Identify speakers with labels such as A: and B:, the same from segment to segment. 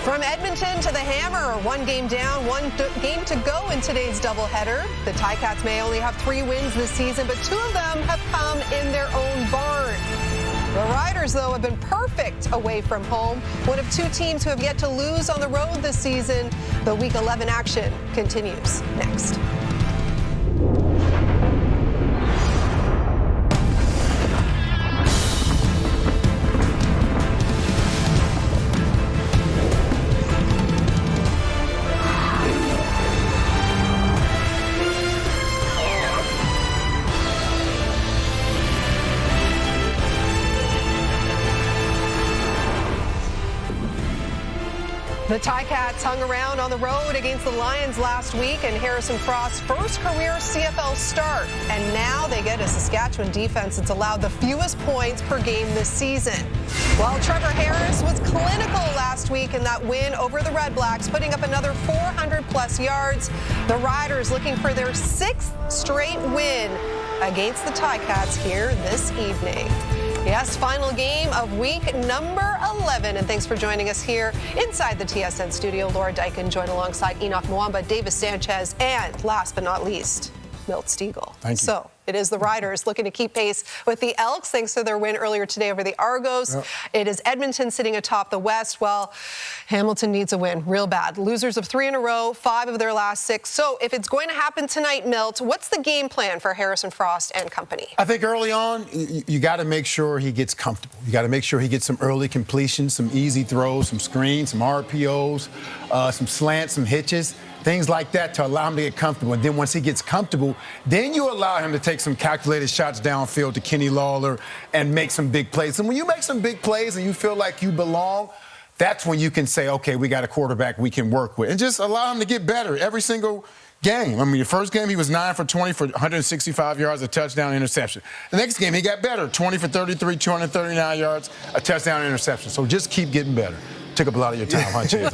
A: From Edmonton to the Hammer, one game down, one game to go in today's doubleheader. The Ticats may only have 3 wins this season, but 2 of them have come in their own barn. The Riders, though, have been perfect away from home. One of 2 teams who have yet to lose on the road this season. The Week 11 action continues next. The Ticats hung around on the road against the Lions last week in Harrison Frost's first career CFL start. And now they get a Saskatchewan defense that's allowed the fewest points per game this season. Well, Trevor Harris was clinical last week in that win over the Red Blacks, putting up another 400-plus yards. The Riders looking for their 6th straight win against the Ticats here this evening. Yes, final game of week number 11. And thanks for joining us here inside the TSN studio. Laura Dykin joined alongside Enoch Mwamba, Davis Sanchez, and last but not least, Milt Stiegel.
B: Thank you.
A: So it is the Riders looking to keep pace with the Elks thanks to their win earlier today over the Argos. Yep. It is Edmonton sitting atop the West. Well, Hamilton needs a win real bad. Losers of 3 in a row, 5 of their last 6. So if it's going to happen tonight, Milt, what's the game plan for Harrison Frost and company?
B: I think early on, you got to make sure he gets comfortable. You got to make sure he gets some early completions, some easy throws, some screens, some RPOs, some slants, some hitches. Things like that to allow him to get comfortable. And then once he gets comfortable, then you allow him to take some calculated shots downfield to Kenny Lawler and make some big plays. And when you make some big plays and you feel like you belong, that's when you can say, okay, we got a quarterback we can work with. And just allow him to get better every single game. I mean, the first game, he was 9 for 20 for 165 yards, a touchdown, interception. The next game, he got better, 20 for 33, 239 yards, a touchdown, interception. So just keep getting better. Took up a lot of your time, huh, Chase?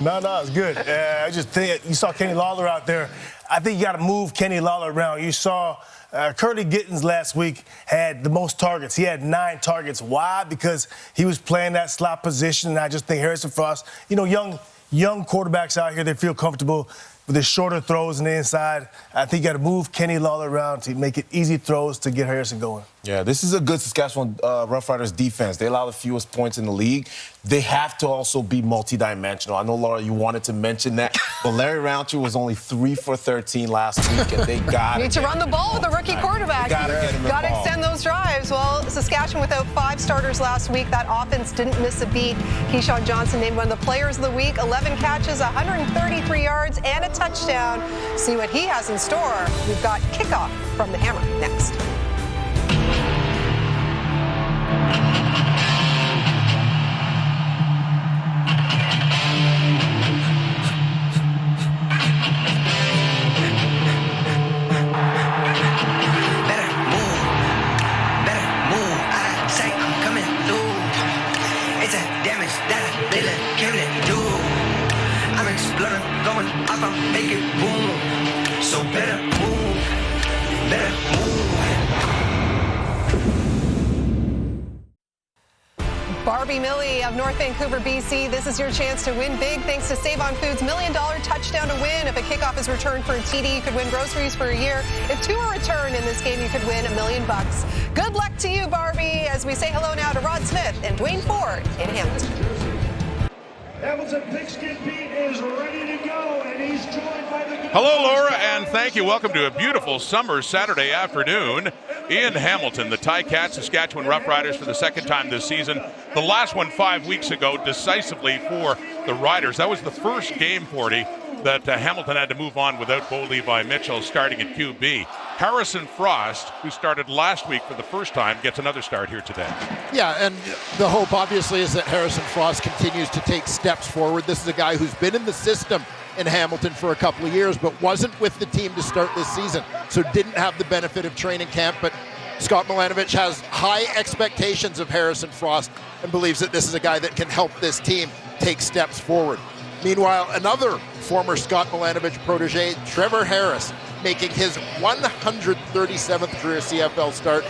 C: No, it's good. I just think you saw Kenny Lawler out there. I think you got to move Kenny Lawler around. You saw Curly Gittins last week had the most targets. He had 9 targets. Why? Because he was playing that slot position. And I just think Harrison Frost, young quarterbacks out here, they feel comfortable with the shorter throws on the inside. I think you got to move Kenny Lawler around to make it easy throws to get Harrison going.
D: Yeah, this is a good Saskatchewan Roughriders defense. They allow the fewest points in the league. They have to also be multidimensional. I know, Laura, you wanted to mention that, but Larry Rountree was only 3 for 13 last week, and they got
A: need to run the ball with a rookie quarterback. Got to extend those drives. Well, Saskatchewan without 5 starters last week. That offense didn't miss a beat. Keyshawn Johnson named one of the players of the week. 11 catches, 133 yards, and a touchdown. See what he has in store. We've got kickoff from the Hammer next. Barbie Millie of North Vancouver, BC. This is your chance to win big thanks to Save On Foods' $1 million touchdown to win. If a kickoff is returned for a TD, you could win groceries for a year. If 2 are returned in this game, you could win $1 million. Good luck to you, Barbie, as we say hello now to Rod Smith and Dwayne Ford in Hamilton.
E: Hamilton Pigskin Pete is ready to go, and he's joined by the...
F: Hello, Laura, and thank you. Welcome to a beautiful summer Saturday afternoon in Hamilton. The Ticats, Saskatchewan Roughriders for the second time this season. The last one 5 weeks ago, decisively for the Riders. That was the first game, Forty, that Hamilton had to move on without Bo Levi Mitchell starting at QB. Harrison Frost, who started last week for the first time, gets another start here today.
G: Yeah, and the hope, obviously, is that Harrison Frost continues to take steps forward. This is a guy who's been in the system in Hamilton for a couple of years, but wasn't with the team to start this season, so didn't have the benefit of training camp. But Scott Milanovich has high expectations of Harrison Frost and believes that this is a guy that can help this team take steps forward. Meanwhile, another former Scott Milanovich protege, Trevor Harris, making his 137th career CFL start,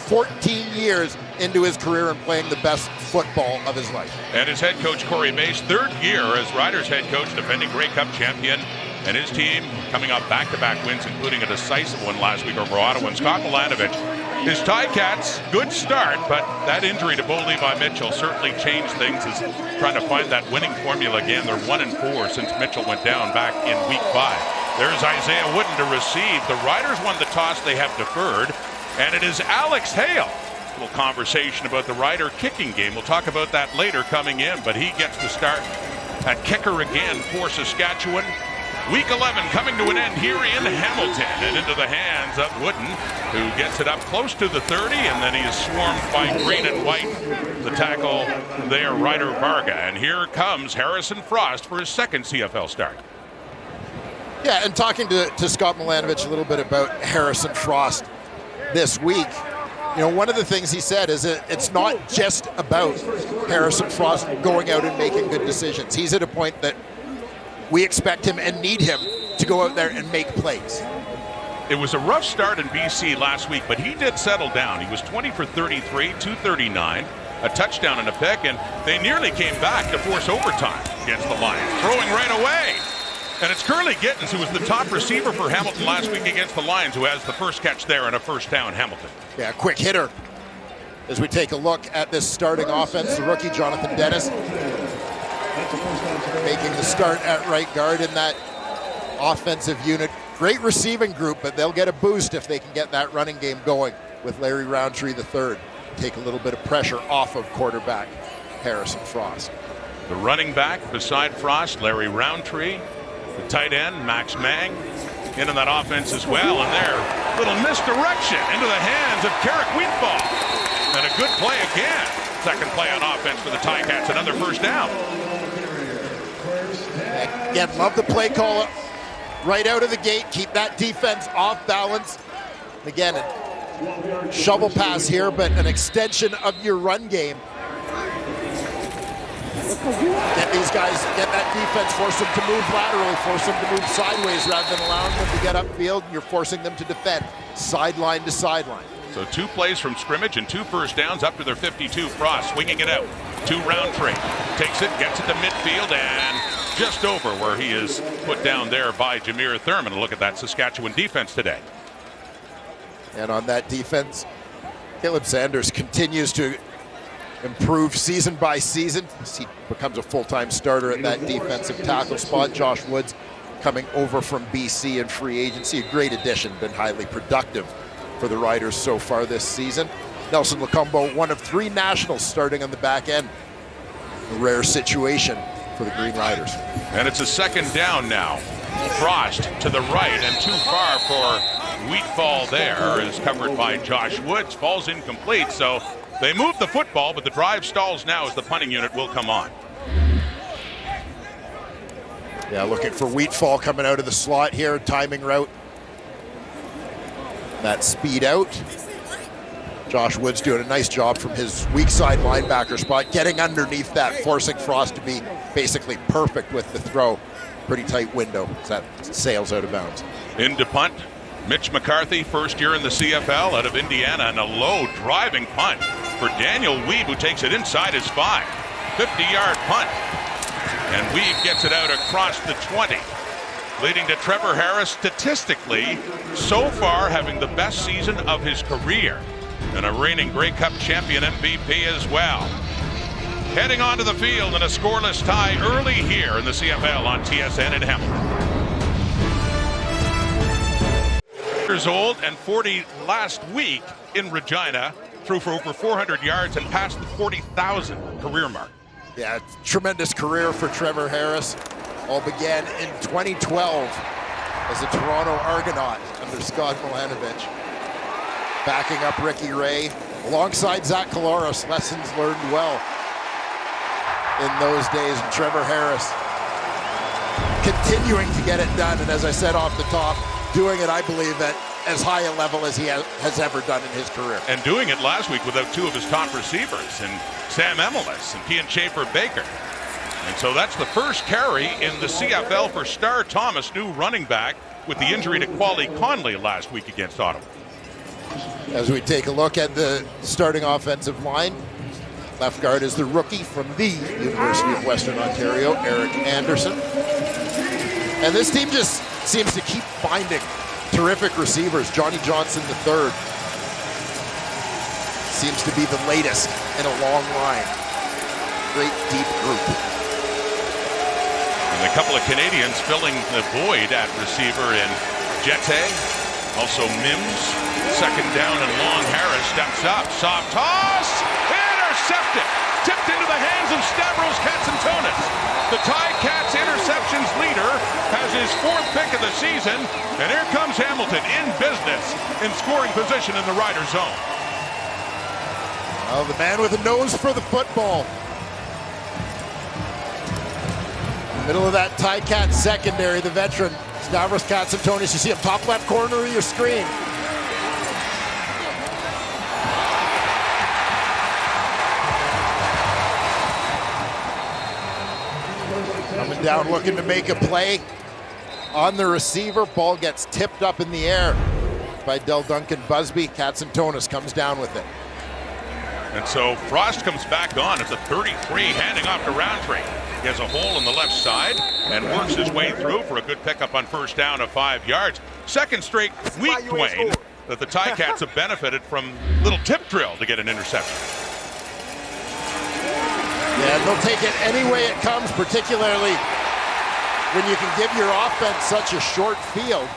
G: 14 years into his career and playing the best football of his life.
F: And his head coach, Corey Mace, third year as Riders head coach, defending Grey Cup champion, and his team coming off back-to-back wins, including a decisive one last week over Ottawa. And Scott Milanovic, his Ticats, good start, but that injury to Bo Levi Mitchell certainly changed things. Is trying to find that winning formula again. They're 1-4 since Mitchell went down back in week 5. There's Isaiah Wooden to receive. The Riders won the toss. They have deferred, and it is Alex Hale. A little conversation about the Rider kicking game. We'll talk about that later coming in, but he gets the start at kicker again for Saskatchewan. Week 11 coming to an end here in Hamilton, and into the hands of Wooden, who gets it up close to the 30, and then he is swarmed by green and white. The tackle there, Ryder Varga. And here comes Harrison Frost for his second CFL start.
G: Yeah, and talking to Scott Milanovic a little bit about Harrison Frost this week, you know, one of the things he said is that it's not just about Harrison Frost going out and making good decisions. He's at a point that we expect him and need him to go out there and make plays.
F: It was a rough start in BC last week, but he did settle down. He was 20 for 33, 239, a touchdown and a pick, and they nearly came back to force overtime against the Lions. Throwing right away. And it's Curly Gittins, who was the top receiver for Hamilton last week against the Lions, who has the first catch there and a first down, Hamilton.
G: Yeah, quick hitter. As we take a look at this starting offense, the rookie Jonathan Dennis making the start at right guard in that offensive unit. Great receiving group, but they'll get a boost if they can get that running game going with Larry Roundtree III. Take a little bit of pressure off of quarterback Harrison Frost.
F: The running back beside Frost, Larry Roundtree. The tight end, Max Mang, into that offense as well. And there, little misdirection into the hands of Carrick Wheatfall. And a good play again. Second play on offense for the Ticats, another first down.
G: Again, love the play call right out of the gate. Keep that defense off balance. Again, a shovel pass here, but an extension of your run game. Get these guys, get that defense, force them to move laterally, force them to move sideways rather than allowing them to get upfield, and you're forcing them to defend sideline to sideline.
F: So 2 plays from scrimmage and 2 first downs up to their 52. Frost swinging it out to Roundtree. Takes it, gets it to midfield, and just over where he is put down there by Jameer Thurman. A look at that Saskatchewan defense today.
G: And on that defense, Caleb Sanders continues to improve season by season. He becomes a full-time starter at that defensive tackle spot. Josh Woods coming over from BC in free agency. A great addition, been highly productive for the Riders so far this season. Nelson Lacombo, one of 3 nationals starting on the back end. A rare situation for the Green Riders.
F: And it's a second down now. Frost to the right and too far for Wheatfall there, is covered by Josh Woods. Falls incomplete, so they move the football, but the drive stalls now as the punting unit will come on.
G: Yeah, looking for Wheatfall coming out of the slot here, timing route. That speed out. Josh Woods doing a nice job from his weak side linebacker spot, getting underneath that, forcing Frost to be basically perfect with the throw. Pretty tight window as that sails out of bounds.
F: Into punt, Mitch McCarthy, first year in the CFL out of Indiana, and a low driving punt for Daniel Weeb, who takes it inside his 5. 50-yard punt. And Weeb gets it out across the 20. Leading to Trevor Harris, statistically, so far having the best season of his career. And a reigning Grey Cup champion MVP as well. Heading onto the field in a scoreless tie early here in the CFL on TSN in Hamilton. Years old and 40 last week in Regina, threw for over 400 yards and passed the 40,000 career mark.
G: Yeah, tremendous career for Trevor Harris. All began in 2012 as a Toronto Argonaut under Scott Milanovic. Backing up Ricky Ray alongside Zach Caloris. Lessons learned well in those days. And Trevor Harris continuing to get it done. And as I said off the top, doing it, I believe, at as high a level as he has ever done in his career.
F: And doing it last week without 2 of his top receivers, and Sam Emelis and Kian Schaefer-Baker. And so that's the first carry in the CFL for Star Thomas, new running back, with the injury to Quali Conley last week against Ottawa.
G: As we take a look at the starting offensive line, left guard is the rookie from the University of Western Ontario, Eric Anderson. And this team just seems to keep finding terrific receivers. Johnny Johnson III seems to be the latest in a long line. Great deep group.
F: And a couple of Canadians filling the void at receiver in Jete, also Mims. Second down and long. Harris steps up. Soft toss. Intercepted. Tipped into the hands of Stavros Katsantonis. The Ticats interceptions leader has his 4th pick of the season. And here comes Hamilton in business in scoring position in the Rider zone.
G: Well, the man with a nose for the football. Middle of that Ticat secondary, the veteran, Stavros Katsantonis. You see him top left corner of your screen. Coming down looking to make a play on the receiver. Ball gets tipped up in the air by Del Duncan Busby. Katsantonis comes down with it.
F: And so Frost comes back on at the 33, handing off to Roundtree. He has a hole in the left side and works his way through for a good pickup on first down of 5 yards. Second straight week, Dwayne, that the Ticats have benefited from little tip drill to get an interception.
G: Yeah, they'll take it any way it comes, particularly when you can give your offense such a short field.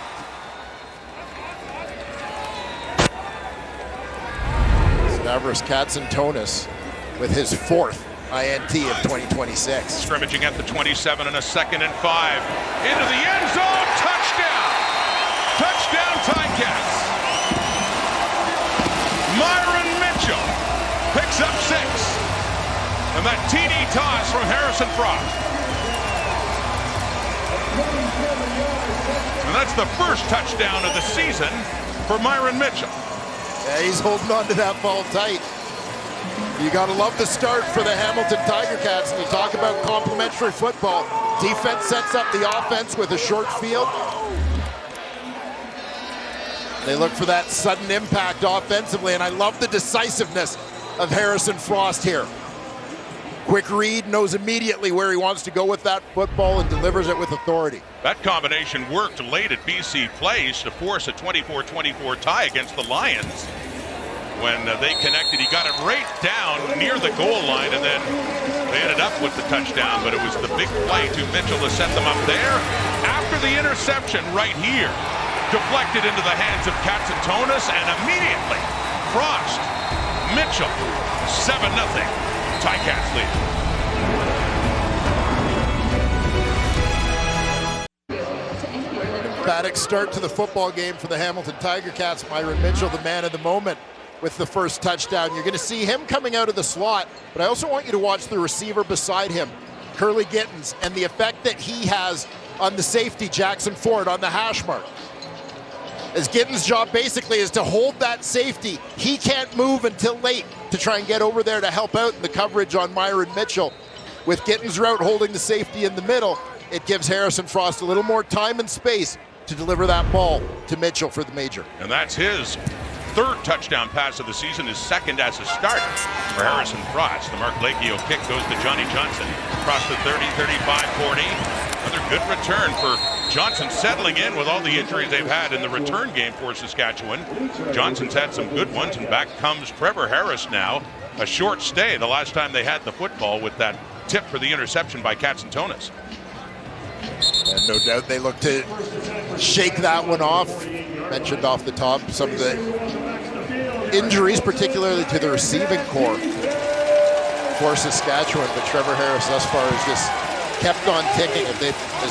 G: Stavros Katsantonis with his 4th INT of 2026.
F: Scrimmaging at the 27 and a 2nd and 5. Into the end zone, touchdown! Touchdown Ticats! Myron Mitchell picks up 6. And that TD toss from Harrison Frost. And that's the first touchdown of the season for Myron Mitchell.
G: Yeah, he's holding on to that ball tight. You got to love the start for the Hamilton Tiger Cats. And you talk about complementary football. Defense sets up the offense with a short field. They look for that sudden impact offensively, and I love the decisiveness of Harrison Frost here. Quick read, knows immediately where he wants to go with that football and delivers it with authority.
F: That combination worked late at BC Place to force a 24-24 tie against the Lions. When they connected, he got it right down near the goal line, and then they ended up with the touchdown, but it was the big play to Mitchell to set them up there. After the interception right here, deflected into the hands of Katsantonis, and immediately Frost, Mitchell, 7-0, Ticats lead.
G: Emphatic start to the football game for the Hamilton Tiger Cats. Myron Mitchell, the man of the moment, with the first touchdown. You're going to see him coming out of the slot, but I also want you to watch the receiver beside him, Curly Gittens, and the effect that he has on the safety, Jackson Ford, on the hash mark. As Gittens' job basically is to hold that safety. He can't move until late to try and get over there to help out in the coverage on Myron Mitchell. With Gittens' route holding the safety in the middle, it gives Harrison Frost a little more time and space to deliver that ball to Mitchell for the major.
F: And that's his 3rd touchdown pass of the season, his 2nd as a start for Harrison Frost. The Mark Lakio kick goes to Johnny Johnson. Across the 30, 35, 40. Another good return for Johnson, settling in with all the injuries they've had in the return game for Saskatchewan. Johnson's had some good ones, and back comes Trevor Harris now. A short stay the last time they had the football with that tip for the interception by Katsantonis.
G: And no doubt they look to shake that one off. Mentioned off the top some of the injuries, particularly to the receiving corps for Saskatchewan, but Trevor Harris thus far has just kept on ticking as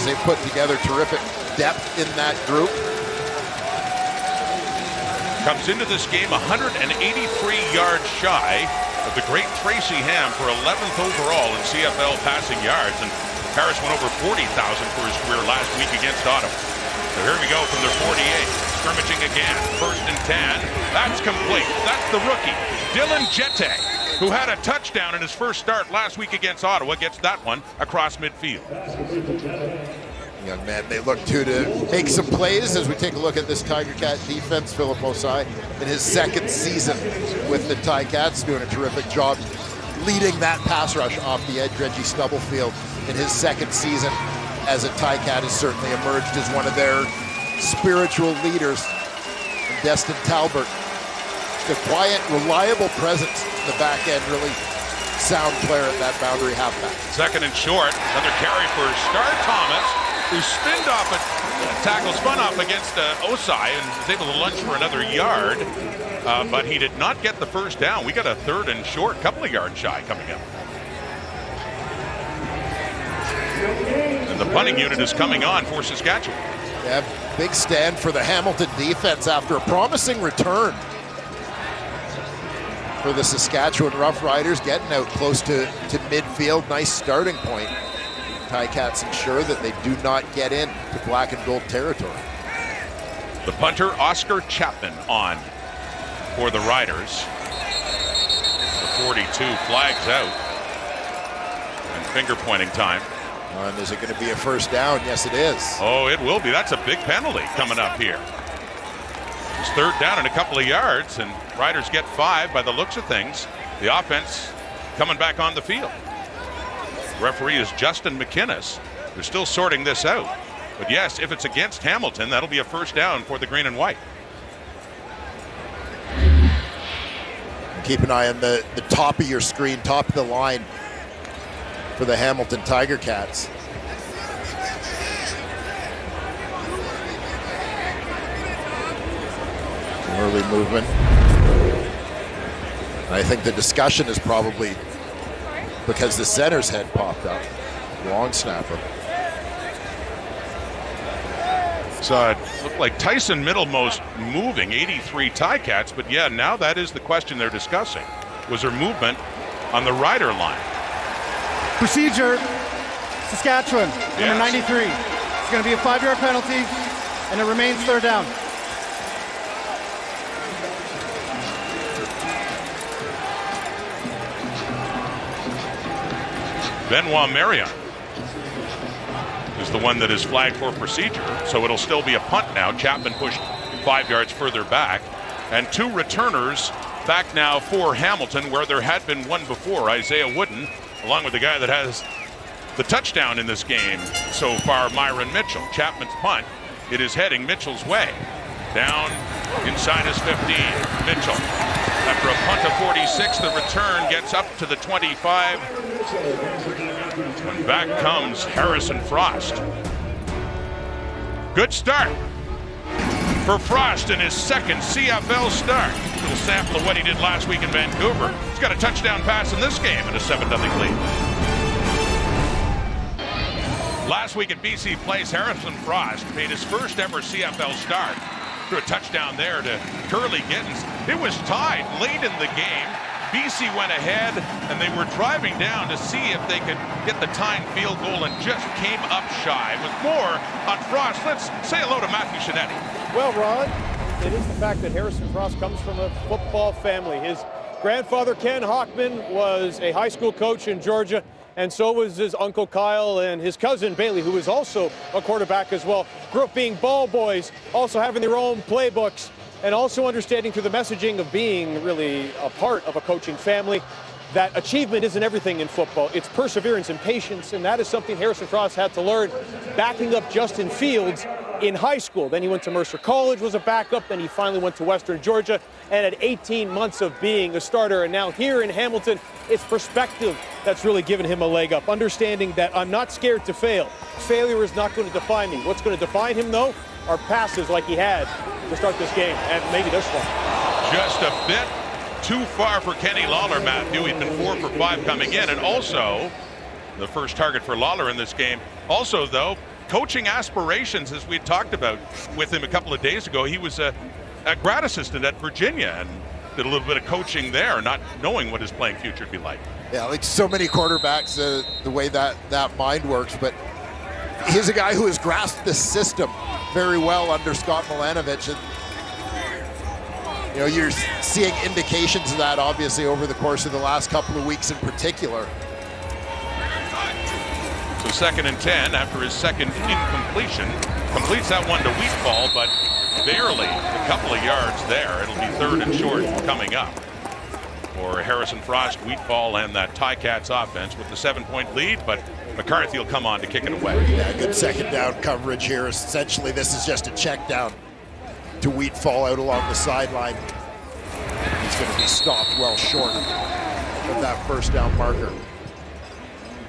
G: they've put together terrific depth in that group.
F: Comes into this game 183 yards shy of the great Tracy Ham for 11th overall in CFL passing yards, and Harris went over 40,000 for his career last week against Ottawa. So here we go from their 48, scrimmaging again, 1st and 10. That's complete. That's the rookie, Dylan Jete, who had a touchdown in his first start last week against Ottawa, gets that one across midfield.
G: Young man, they look to make some plays as we take a look at this Tiger Cat defense. Philip Osai in his second season with the Ticats, doing a terrific job leading that pass rush off the edge. Reggie Stubblefield in his second season as a Ticat has certainly emerged as one of their spiritual leaders. And Destin Talbert, the quiet, reliable presence in the back end, really sound player at that boundary halfback.
F: Second and short, another carry for Star Thomas, who spun off against Osai and was able to lunge for another yard, but he did not get the first down. We got a third and short, couple of yards shy coming up. And the punting unit is coming on for Saskatchewan.
G: Yeah, big stand for the Hamilton defense after a promising return for the Saskatchewan Roughriders, getting out close to midfield. Nice starting point. Ticats ensure that they do not get in to black and gold territory.
F: The punter, Oscar Chapman, on for the Riders. The 42 flags out. And finger pointing time.
G: And is it going to be a first down? Yes, it is.
F: Oh, it will be. That's a big penalty coming up here. It's third down and a couple of yards, and Riders get 5 by the looks of things. The offense coming back on the field. The referee is Justin McInnes. They're still sorting this out. But yes, if it's against Hamilton, that'll be a first down for the green and white.
G: Keep an eye on the top of your screen, top of the line for the Hamilton Tiger Cats. Early movement. And I think the discussion is probably because the center's head popped up. Long snapper.
F: So it looked like Tyson Middlemost moving 83 Ticats, but yeah, now that is the question they're discussing. Was there movement on the Rider line?
H: Procedure, Saskatchewan,
F: Yes.
H: number 93. It's going to be a 5-yard penalty, and it remains third down.
F: Benoit Marion is the one that is flagged for procedure, so it'll still be a punt now. Chapman pushed 5 yards further back, and 2 returners back now for Hamilton, where there had been one before, Isaiah Wooden, along with the guy that has the touchdown in this game so far, Myron Mitchell. Chapman's punt, it is heading Mitchell's way. Down inside his 15, Mitchell. After a punt of 46, the return gets up to the 25. And back comes Harrison Frost. Good start for Frost in his second CFL start. A little sample of what he did last week in Vancouver. He's got a touchdown pass in this game and a 7-0 lead. Last week at BC Place, Harrison Frost made his first ever CFL start. Threw a touchdown there to Curly Gittens. It was tied late in the game. BC went ahead, and they were driving down to see if they could get the tying field goal and just came up shy. With more on Frost, let's say hello to Matthew Shinetti.
I: Well, Rod, it is the fact that Harrison Frost comes from a football family. His grandfather, Ken Hockman, was a high school coach in Georgia, and so was his uncle Kyle, and his cousin Bailey, who was also a quarterback as well. Grew up being ball boys, also having their own playbooks, and also understanding through the messaging of being really a part of a coaching family that achievement isn't everything in football. It's perseverance and patience, and that is something Harrison Frost had to learn backing up Justin Fields in high school. Then he went to Mercer College, was a backup, then he finally went to Western Georgia, and had 18 months of being a starter. And now here in Hamilton, it's perspective that's really given him a leg up, understanding that I'm not scared to fail. Failure is not going to define me. What's going to define him, though, are passes like he had to start this game, and maybe this one.
F: Just a bit too far for Kenny Lawler, Matthew. He'd been 4 for 5 coming in, and also the first target for Lawler in this game. Also, though, coaching aspirations, as we had talked about with him a couple of days ago. He was a grad assistant at Virginia and did a little bit of coaching there, not knowing what his playing future would be like.
G: Yeah, like so many quarterbacks, the way that mind works, but he's a guy who has grasped the system very well under Scott Milanovich, and you know, you're seeing indications of that obviously over the course of the last couple of weeks in particular.
F: So So 2nd and 10 after his second incompletion. Completes that one to Wheatfall, but barely a couple of yards there. It'll be 3rd and short coming up for Harrison Frost, Wheatfall, and that Ticats offense with the 7-point lead, but McCarthy will come on to kick it away.
G: Yeah, good second down coverage here. Essentially, this is just a check down to Wheatfall out along the sideline. He's going to be stopped well short of that first down marker.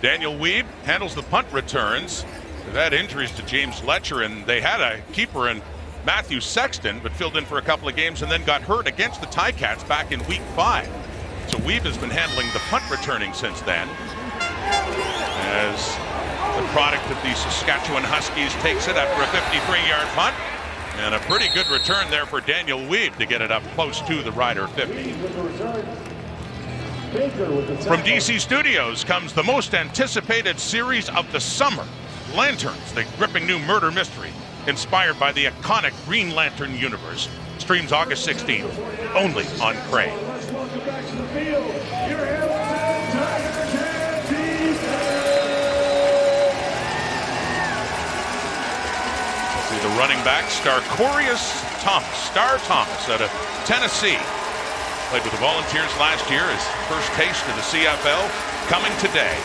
F: Daniel Weeb handles the punt returns. They've had injuries to James Letcher, and they had a keeper in Matthew Sexton, but filled in for a couple of games and then got hurt against the Ticats back in week 5. So Weeb has been handling the punt returning since then, as the product of the Saskatchewan Huskies takes it after a 53-yard punt. And a pretty good return there for Daniel Weeb to get it up close to the Rider 50. From DC Studios comes the most anticipated series of the summer, Lanterns, the gripping new murder mystery inspired by the iconic Green Lantern universe. Streams August 16th, only on Crane. The running back, Star Thomas out of Tennessee. Played with the Volunteers last year. His first taste of the CFL coming today.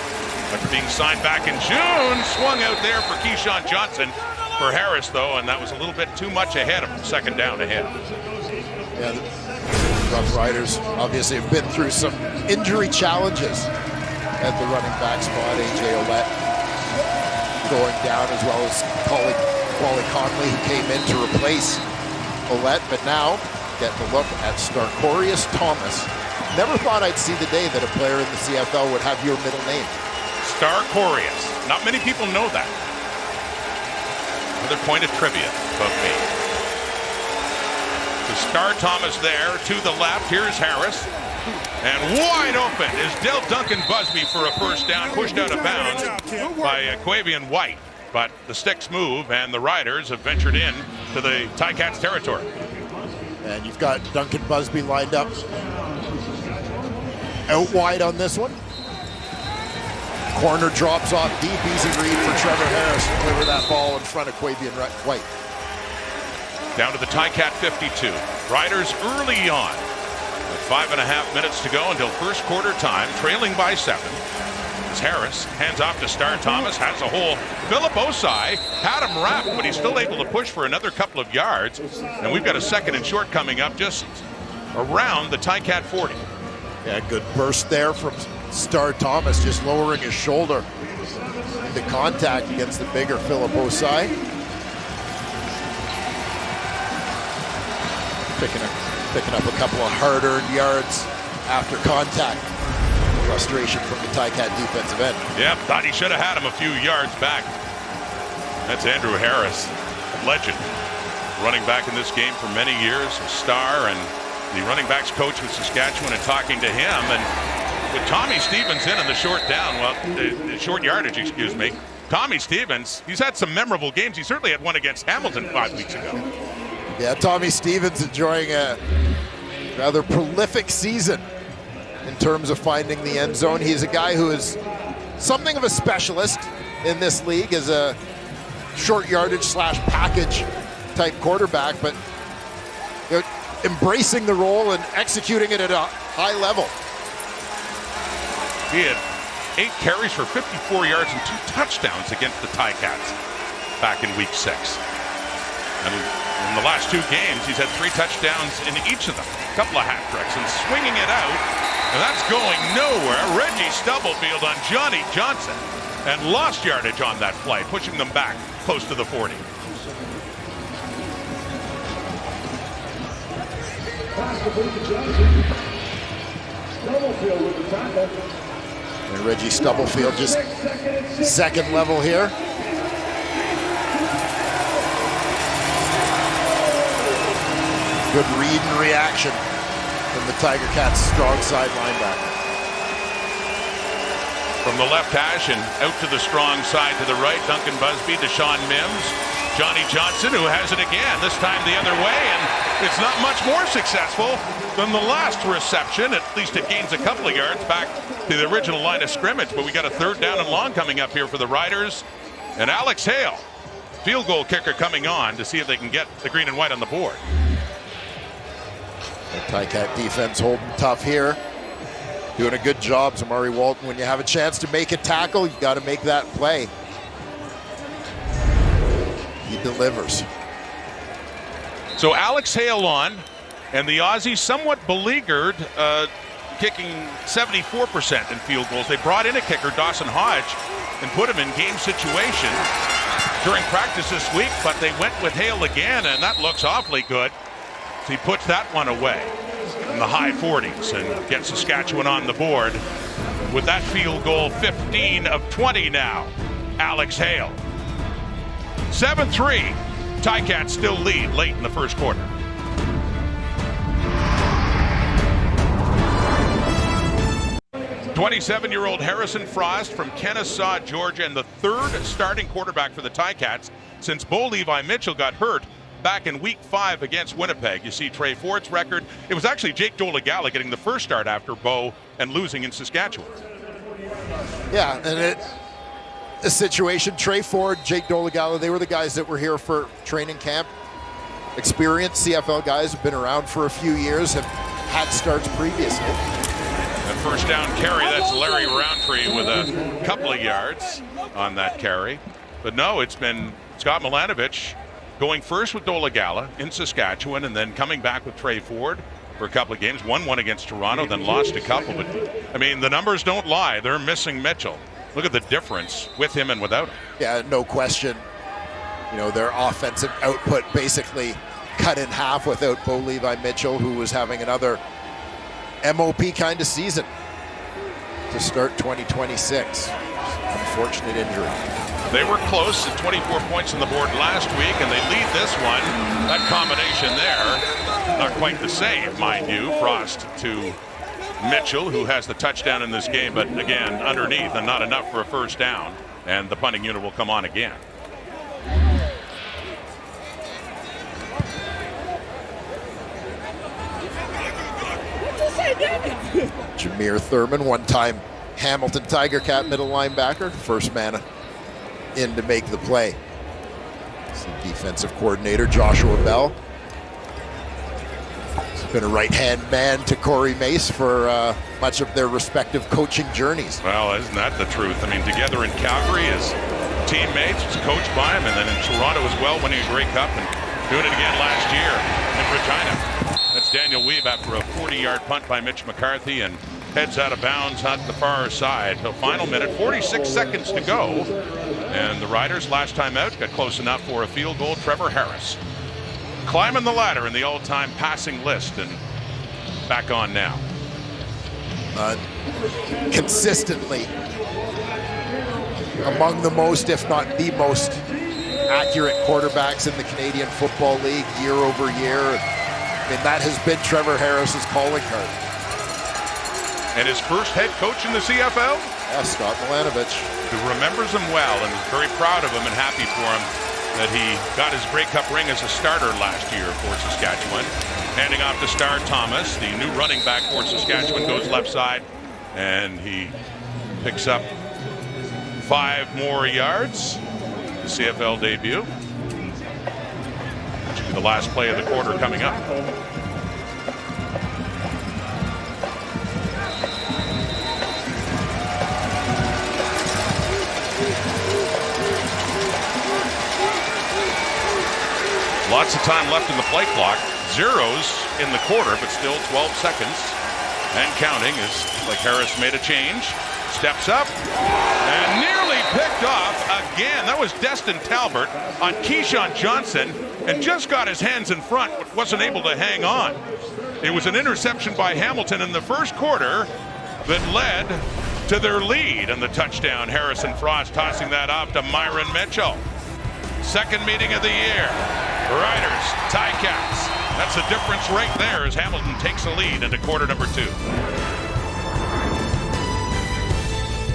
F: After being signed back in June, swung out there for Keyshawn Johnson for Harris, though, and that was a little bit too much ahead of him. 2nd down ahead.
G: Yeah, the Roughriders obviously have been through some injury challenges at the running back spot. A.J. Ouellette going down, as well as Wally Conley, who came in to replace Ouellette, but now getting a look at Starcorius Thomas. Never thought I'd see the day that a player in the CFL would have your middle name.
F: Starcorius. Not many people know that. Another point of trivia about me. The Star Thomas there to the left. Here's Harris. And wide open is Del Duncan Busby for a first down, pushed out of bounds by Quavian White. But the sticks move, and the Riders have ventured in to the Ticats territory.
G: And you've got Duncan Busby lined up out wide on this one. Corner drops off deep, easy read for Trevor Harris to deliver that ball in front of Quavian White.
F: Down to the Ticat 52. Riders early on. With 5.5 minutes to go until first quarter time, trailing by 7. As Harris hands off to Star Thomas, has a hole. Philip Osai had him wrapped, but he's still able to push for another couple of yards. And we've got a 2nd and short coming up just around the Ticat 40.
G: Yeah, good burst there from Star Thomas, just lowering his shoulder into contact against the bigger Philip Osai. Picking up a couple of hard-earned yards after contact. Frustration from the Ticat defensive end.
F: Yep, thought he should have had him a few yards back. That's Andrew Harris, legend. Running back in this game for many years, a star, and the running backs coach with Saskatchewan, and talking to him. And with Tommy Stevens in the short down, the short yardage, excuse me, Tommy Stevens, he's had some memorable games. He certainly had one against Hamilton 5 weeks ago.
G: Yeah, Tommy Stevens enjoying a rather prolific season in terms of finding the end zone. He's a guy who is something of a specialist in this league as a short yardage / package type quarterback, but embracing the role and executing it at a high level.
F: He had 8 carries for 54 yards and 2 touchdowns against the Ticats back in week 6. And in the last 2 games, he's had 3 touchdowns in each of them. A couple of hat tricks, and swinging it out. And that's going nowhere. Reggie Stubblefield on Johnny Johnson, and lost yardage on that play, pushing them back close to the 40.
G: And Reggie Stubblefield just second level here. Good read and reaction from the Tiger Cats' strong side linebacker.
F: From the left hash and out to the strong side to the right, Duncan Busby to Sean Mims. Johnny Johnson, who has it again, this time the other way, and it's not much more successful than the last reception. At least it gains a couple of yards back to the original line of scrimmage, but we got a 3rd down and long coming up here for the Riders. And Alex Hale, field goal kicker, coming on to see if they can get the green and white on the board.
G: The Ticat defense holding tough here. Doing a good job, Zamari Walton. When you have a chance to make a tackle, you got to make that play. He delivers.
F: So Alex Hale on, and the Aussies somewhat beleaguered, kicking 74% in field goals. They brought in a kicker, Dawson Hodge, and put him in game situation during practice this week, but they went with Hale again, and that looks awfully good. So he puts that one away in the high 40s and gets Saskatchewan on the board with that field goal. 15 of 20 now. Alex Hale. 7-3. Ticats still lead late in the first quarter. '27-year-old Harrison Frost from Kennesaw, Georgia, and the 3rd starting quarterback for the Ticats since Bo Levi Mitchell got hurt back in week 5 against Winnipeg. You see Trey Ford's record. It was actually Jake Dolegala getting the first start after Bo and losing in Saskatchewan.
G: Yeah, and the situation, Trey Ford, Jake Dolegala, they were the guys that were here for training camp. Experienced CFL guys, have been around for a few years, have had starts previously.
F: A first down carry, that's Larry Roundtree with a couple of yards on that carry. But no, it's been Scott Milanovich going first with Dolegala in Saskatchewan and then coming back with Trey Ford for a couple of games. Won one against Toronto, then lost a couple. But, I mean, the numbers don't lie. They're missing Mitchell. Look at the difference with him and without him.
G: Yeah, no question. You know, their offensive output basically cut in half without Bo Levi Mitchell, who was having another MOP kind of season to start 2026. Unfortunate injury.
F: They were close at 24 points on the board last week, and they lead this one. That combination there, not quite the same, mind you. Frost to Mitchell, who has the touchdown in this game, but again, underneath and not enough for a first down. And the punting unit will come on again.
G: Jameer Thurman, one-time Hamilton Tiger Cat middle linebacker, first man in to make the play. It's the defensive coordinator, Joshua Bell. He's been a right-hand man to Corey Mace for much of their respective coaching journeys.
F: Well, isn't that the truth? I mean, together in Calgary as teammates, was coached by him, and then in Toronto as well, winning a Grey Cup and doing it again last year in Regina. That's Daniel Weave after a 40-yard punt by Mitch McCarthy and heads out of bounds on the far side. So final minute, 46 seconds to go. And the Riders last time out got close enough for a field goal. Trevor Harris climbing the ladder in the all-time passing list and back on now.
G: Consistently among the most, if not the most, accurate quarterbacks in the Canadian Football League year over year. I mean, that has been Trevor Harris's calling card.
F: And his first head coach in the CFL?
G: Yeah, Scott Milanovich.
F: Who remembers him well and is very proud of him and happy for him that he got his Grey Cup ring as a starter last year for Saskatchewan. Handing off to Star Thomas, the new running back for Saskatchewan, goes left side, and he picks up 5 more yards. The CFL debut. Which will be the last play of the quarter coming up. Lots of time left in the play clock. Zeros in the quarter, but still 12 seconds and counting as like Harris made a change. Steps up and nearly picked off again. That was Destin Talbert on Keyshawn Johnson and just got his hands in front, but wasn't able to hang on. It was an interception by Hamilton in the first quarter that led to their lead and the touchdown. Harrison Frost tossing that off to Myron Mitchell. Second meeting of the year. Riders, Ticats. That's the difference right there as Hamilton takes a lead into quarter number 2.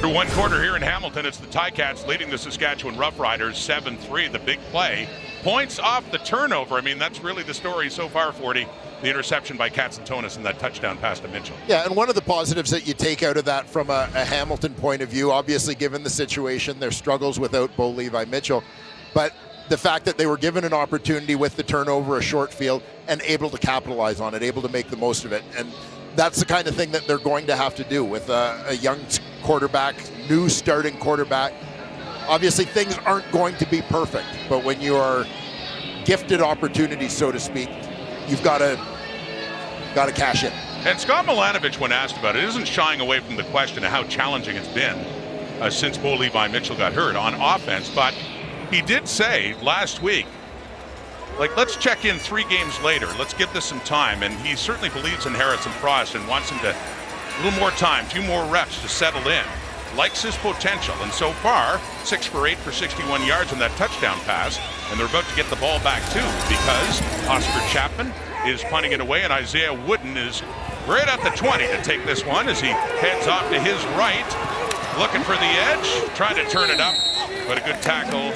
F: Through one quarter here in Hamilton, it's the Ticats leading the Saskatchewan Roughriders 7-3. The big play. Points off the turnover. I mean, that's really the story so far, 40. The interception by Katsantonis and that touchdown pass to Mitchell.
G: Yeah, and one of the positives that you take out of that from a Hamilton point of view, obviously given the situation, their struggles without Bo Levi Mitchell, but the fact that they were given an opportunity with the turnover, a short field, and able to capitalize on it, able to make the most of it. And that's the kind of thing that they're going to have to do with a young quarterback, new starting quarterback. Obviously, things aren't going to be perfect, but when you are gifted opportunities, so to speak, you've got to cash in.
F: And Scott Milanovic, when asked about it, isn't shying away from the question of how challenging it's been since Bo Levi Mitchell got hurt on offense. But he did say last week, like, let's check in 3 games later. Let's give this some time. And he certainly believes in Harrison Frost and wants him to a little more time, 2 more reps to settle in. Likes his potential. And so far, 6 for 8 for 61 yards on that touchdown pass. And they're about to get the ball back too, because Oscar Chapman is punting it away, and Isaiah Wooden is right at the 20 to take this one as he heads off to his right, looking for the edge, trying to turn it up, but a good tackle,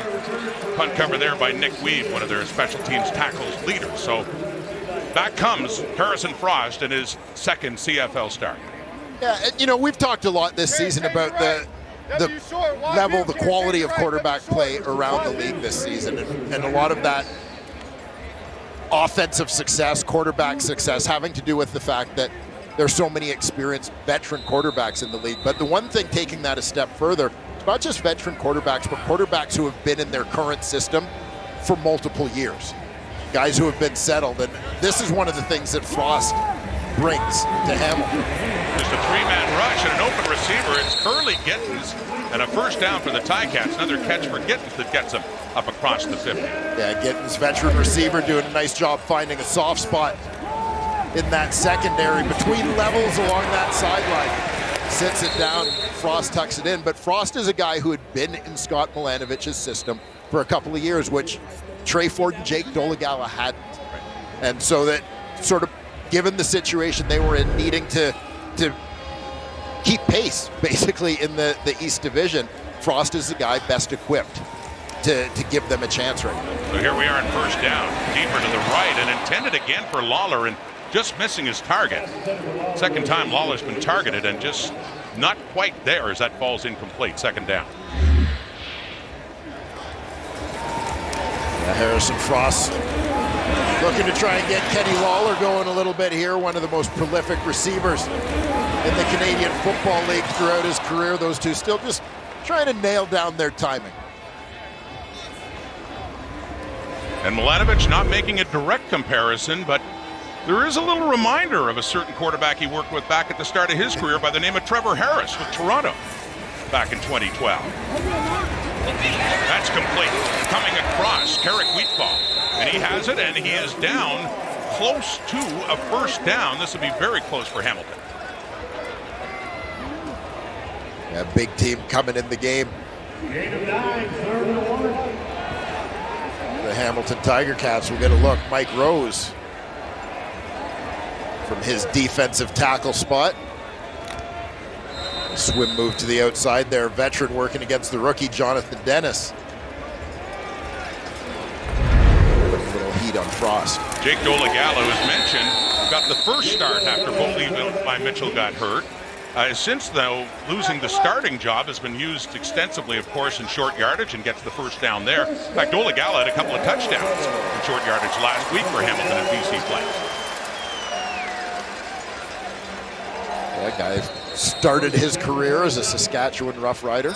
F: punt cover there by Nick Weed, one of their special teams tackles leaders. So back comes Harrison Frost in his second CFL start.
G: Yeah, and, you know, we've talked a lot this season about the level, the quality of quarterback play around the league this season, and a lot of that offensive success, quarterback success, having to do with the fact that there's so many experienced veteran quarterbacks in the league. But the one thing taking that a step further, it's not just veteran quarterbacks, but quarterbacks who have been in their current system for multiple years. Guys who have been settled. And this is one of the things that Frost brings to Hamilton.
F: Just a 3-man rush and an open receiver. It's Curly Gittens and a first down for the Ticats. Another catch for Gittens that gets him up across the 50.
G: Yeah, Gittens, veteran receiver, doing a nice job finding a soft spot in that secondary between levels along that sideline. Sits it down, Frost tucks it in. But Frost is a guy who had been in Scott Milanovic's system for a couple of years, which Trey Ford and Jake Dolegala hadn't. And so that sort of, given the situation they were in, needing to keep pace, basically, in the East Division, Frost is the guy best equipped to give them a chance right now.
F: So here we are in first down, deeper to the right, and intended again for Lawler, and just missing his target. Second time Lawler's been targeted and just not quite there as that falls incomplete. Second down.
G: Yeah, Harrison Frost looking to try and get Kenny Lawler going a little bit here, one of the most prolific receivers in the Canadian Football League throughout his career. Those two still just trying to nail down their timing.
F: And Milanovic not making a direct comparison, but there is a little reminder of a certain quarterback he worked with back at the start of his career by the name of Trevor Harris with Toronto back in 2012. That's complete. Coming across, Carrick Wheatfall. And he has it, and he is down close to a first down. This will be very close for Hamilton.
G: Yeah, big team coming in the game.
E: Gain of 9, 3rd and 1.
G: The Hamilton Tiger Cats will get a look. Mike Rose from his defensive tackle spot. Swim move to the outside there. Veteran working against the rookie, Jonathan Dennis. Putting a little heat on Frost.
F: Jake Dolegala, as mentioned, got the first start after Bo Levi Mitchell got hurt. Since, though, losing the starting job has been used extensively, of course, in short yardage and gets the first down there. In fact, Dolegala had a couple of touchdowns in short yardage last week for Hamilton and BC play.
G: That guy started his career as a Saskatchewan Roughrider.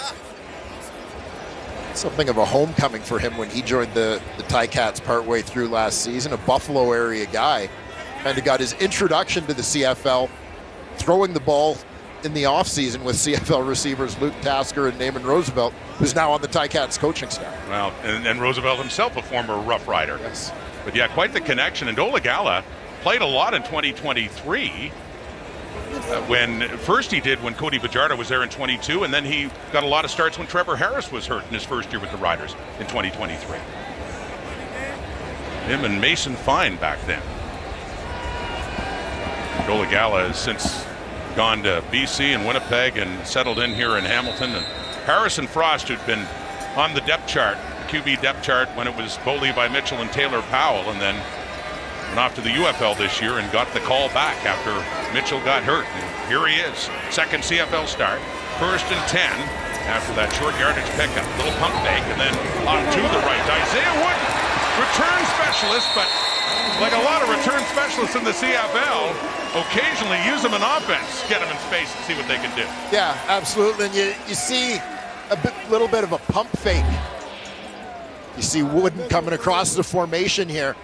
G: Something of a homecoming for him when he joined the Ticats partway through last season. A Buffalo area guy. Kind of got his introduction to the CFL throwing the ball in the offseason with CFL receivers Luke Tasker and Naaman Roosevelt, who's now on the Ticats coaching staff.
F: Well, and Roosevelt himself, a former Rough Rider.
G: Yes.
F: But yeah, quite the connection. And Dolegala played a lot in 2023. When first he did when Cody Bajardo was there in 22, and then he got a lot of starts when Trevor Harris was hurt in his first year with the Riders in 2023. Him and Mason Fine back then. Dolegala has since gone to BC and Winnipeg and settled in here in Hamilton. And Harrison Frost, who'd been on the depth chart, QB depth chart, when it was Bo Levi Mitchell and Taylor Powell, and then went off to the UFL this year and got the call back after Mitchell got hurt. And here he is, second CFL start, 1st and 10 after that short yardage pickup. Little pump fake, and then on to the right. Isaiah Wood, return specialist, but like a lot of return specialists in the CFL, occasionally use them in offense, get them in space and see what they can do.
G: Yeah, absolutely. And you see a little bit of a pump fake. You see Wooden coming across the formation here.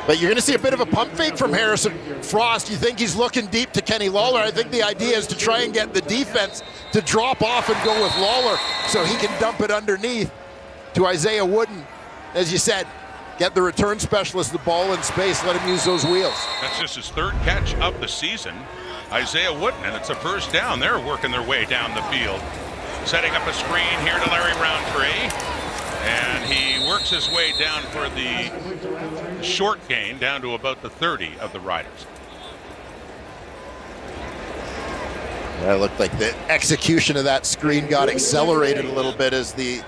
G: But you're going to see a bit of a pump fake from Harrison Frost. You think he's looking deep to Kenny Lawler. I think the idea is to try and get the defense to drop off and go with Lawler so he can dump it underneath to Isaiah Wooden. As you said, get the return specialist the ball in space, let him use those wheels.
F: That's just his 3rd catch of the season. Isaiah Wooden, and it's a 1st down. They're working their way down the field. Setting up a screen here to Larry Roundtree. And he works his way down for the short gain, down to about the 30 of the Riders.
G: Yeah, it looked like the execution of that screen got accelerated a little bit as the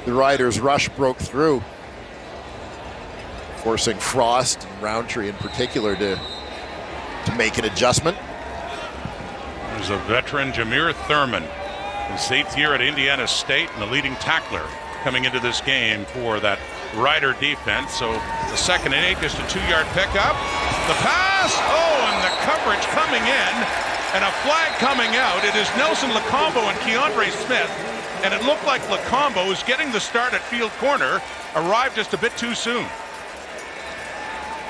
G: Riders' rush broke through, forcing Frost and Roundtree in particular to make an adjustment.
F: There's a veteran, Jameer Thurman, his 8th year at Indiana State and the leading tackler coming into this game for that Rider defense. So the 2nd and 8, just a 2-yard pickup. The pass, and the coverage coming in, and a flag coming out. It is Nelson Lacombo and Keandre Smith, and it looked like Lacombo, who's getting the start at field corner, arrived just a bit too soon.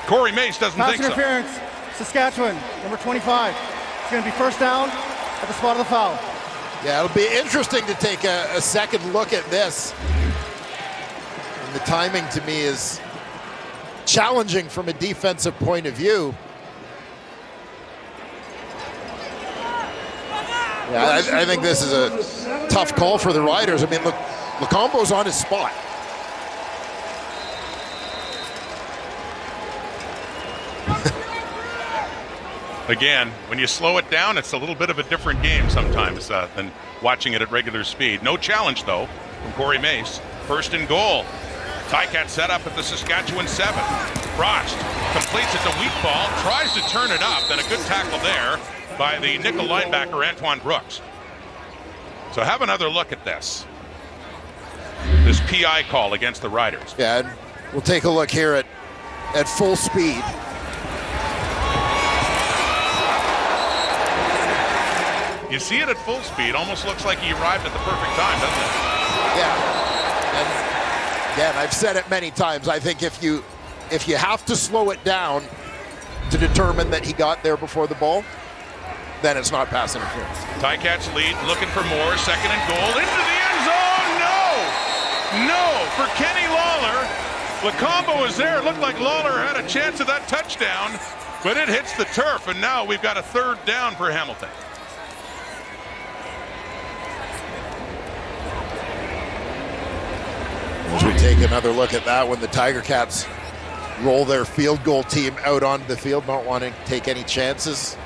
F: Corey Mace doesn't
H: Pass
F: think so.
H: interference, Saskatchewan, number 25. It's going to be 1st down at the spot of the foul.
G: Yeah, it'll be interesting to take a second look at this. And the timing to me is challenging from a defensive point of view. Yeah, I think this is a tough call for the Riders. I mean, look, Lacombo's on his spot.
F: Again, when you slow it down, it's a little bit of a different game sometimes than watching it at regular speed. No challenge, though, from Corey Mace. 1st and goal. Ticats set up at the Saskatchewan 7. Frost completes it to Wheatball, tries to turn it up, and a good tackle there by the nickel linebacker, Antoine Brooks. So have another look at this. This PI call against the Riders.
G: Yeah, and we'll take a look here at full speed.
F: You see it at full speed, almost looks like he arrived at the perfect time, doesn't it?
G: Yeah, and again, I've said it many times. I think if you have to slow it down to determine that he got there before the ball, then it's not pass interference.
F: Ticats lead, looking for more, 2nd and goal, into the end zone, no, for Kenny Lawler. Lacombo was there, it looked like Lawler had a chance of that touchdown, but it hits the turf, and now we've got a 3rd down for Hamilton.
G: As we take another look at that, when the Tiger Cats roll their field goal team out onto the field, not wanting to take any chances,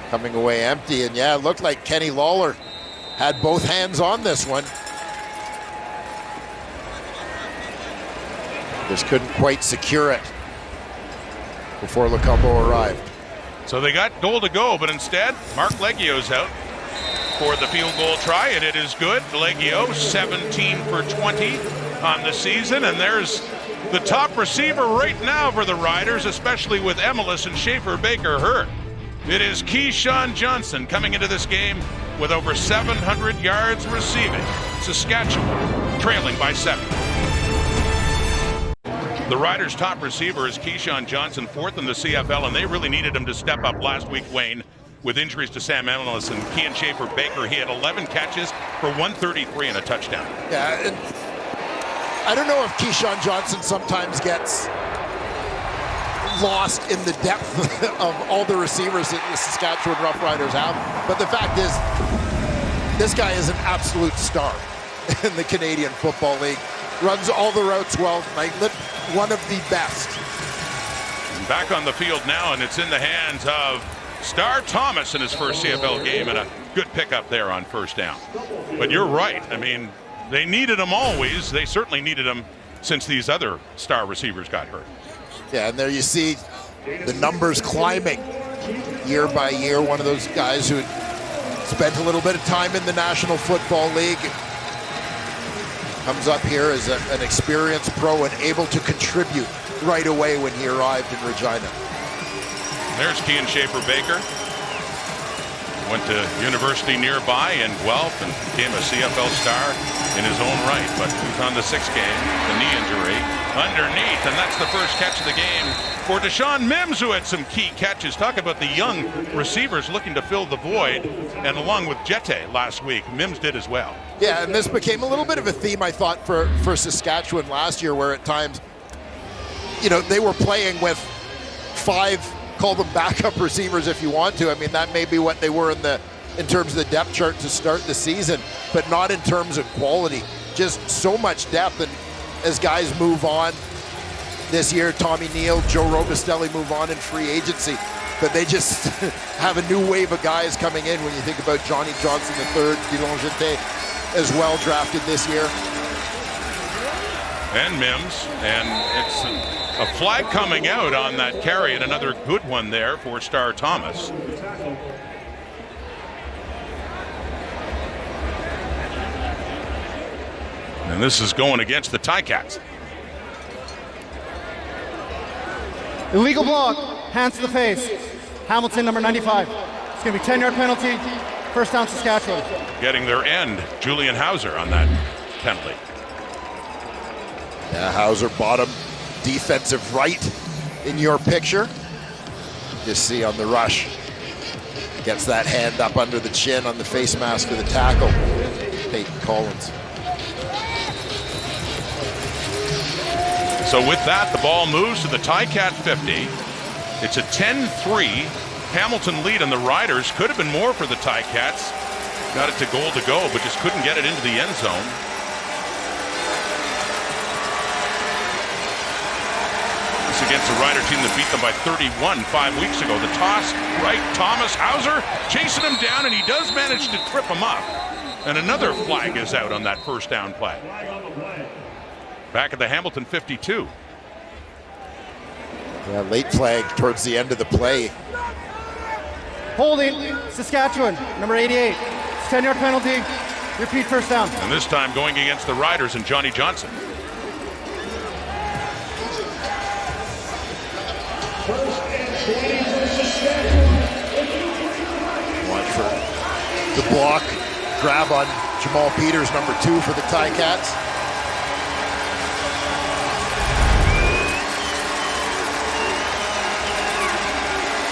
G: coming away empty. And yeah, it looked like Kenny Lawler had both hands on this one. Just couldn't quite secure it before Lacombo arrived.
F: So they got goal to go, but instead, Mark Leggio's out for the field goal try, and it is good. Leggio, 17 for 20 on the season, and there's the top receiver right now for the Riders, especially with Emilus and Schaefer Baker hurt. It is Keyshawn Johnson coming into this game with over 700 yards receiving. Saskatchewan trailing by 7. The Riders' top receiver is Keyshawn Johnson, 4th in the CFL, and they really needed him to step up last week, Wayne, with injuries to Sam Emilus and Kean Schaefer Baker. He had 11 catches for 133 and a touchdown.
G: Yeah, and I don't know if Keyshawn Johnson sometimes gets lost in the depth of all the receivers that the Saskatchewan Roughriders have. But the fact is, this guy is an absolute star in the Canadian Football League. Runs all the routes well, like one of the best.
F: Back on the field now, and it's in the hands of Star Thomas in his first CFL game, and a good pickup there on first down. But you're right. I mean, they needed him always. They certainly needed him since these other star receivers got hurt.
G: Yeah, and there you see the numbers climbing year by year. One of those guys who spent a little bit of time in the National Football League comes up here as an experienced pro and able to contribute right away when he arrived in Regina.
F: There's Kean Schaefer-Baker. Went to university nearby in Guelph and became a CFL star in his own right, but he's on the 6th game, the knee injury underneath, and that's the first catch of the game for Deshaun Mims, who had some key catches. Talk about the young receivers looking to fill the void, and along with Jete last week, Mims did as well.
G: Yeah, and this became a little bit of a theme, I thought, for Saskatchewan last year, where at times, you know, they were playing with 5, call them backup receivers if you want to. I mean, that may be what they were in terms of the depth chart to start the season, but not in terms of quality. Just so much depth, and as guys move on this year, Tommy Neal, Joe Robustelli move on in free agency, but they just have a new wave of guys coming in when you think about Johnny Johnson III, Dylan Jete as well, drafted this year.
F: And Mims, and it's a flag coming out on that carry, and another good one there for Star Thomas. And this is going against the Ticats.
H: Illegal block, hands to the face. Hamilton, number 95. It's going to be 10-yard penalty, first down Saskatchewan.
F: Getting their end, Julian Hauser on that penalty.
G: Yeah, Hauser, bottom defensive right in your picture. Just see on the rush. Gets that hand up under the chin on the face mask of the tackle. Peyton Collins.
F: So with that, the ball moves to the Ticat 50. It's a 10-3 Hamilton lead, and the Riders could have been more for the Ticats. Got it to goal to go, but just couldn't get it into the end zone. This against a Rider team that beat them by 31 5 weeks ago. The toss, right, Thomas Hauser chasing him down, and he does manage to trip him up. And another flag is out on that first down play. Back at the Hamilton 52.
G: Yeah, late flag towards the end of the play.
H: Holding, Saskatchewan, number 88. It's 10-yard penalty, repeat first down.
F: And this time going against the Riders and Johnny Johnson.
G: Watch for the block, grab on Jamal Peters, number 2 for the Ticats.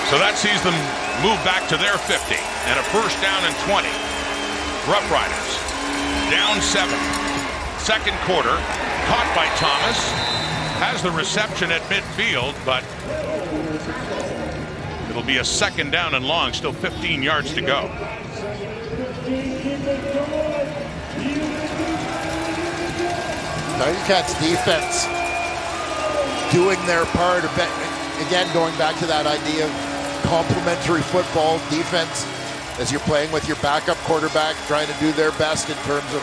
F: So that sees them move back to their 50 and a first down and 20. Roughriders down 7. Second quarter, caught by Thomas. Has the reception at midfield, but it'll be a second down and long, still 15 yards to go.
G: Ticats defense doing their part. Again, going back to that idea of complementary football defense, as you're playing with your backup quarterback, trying to do their best in terms of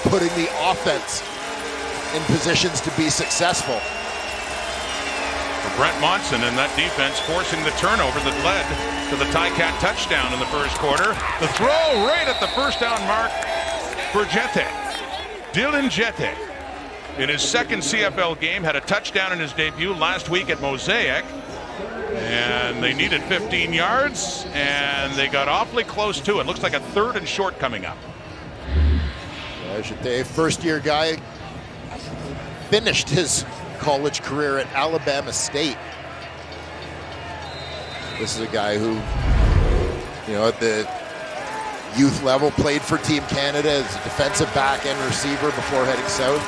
G: putting the offense in positions to be successful.
F: For Brent Monson and that defense forcing the turnover that led to the Ticat touchdown in the first quarter. The throw right at the first down mark for Jete. Dylan Jete, in his second CFL game, had a touchdown in his debut last week at Mosaic. And they needed 15 yards, and they got awfully close to it. Looks like a 3rd and short coming up.
G: Jete, first-year guy, finished his college career at Alabama State. This is a guy who, you know, at the youth level, played for Team Canada as a defensive back and receiver before heading south.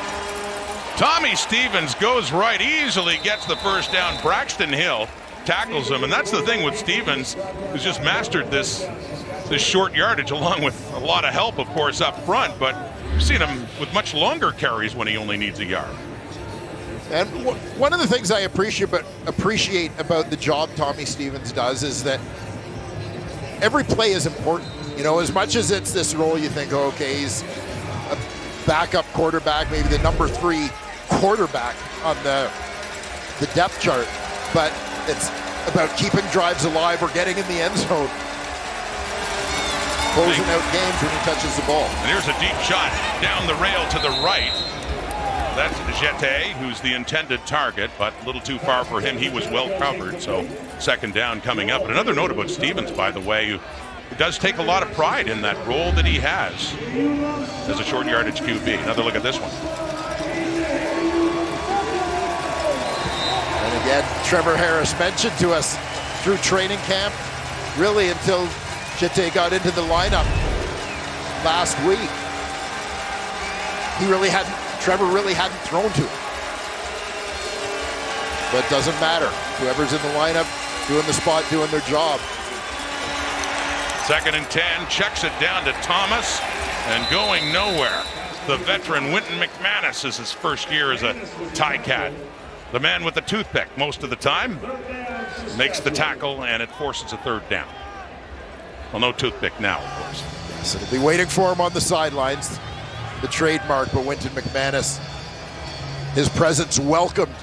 F: Tommy Stevens goes right, easily gets the first down. Braxton Hill tackles him, and that's the thing with Stevens, who's just mastered this short yardage, along with a lot of help, of course, up front, but we've seen him with much longer carries when he only needs a yard.
G: And one of the things I appreciate about the job Tommy Stevens does is that every play is important. You know, as much as it's this role, you think, oh, okay, he's a backup quarterback, maybe the number 3 quarterback on the depth chart, but it's about keeping drives alive or getting in the end zone, closing out games when he touches the ball.
F: And here's a deep shot down the rail to the right. That's Jete, who's the intended target, but a little too far for him. He was well covered, so second down coming up. But another note about Stevens, by the way, who does take a lot of pride in that role that he has as a short yardage QB. Another look at this one.
G: And again, Trevor Harris mentioned to us through training camp, really until Jete got into the lineup last week, Trevor really hadn't thrown to him. But it doesn't matter. Whoever's in the lineup, doing the spot, doing their job.
F: 2nd and 10, checks it down to Thomas, and going nowhere. The veteran Wynton McManus is his first year as a Ticat. The man with the toothpick most of the time makes the tackle, and it forces a 3rd down. Well, no toothpick now, of course.
G: Yes, it'll be waiting for him on the sidelines. The trademark, but Wynton McManus, his presence welcomed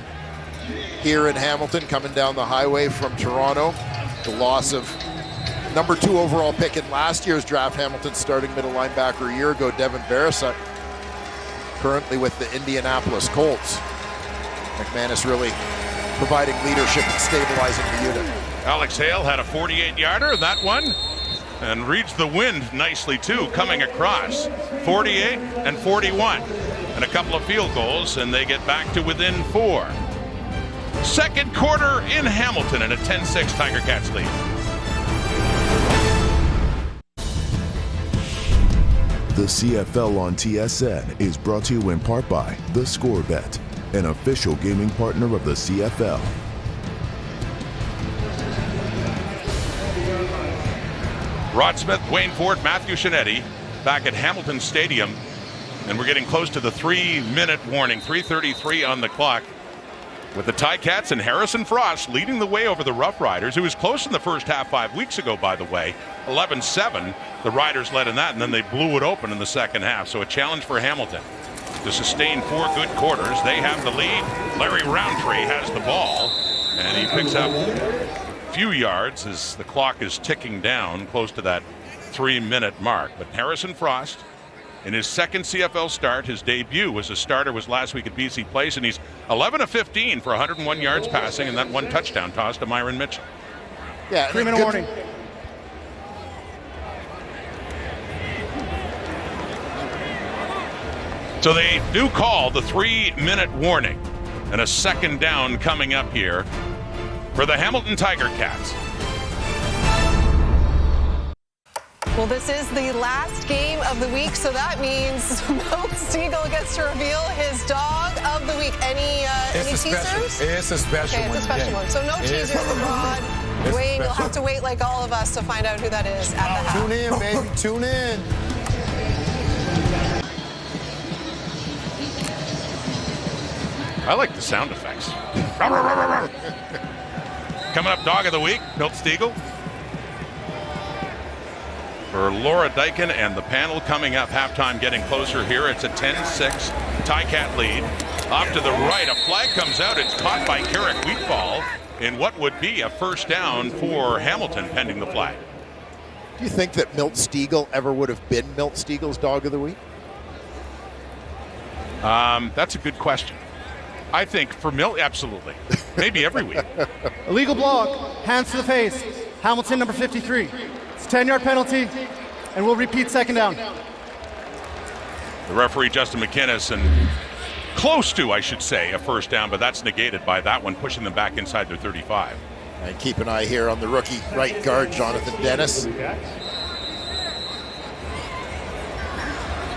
G: here in Hamilton, coming down the highway from Toronto. The loss of number 2 overall pick in last year's draft, Hamilton's starting middle linebacker a year ago, Devin Barasuk, currently with the Indianapolis Colts. McManus really providing leadership and stabilizing the unit.
F: Alex Hale had a 48-yarder, that one, and reads the wind nicely too, coming across. 48 and 41, and a couple of field goals, and they get back to within 4. Second quarter in Hamilton, and a 10-6 Tiger Cats lead.
J: The CFL on TSN is brought to you in part by The Score Bet, an official gaming partner of the CFL.
F: Rod Smith, Wayne Ford, Matthew Shinetti back at Hamilton Stadium, and we're getting close to the 3-minute warning, 3:33 on the clock, with the Ticats and Harrison Frost leading the way over the Roughriders, who was close in the first half 5 weeks ago, by the way. 11-7, the Riders led in that, and then they blew it open in the second half. So a challenge for Hamilton to sustain 4 good quarters. They have the lead. Larry Roundtree has the ball, and he picks up a few yards as the clock is ticking down close to that 3-minute mark. But Harrison Frost, in his second CFL start, his debut as a starter was last week at BC Place, and he's 11 of 15 for 101 yards passing, and that 1 touchdown toss to Myron Mitchell.
G: Yeah,
H: 3-minute warning.
F: So they do call the 3-minute warning, and a second down coming up here for the Hamilton Tiger Cats.
A: Well, this is the last game of the week, so that means Milt Stegall gets to reveal his dog of the week. Any teasers?
B: It's a special one.
A: Okay, it's a special one. So no teasers, Rod. Wayne, you'll have to wait like all of us to find out who that is at the half.
B: Tune in, baby. Tune in.
F: I like the sound effects. Coming up, dog of the week, Milt Stegall. For Laura Dyken and the panel coming up, halftime getting closer here. It's a 10-6 Ticat lead. Off to the right, a flag comes out. It's caught by Carrick Wheatfall in what would be a first down for Hamilton pending the flag.
G: Do you think that Milt Stegall ever would have been Milt Stegall's dog of the week?
F: That's a good question. I think for Milt, absolutely. Maybe every week.
H: Illegal block, hands to the face. Hamilton, number 53. It's a 10-yard penalty, and we'll repeat second down.
F: The referee, Justin McInnes, and close to, I should say, a first down, but that's negated by that one, pushing them back inside their 35.
G: And keep an eye here on the rookie right guard, Jonathan Dennis.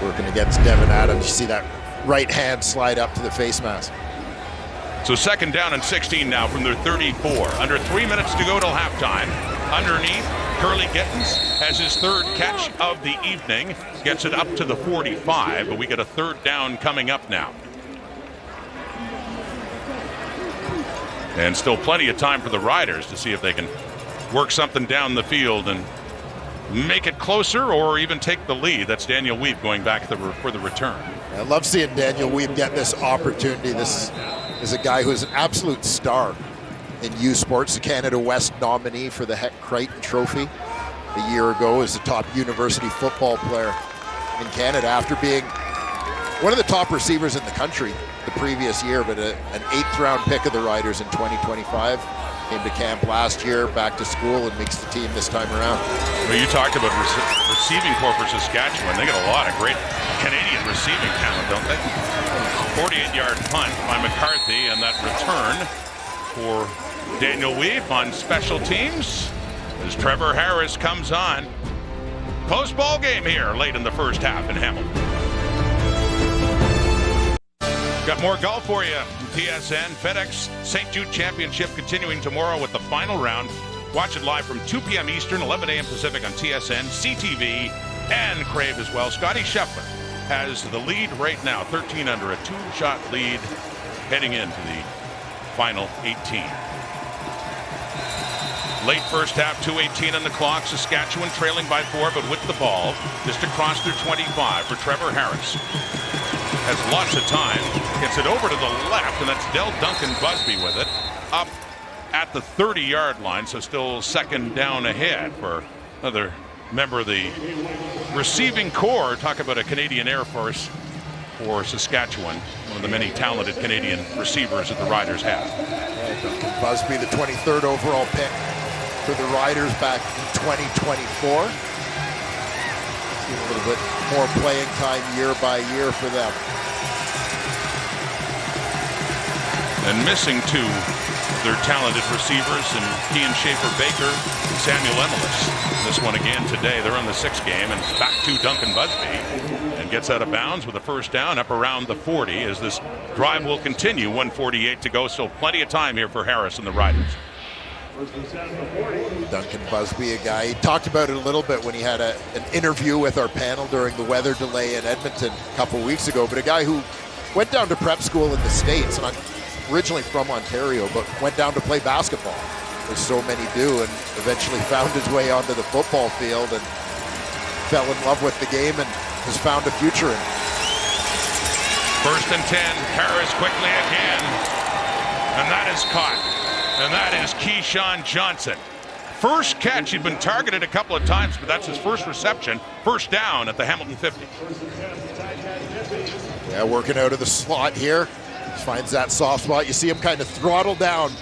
G: Working against Devin Adams. You see that right hand slide up to the face mask.
F: So second down and 16 now from their 34. Under 3 minutes to go till halftime. Underneath, Curly Gittins has his 3rd catch of the evening. Gets it up to the 45, but we get a 3rd down coming up now. And still plenty of time for the Riders to see if they can work something down the field and make it closer or even take the lead. That's Daniel Weeb going back for the return.
G: I love seeing Daniel Weeb get this opportunity. This is a guy who is an absolute star in U Sports, the Canada West nominee for the Heck Crichton Trophy a year ago as the top university football player in Canada after being one of the top receivers in the country the previous year, but an 8th round pick of the Riders in 2025. Came to camp last year, back to school, and makes the team this time around.
F: Well, you talked about receiving corps for Saskatchewan. They got a lot of great Canadian receiving talent, don't they? 48-yard punt by McCarthy, and that return for Daniel Weeb on special teams as Trevor Harris comes on. Close ball game here late in the first half in Hamilton. Got more golf for you. TSN FedEx St. Jude Championship continuing tomorrow with the final round. Watch it live from 2 p.m. Eastern, 11 a.m. Pacific on TSN, CTV, and Crave as well. Scotty Scheffler has the lead right now, 13 under, a 2-shot lead heading into the final 18. Late first half, 2:18 on the clock. Saskatchewan trailing by 4, but with the ball just across their 25 for Trevor Harris. Has lots of time, gets it over to the left, and that's Del Duncan Busby with it. Up at the 30-yard line, so still second down ahead for another member of the receiving corps. Talk about a Canadian Air Force for Saskatchewan, one of the many talented Canadian receivers that the Riders have.
G: Duncan Busby, the 23rd overall pick for the Riders back in 2024. A little bit more playing time year by year for them.
F: And missing two of their talented receivers, and Kean Schaefer-Baker and Samuel Emelis. This one again today. They're on the 6th game, and back to Duncan Busby. And gets out of bounds with a first down up around the 40 as this drive will continue. 1:48 to go, so plenty of time here for Harris and the Riders.
G: Duncan Busby, a guy, he talked about it a little bit when he had an interview with our panel during the weather delay in Edmonton a couple weeks ago, but a guy who went down to prep school in the States, and I'm originally from Ontario, but went down to play basketball, as so many do, and eventually found his way onto the football field and fell in love with the game and has found a future in it.
F: 1st and 10, Harris quickly again, and that is caught. And that is Keyshawn Johnson. First catch, he'd been targeted a couple of times, but that's his first reception. First down at the Hamilton 50.
G: Yeah, working out of the slot here. Finds that soft spot. You see him kind of throttle down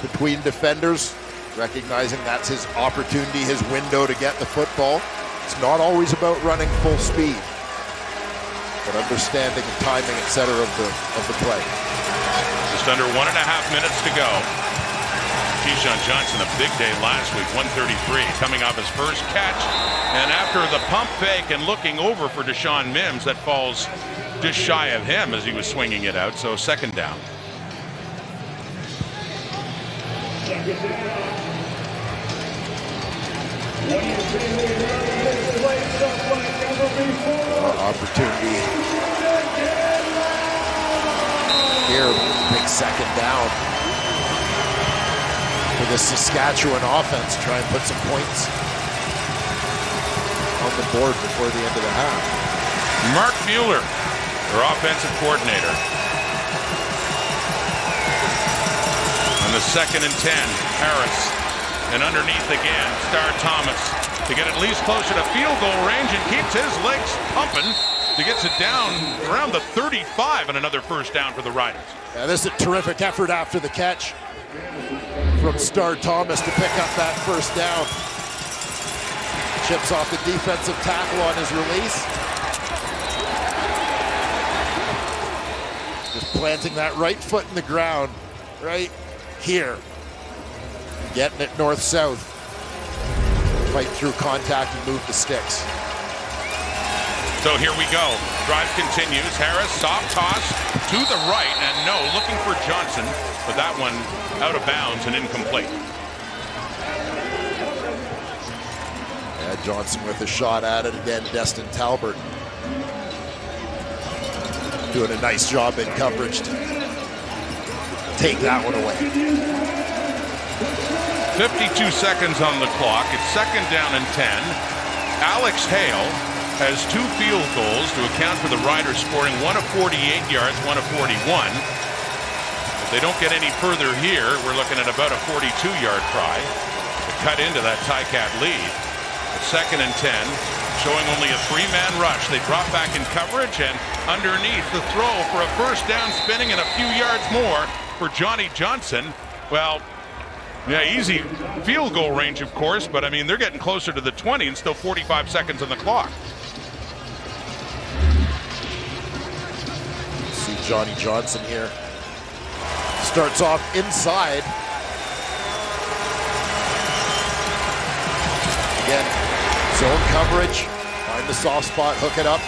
G: between defenders, recognizing that's his opportunity, his window to get the football. It's not always about running full speed, but understanding the timing, etc. of the play.
F: Just under 1.5 minutes to go. Keyshawn Johnson, a big day last week, 133, coming off his first catch. And after the pump fake and looking over for Deshaun Mims, that falls just shy of him as he was swinging it out, so second down.
G: Opportunity here, big second down for the Saskatchewan offense, try and put some points on the board before the end of the half.
F: Mark Mueller, their offensive coordinator. On the 2nd and 10, Harris, and underneath again, Star Thomas to get at least closer to field goal range and keeps his legs pumping. He gets it down around the 35 and another first down for the Riders.
G: Yeah, this is a terrific effort after the catch from Star Thomas to pick up that first down. Chips off the defensive tackle on his release. Just planting that right foot in the ground right here. Getting it north-south. Fight through contact and move the sticks.
F: So here we go. Drive continues. Harris, soft toss to the right, and no, looking for Johnson, but that one out of bounds and incomplete.
G: Yeah, Johnson with a shot at it again. Destin Talbert doing a nice job in coverage to take that one away.
F: 52 seconds on the clock. It's 2nd down and 10. Alex Hale has 2 field goals to account for the Riders scoring one of 48 yards, one of 41. If they don't get any further here, we're looking at about a 42-yard try to cut into that Ticat lead. It's 2nd and 10, showing only a 3-man rush. They drop back in coverage, and underneath the throw for a first down, spinning and a few yards more for Johnny Johnson. Well, yeah, easy field goal range, of course, but I mean, they're getting closer to the 20 and still 45 seconds on the clock.
G: See Johnny Johnson here. Starts off inside. Again, zone coverage. Find the soft spot, hook it up.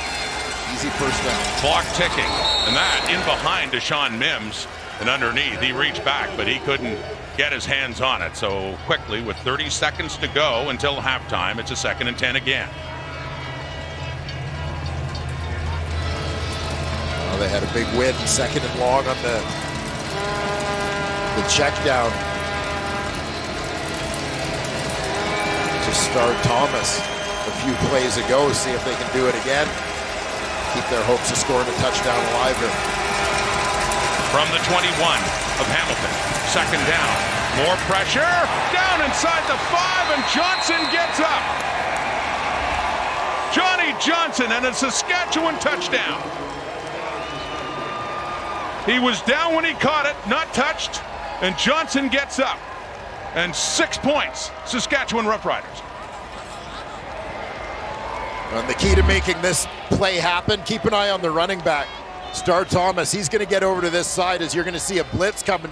G: Easy first down.
F: Clock ticking, and that in behind Deshaun Mims and underneath. He reached back, but he couldn't get his hands on it. So quickly, with 30 seconds to go until halftime, it's a 2nd and 10 again.
G: Well, they had a big win, 2nd and long on the check down to start Thomas a few plays ago. See if they can do it again. Keep their hopes of scoring a touchdown alive here.
F: From the 21 of Hamilton, 2nd down. More pressure, down inside the 5, and Johnson gets up. Johnny Johnson and a Saskatchewan touchdown. He was down when he caught it, not touched, and Johnson gets up. And 6 points, Saskatchewan Roughriders.
G: And the key to making this play happen, keep an eye on the running back, Star Thomas. He's going to get over to this side as you're going to see a blitz coming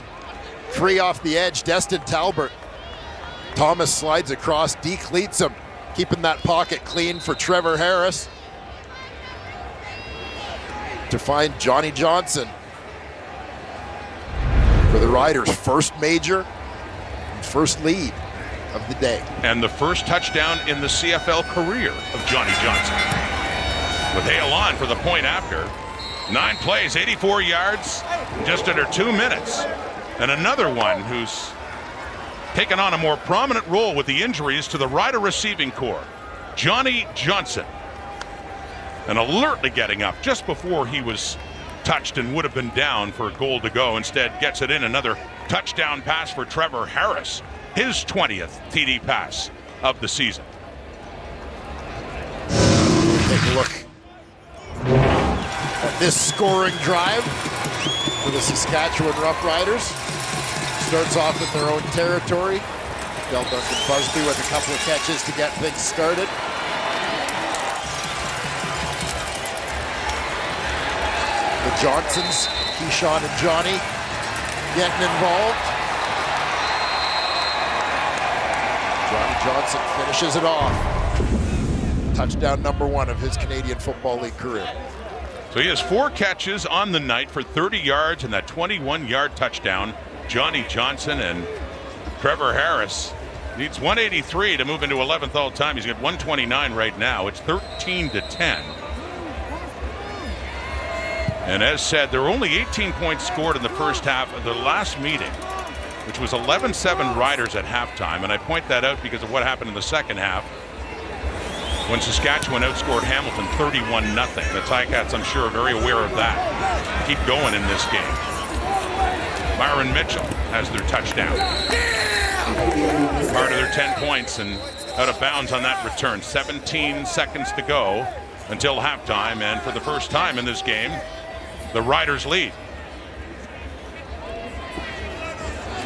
G: free off the edge. Destin Talbert. Thomas slides across, decleats him, keeping that pocket clean for Trevor Harris to find Johnny Johnson for the Riders' first major and first lead of the day.
F: And the first touchdown in the CFL career of Johnny Johnson. With Hale on for the point after. 9 plays, 84 yards, just under 2 minutes. And another one who's taken on a more prominent role with the injuries to the Rider receiving corps, Johnny Johnson. And alertly getting up just before he was touched and would have been down for a goal to go. Instead, gets it in. Another touchdown pass for Trevor Harris. His 20th TD pass of the season.
G: Take a look at this scoring drive for the Saskatchewan Roughriders. Starts off in their own territory. Del Duncan Busby with a couple of catches to get things started. The Johnsons, Keyshawn and Johnny, getting involved. Johnny Johnson finishes it off. Touchdown number 1 of his Canadian Football League career.
F: So he has 4 catches on the night for 30 yards and that 21-yard touchdown. Johnny Johnson and Trevor Harris needs 183 to move into 11th all time. He's got 129 right now. It's 13-10. And as said, there were only 18 points scored in the first half of the last meeting, which was 11-7 Riders at halftime. And I point that out because of what happened in the second half when Saskatchewan outscored Hamilton 31-0. The Ticats, I'm sure, are very aware of that. Keep going in this game. Myron Mitchell has their touchdown. Part of their 10 points and out of bounds on that return. 17 seconds to go until halftime. And for the first time in this game, the Riders lead.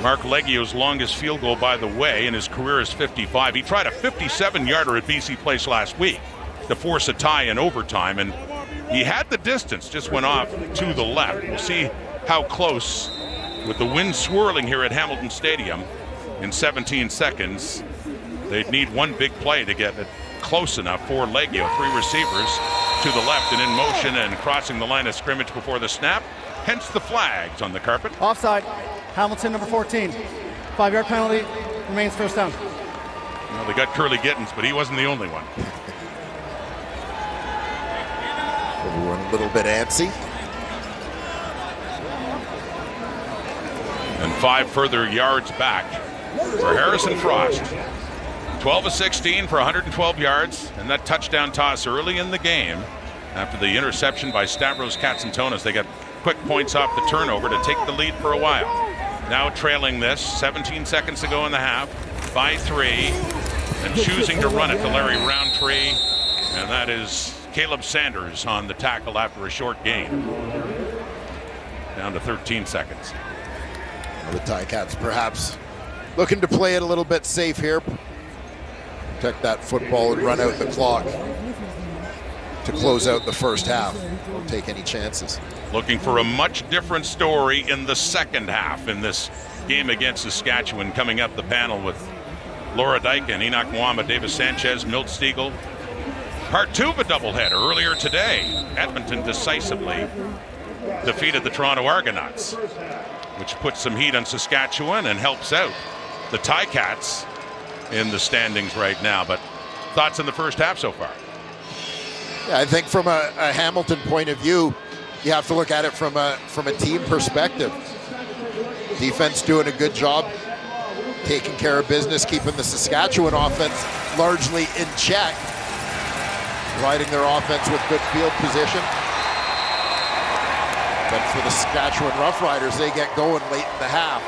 F: Mark Leggio's longest field goal, by the way, in his career is 55. He tried a 57-yarder at BC Place last week to force a tie in overtime, and he had the distance, just went off to the left. We'll see how close, with the wind swirling here at Hamilton Stadium in 17 seconds. They'd need one big play to get it close enough for Leggio. 3 receivers to the left and in motion and crossing the line of scrimmage before the snap. Hence the flags on the carpet.
H: Offside. Hamilton, number 14. 5-yard penalty. Remains first down.
F: Well, they got Curly Gittins, but he wasn't the only one.
G: Everyone a little bit antsy.
F: And 5 further yards back for Harrison Frost. 12 of 16 for 112 yards, and that touchdown toss early in the game after the interception by Stavros Katsantonis. They got quick points off the turnover to take the lead for a while. Now trailing this, 17 seconds to go in the half, by 3, and choosing to run it to Larry Roundtree, and that is Caleb Sanders on the tackle after a short gain. Down to 13 seconds.
G: The Ticats perhaps looking to play it a little bit safe here. Protect that football and run out the clock to close out the first half. Don't take any chances.
F: Looking for a much different story in the second half in this game against Saskatchewan. Coming up the panel with Laura Dyken, Enoch Mwamba, Davis Sanchez, Milt Stiegel. Part 2 of a doubleheader earlier today. Edmonton decisively defeated the Toronto Argonauts, which puts some heat on Saskatchewan and helps out the Ticats in the standings right now. But thoughts on the first half so far?
G: Yeah, I think from a Hamilton point of view, you have to look at it from a team perspective. Defense doing a good job, taking care of business, keeping the Saskatchewan offense largely in check, providing their offense with good field position. But for the Saskatchewan Roughriders, they get going late in the half.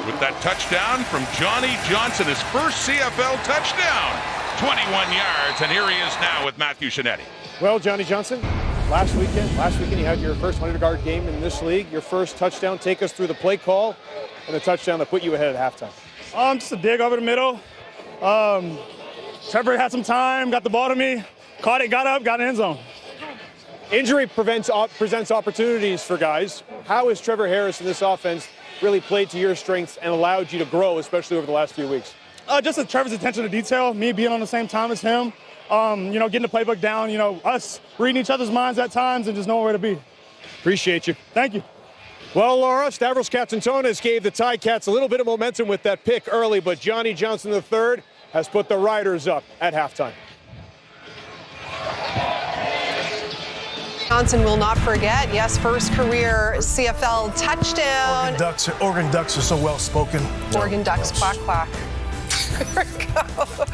F: With that touchdown from Johnny Johnson, his first CFL touchdown, 21 yards, and here he is now with Matthew Shinetti.
I: Well, Johnny Johnson, last weekend you had your first 100-yard game in this league, your first touchdown. Take us through the play call and the touchdown that put you ahead at halftime.
K: Just a dig over the middle. Trevor had some time, got the ball to me, caught it, got up, got in the end zone.
I: Injury presents opportunities for guys. How has Trevor Harris in this offense really played to your strengths and allowed you to grow, especially over the last few weeks?
K: Just Trevor's attention to detail, me being on the same time as him, getting the playbook down, us reading each other's minds at times and just knowing where to be.
I: Appreciate you.
K: Thank you.
I: Well, Laura, Stavros Katsantonis gave the Ticats a little bit of momentum with that pick early, but Johnny Johnson III has put the Riders up at halftime.
A: Johnson will not forget, yes, first career CFL touchdown.
C: Oregon Ducks are so well-spoken.
A: Oregon Ducks, quack, quack. There we go.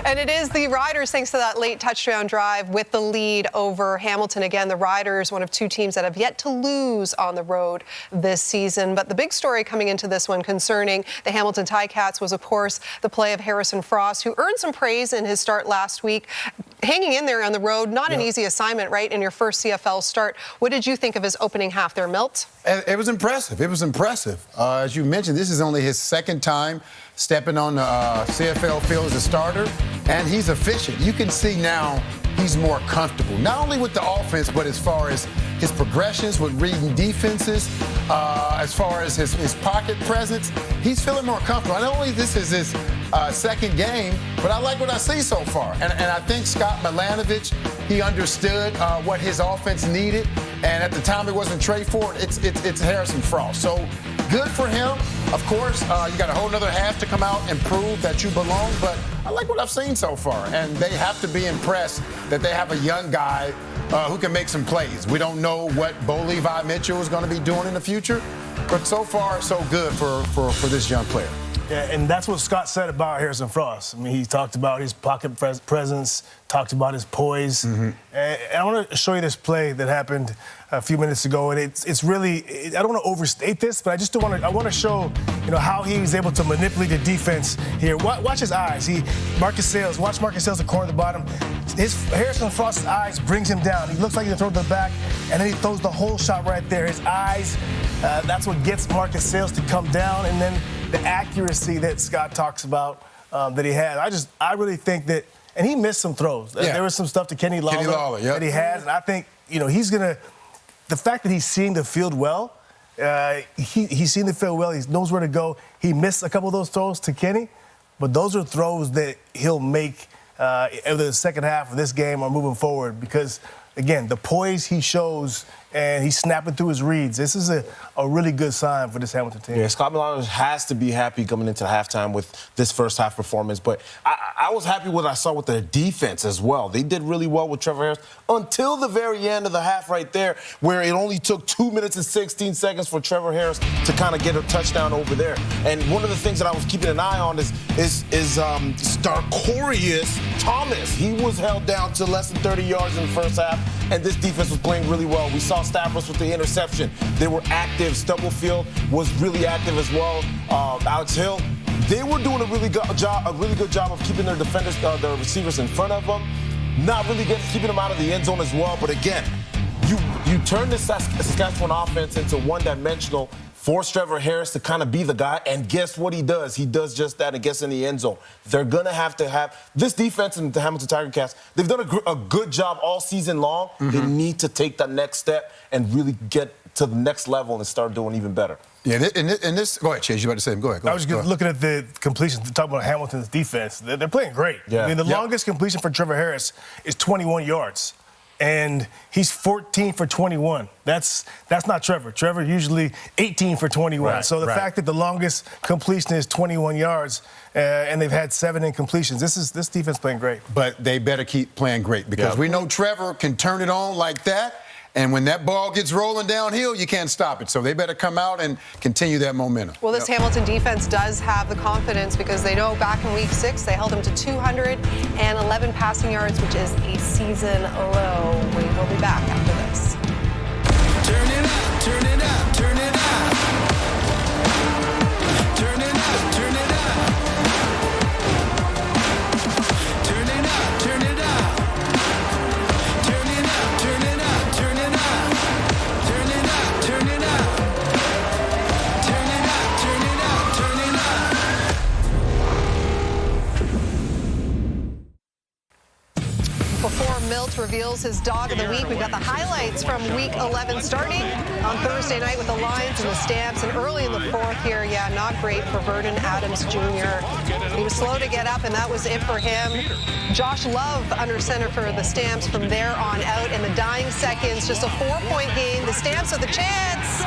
A: And it is the Riders, thanks to that late touchdown drive, with the lead over Hamilton. Again, the Riders, one of 2 teams that have yet to lose on the road this season. But the big story coming into this one concerning the Hamilton Ticats was, of course, the play of Harrison Frost, who earned some praise in his start last week. Hanging in there on the road, not an easy assignment, right, in your first CFL start. What did you think of his opening half there, Milt?
B: It was impressive. It was impressive. As you mentioned, this is only his second time stepping on the CFL field as a starter, and he's efficient. You can see now he's more comfortable, not only with the offense, but as far as his progressions with reading defenses, as far as his pocket presence, he's feeling more comfortable. Not only this is his second game, but I like what I see so far. And I think Scott Milanovich, he understood what his offense needed. And at the time, it wasn't Trey Ford, it's Harrison Frost. So good for him. Of course, you got a whole nother half to come out and prove that you belong. But I like what I've seen so far. And they have to be impressed that they have a young guy who can make some plays. We don't know what Bo Levi Mitchell is going to be doing in the future. But so far, so good for this young player.
C: Yeah, and that's what Scott said about Harrison Frost. I mean, he talked about his pocket presence, talked about his poise. Mm-hmm. And I want to show you this play that happened a few minutes ago, and it's really, I don't want to overstate this, but I want to show, how he was able to manipulate the defense here. Watch his eyes. Watch Marcus Sales, the corner at the bottom. Harrison Frost's eyes brings him down. He looks like he's going to throw to the back, and then he throws the whole shot right there. His eyes, that's what gets Marcus Sales to come down, and then the accuracy that Scott talks about that he has. I really think that, and he missed some throws. Yeah. There was some stuff to Kenny Lawler that he has, and I think, he's going to, the fact that he's seeing the field well, he's seen the field well, he knows where to go. He missed a couple of those throws to Kenny, but those are throws that he'll make either the second half of this game or moving forward because, again, the poise he shows and he's snapping through his reads. This is a really good sign for this Hamilton team.
D: Yeah, Scott Milano has to be happy coming into the halftime with this first half performance. But I was happy with what I saw with their defense as well. They did really well with Trevor Harris until the very end of the half right there, where it only took 2 minutes and 16 seconds for Trevor Harris to kind of get a touchdown over there. And one of the things that I was keeping an eye on is Starcorius Thomas. He was held down to less than 30 yards in the first half, and this defense was playing really well. We saw Stavros with the interception. They were active. Stubblefield was really active as well. Alex Hill. They were doing a really good job of keeping their defenders, their receivers in front of them, not really keeping them out of the end zone as well. But again, you turn the Saskatchewan offense into one-dimensional, force Trevor Harris to kind of be the guy, and guess what he does? He does just that and gets in the end zone. They're going to have this defense in the Hamilton Tiger Cats. They've done a good job all season long. Mm-hmm. They need to take that next step and really get to the next level and start doing even better.
B: Yeah, and this. Go ahead, Chase. You about to say him? Go ahead.
C: I was just looking at the completions. Talking about Hamilton's defense, they're playing great.
D: Yeah.
C: I mean, the longest completion for Trevor Harris is 21 yards, and he's 14 for 21. That's not Trevor. Trevor usually 18 for 21.
B: Right,
C: so the fact that the longest completion is 21 yards, and they've had 7 incompletions. This defense playing great.
B: But they better keep playing great because we know Trevor can turn it on like that. And when that ball gets rolling downhill, you can't stop it. So they better come out and continue that momentum.
A: Well, this Hamilton defense does have the confidence because they know back in week 6, they held them to 211 passing yards, which is a season low. We will be back after this.
L: Turn it up, turn it up, turn it up. Turn it up, turn it up. Turn it up, turn it up. Turn it up, turn it up, turn it up. Turn it up, turn it up. Turn it up, turn it up, turn it up.
A: Before Milt reveals his dog of the week, we've got the highlights from week 11 starting on Thursday night with the Lions and the Stamps. And early in the fourth here, not great for Vernon Adams Jr. He was slow to get up, and that was it for him. Josh Love under center for the Stamps from there on out. In the dying seconds, just a 4-point game. The Stamps with a chance,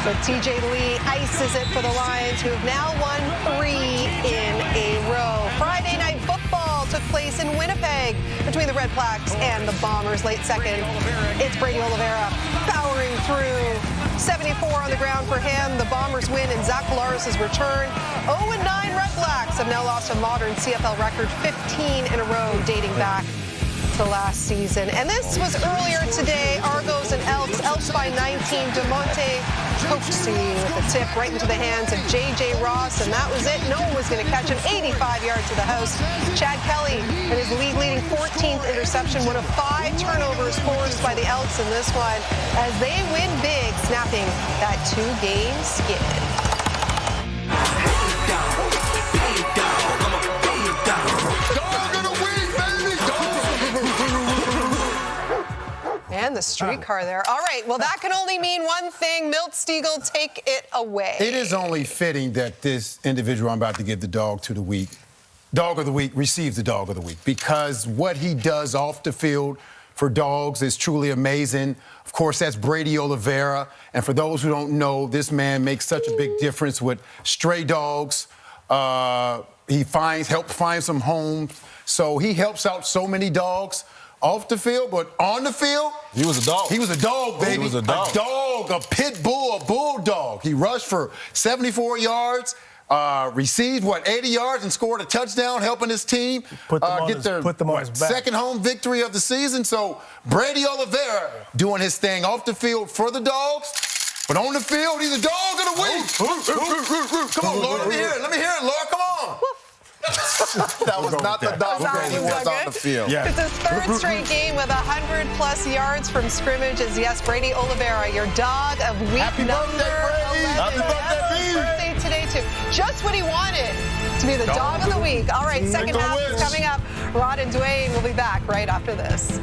A: but TJ Lee ices it for the Lions, who have now won 3 in a row. Friday night football took place in Winnipeg between the Red Blacks and the Bombers. Late second, it's Brady Oliveira powering through. 74 on the ground for him. The Bombers win, and Zach Collaros' return. 0-9 Red Blacks have now lost a modern CFL record 15 in a row dating back to last season. And this was earlier today. Argos and Elks. Elks by 19. DeMonte Coxie with a tip right into the hands of J.J. Ross, and that was it. No one was going to catch him. 85 yards to the house. Chad Kelly and his league-leading 14th interception. One of 5 turnovers forced by the Elks in this one as they win big, snapping that 2-game skid. And the streetcar there. All right, well, that can only mean one thing. Milt Stiegel, take it away.
B: It is only fitting that this individual I'm about to give the dog of the week, receives the dog of the week, because what he does off the field for dogs is truly amazing. Of course, that's Brady Oliveira. And for those who don't know, this man makes such a big difference with stray dogs. He helps find some homes. So he helps out so many dogs off the field, but on the field,
D: he was a dog.
B: He was a dog, baby.
D: He was a dog.
B: A dog, a pit bull, a bulldog. He rushed for 74 yards, received, 80 yards, and scored a touchdown, helping his team get their second home victory of the season. So Brady Oliveira doing his thing off the field for the dogs, but on the field, he's a dog of the week. Come on, Lord, let me hear it. Let me hear it, Lord. Come on.
D: That was not the dog he was on the field.
A: Yeah. It's his 3rd straight game with 100-plus yards from scrimmage. Is Brady Oliveira, your dog of week
B: Happy
A: number
B: birthday,
A: 11.
B: Happy birthday,
A: Birthday today, too. Just what he wanted to be the dog of the week. All right, second half is coming up. Rod and Dwayne will be back right after this.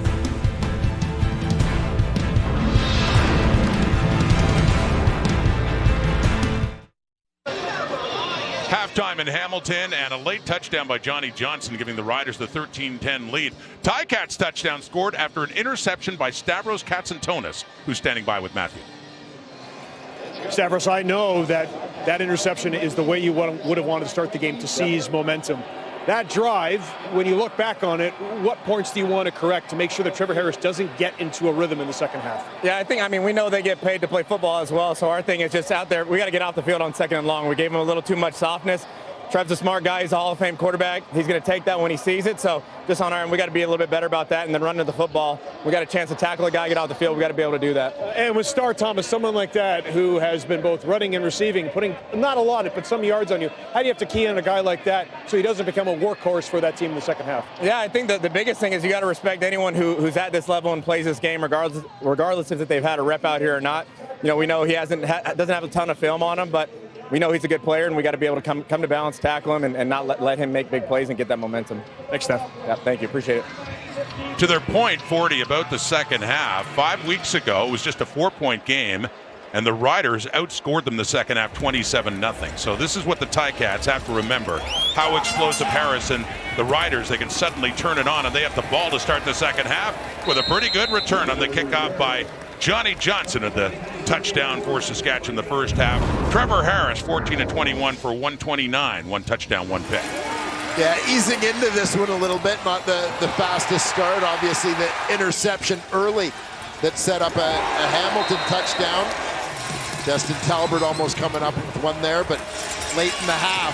F: Halftime in Hamilton and a late touchdown by Johnny Johnson, giving the Riders the 13-10 lead. Ticats touchdown scored after an interception by Stavros Katsantonis, who's standing by with Matthew.
I: Stavros, I know that interception is the way you would have wanted to start the game to seize momentum. that drive, when you look back on it, what points do you want to correct to make sure that Trevor Harris doesn't get into a rhythm in the second half?
M: Yeah, I mean, we know they get paid to play football as well, so our thing is just out there. We got to get off the field on second and long. We gave him a little too much softness. Trev's a smart guy. He's a Hall of Fame quarterback. He's going to take that when he sees it. So just on our end, we got to be a little bit better about that. And then running the football, we got a chance to tackle a guy, get off the field. We got to be able to do that.
I: And with Star Thomas, someone like that who has been both running and receiving, putting not a lot, but some yards on you, how do you have to key in a guy like that so he doesn't become a workhorse for that team in the second half?
M: Yeah, I think that the biggest thing is you got to respect anyone who's at this level and plays this game, regardless if they've had a rep out here or not. You know, we know he doesn't have a ton of film on him, but we know he's a good player, and we got to be able to come to balance, tackle him, and not let him make big plays and get that momentum.
I: Thanks, Steph.
M: Yeah, thank you. Appreciate it.
F: To their point, 40, about the second half, 5 weeks ago, it was just a 4-point game, and the Riders outscored them the second half 27-0. So this is what the Ticats have to remember, how explosive Harris and the Riders, they can suddenly turn it on, and they have the ball to start the second half with a pretty good return on the kickoff by Johnny Johnson at the touchdown for Saskatchewan in the first half. Trevor Harris, 14-21 for 129, 1 touchdown, 1 pick.
G: Yeah, easing into this one a little bit, not the fastest start. Obviously, the interception early that set up a Hamilton touchdown. Justin Talbert almost coming up with one there, but late in the half,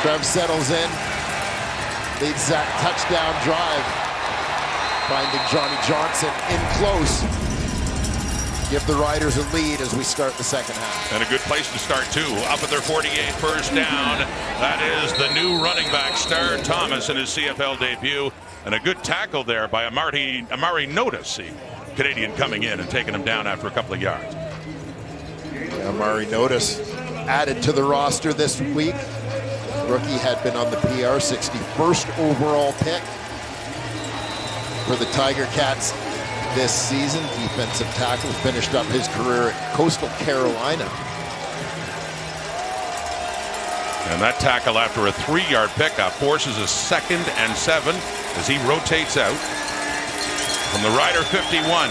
G: Trev settles in, leads that touchdown drive, finding Johnny Johnson in close. Give the Riders a lead as we start the second half.
F: And a good place to start, too. Up at their 48, first down. That is the new running back, Star Thomas, in his CFL debut. And a good tackle there by Amari Notice, the Canadian coming in and taking him down after a couple of yards.
G: Yeah, Amari Notice added to the roster this week. Rookie had been on the PR, 61st overall pick for the Tiger Cats this season. Defensive tackle, finished up his career at Coastal Carolina.
F: And that tackle after a 3-yard pickup forces a 2nd and 7 as he rotates out. From the Rider 51,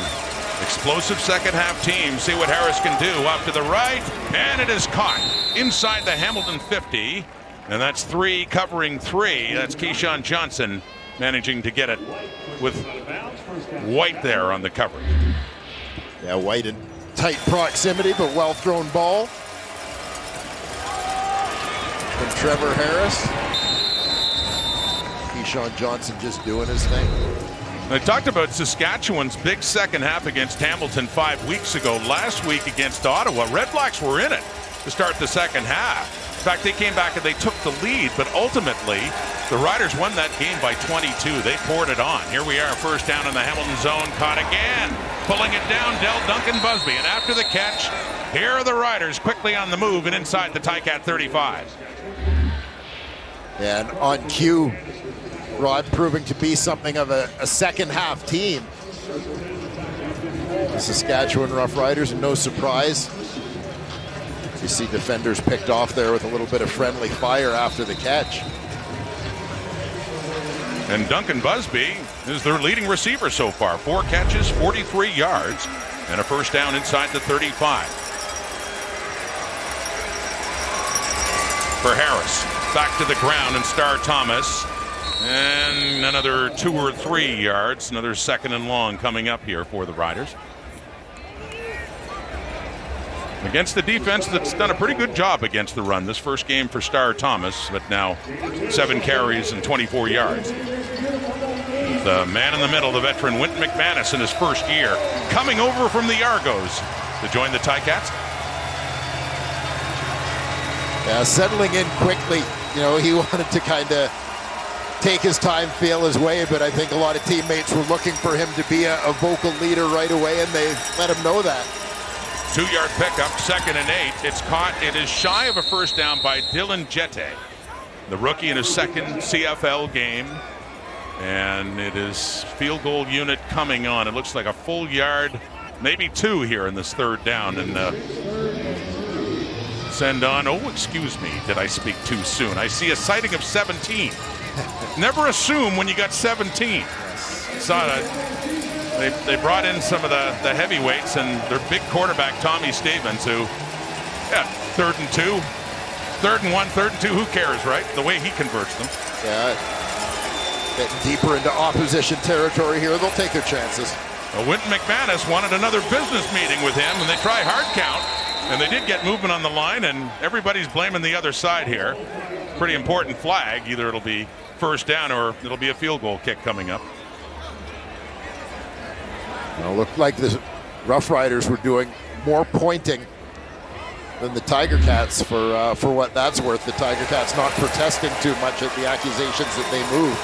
F: explosive second half team. See what Harris can do. Off to the right, and it is caught inside the Hamilton 50. And that's 3 covering 3. That's Keyshawn Johnson managing to get it with White there on the coverage.
G: Yeah, White in tight proximity, but well thrown ball from Trevor Harris. Keyshawn Johnson just doing his thing.
F: I talked about Saskatchewan's big second half against Hamilton 5 weeks ago. Last week against Ottawa, Red Blacks were in it to start the second half. In fact, they came back and they took the lead, but ultimately the Riders won that game by 22. They poured it on. Here we are, first down in the Hamilton zone, caught again. Pulling it down, Duncan Busby. And after the catch, here are the Riders quickly on the move and inside the Ticat 35.
G: And on cue, Rod proving to be something of a second half team. The Saskatchewan Roughriders, and no surprise. You see defenders picked off there with a little bit of friendly fire after the catch.
F: And Duncan Busby is their leading receiver so far. 4 catches, 43 yards, and a first down inside the 35. For Harris, back to the ground, and Star Thomas. And another 2 or 3 yards, another 2nd and long coming up here for the Riders. Against the defense that's done a pretty good job against the run. This first game for Star Thomas, but now 7 carries and 24 yards. The man in the middle, the veteran Wynton McManus in his first year, coming over from the Argos to join the Ticats.
G: Yeah, settling in quickly. You know, he wanted to kind of take his time, feel his way, but I think a lot of teammates were looking for him to be a vocal leader right away, and they let him know that.
F: 2-yard pickup, 2nd and 8. It's caught. It is shy of a first down by Dylan Jette, the rookie in his 2nd CFL game. And it is field goal unit coming on. It looks like a full yard, maybe 2 here in this 3rd down. And send on. Oh, excuse me. Did I speak too soon? I see a sighting of 17. Never assume when you got 17. Yes. Saw that. They brought in some of the heavyweights and their big quarterback, Tommy Stevens, who, 3rd and 2. 3rd and 1, 3rd and 2, who cares, right? The way he converts them.
G: Yeah. Getting deeper into opposition territory here. They'll take their chances.
F: Well, Winton McManus wanted another business meeting with him, and they try hard count, and they did get movement on the line, and everybody's blaming the other side here. Pretty important flag. Either it'll be first down or it'll be a field goal kick coming up.
G: Well, it looked like the Roughriders were doing more pointing than the Tiger Cats for what that's worth. The Tiger Cats not protesting too much at the accusations that they moved.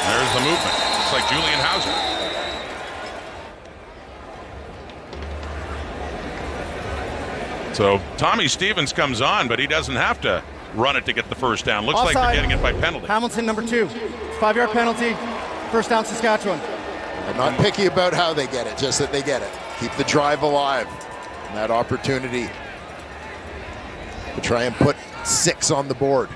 F: There's the movement. It's like Julian Hauser. So Tommy Stevens comes on, but he doesn't have to run it to get the first down. Looks like they're getting it by penalty.
H: Hamilton, number 2. 5-yard penalty. First down, Saskatchewan.
G: I'm not picky about how they get it, just that they get it. Keep the drive alive. And that opportunity to try and put 6 on the board.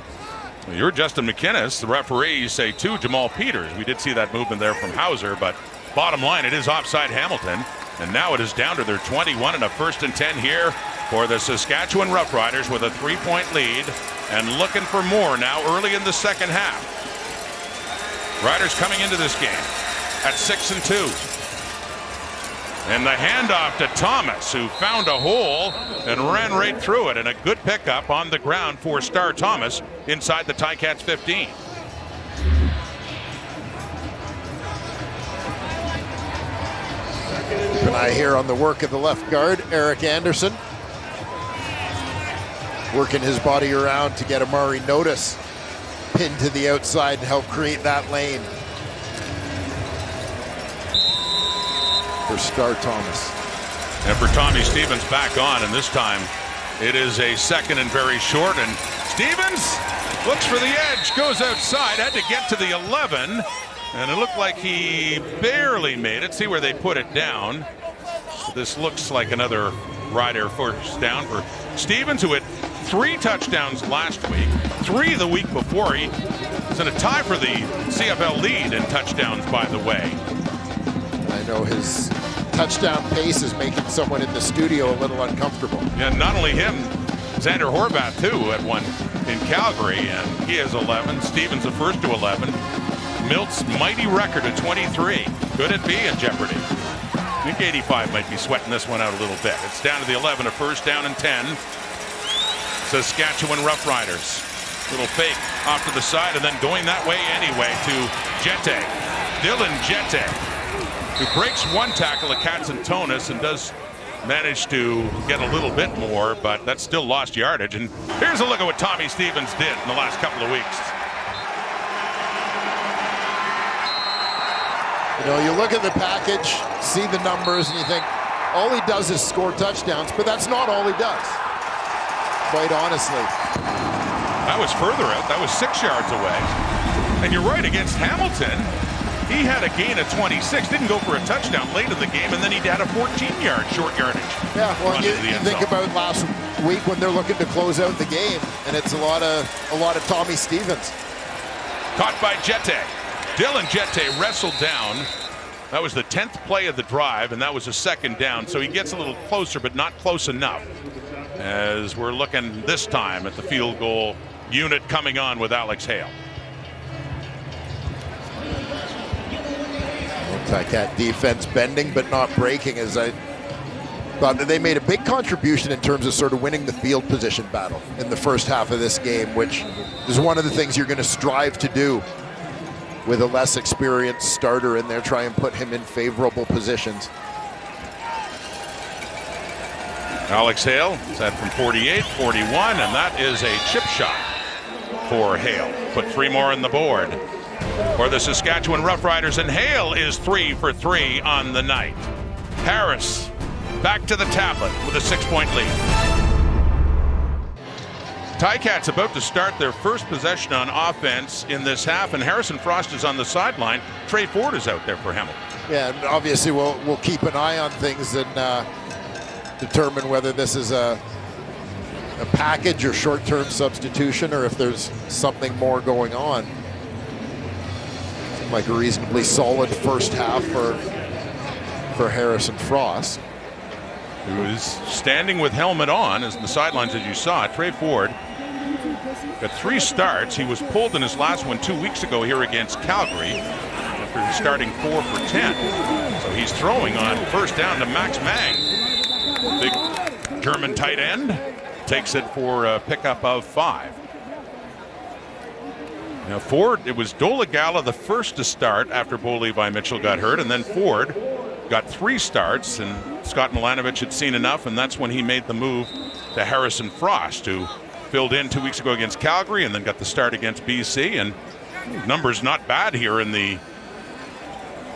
F: Well, you're Justin McInnes. The referees say 2, Jamal Peters. We did see that movement there from Hauser, but bottom line, it is offside Hamilton. And now it is down to their 21 and a 1st and 10 here for the Saskatchewan Roughriders with a 3-point lead and looking for more now early in the second half. Riders coming into this game at 6 and 2. And the handoff to Thomas, who found a hole and ran right through it, and a good pickup on the ground for Star Thomas inside the Ticats 15.
G: Keep an eye here on the work of the left guard, Eric Anderson. Working his body around to get Amari Notice pinned to the outside and help create that lane for Star Thomas.
F: And for Tommy Stevens back on, and this time it is a 2nd and very short, and Stevens looks for the edge, goes outside, had to get to the 11, and it looked like he barely made it. See where they put it down. This looks like another Rider first down for Stevens, who had 3 touchdowns last week, 3 the week before. He is in a tie for the CFL lead in touchdowns, by the way.
G: I know his touchdown pace is making someone in the studio a little uncomfortable.
F: And not only him, Xander Horvath too had one in Calgary, and he has 11. Stevens the first to 11. Milt's mighty record of 23. Could it be in jeopardy? I think 85 might be sweating this one out a little bit. It's down to the 11, a first down and 10. Saskatchewan Roughriders. Little fake off to the side and then going that way anyway to Jete. Dylan Jete, who breaks one tackle at Katsantonis and does manage to get a little bit more, but that's still lost yardage. And here's a look at what Tommy Stevens did in the last couple of weeks.
G: You know, you look at the package, see the numbers, and you think, all he does is score touchdowns, but that's not all he does, quite honestly.
F: That was further out. That was 6 yards away. And you're right, against Hamilton, he had a gain of 26, didn't go for a touchdown late in the game, and then he had a 14-yard short yardage.
G: Yeah, well, you think about last week when they're looking to close out the game, and it's a lot of Tommy Stevens.
F: Caught by Jete. Dylan Jete wrestled down. That was the 10th play of the drive, and that was a 2nd down. So he gets a little closer, but not close enough. As we're looking this time at the field goal unit coming on with Alex Hale.
G: Ticat defense bending but not breaking, as I thought that they made a big contribution in terms of sort of winning the field position battle in the first half of this game, which is one of the things you're going to strive to do with a less experienced starter in there, try and put him in favorable positions.
F: Alex Hale is that from 48, 41, and that is a chip shot for Hale. Put 3 more on the board for the Saskatchewan Roughriders, and Hale is 3 for 3 on the night. Harris back to the tablet with a 6-point lead. Ticats about to start their first possession on offense in this half, and Harrison Frost is on the sideline. Trey Ford is out there for Hamilton.
G: Yeah, and obviously we'll keep an eye on things and determine whether this is a package or short-term substitution, or if there's something more going on. Seemed like a reasonably solid first half for Harrison Frost,
F: who is standing with helmet on as the sidelines, as you saw. Trey Ford Got 3 starts. He was pulled in his last one 2 weeks ago here against Calgary after starting 4 for 10. So he's throwing on first down to Max Mang. Big German tight end takes it for a pickup of 5. Now Ford, it was Dolegala the first to start after Bo Levi Mitchell got hurt, and then Ford got 3 starts, and Scott Milanovich had seen enough, and that's when he made the move to Harrison Frost, who filled in 2 weeks ago against Calgary and then got the start against BC, and numbers not bad here in the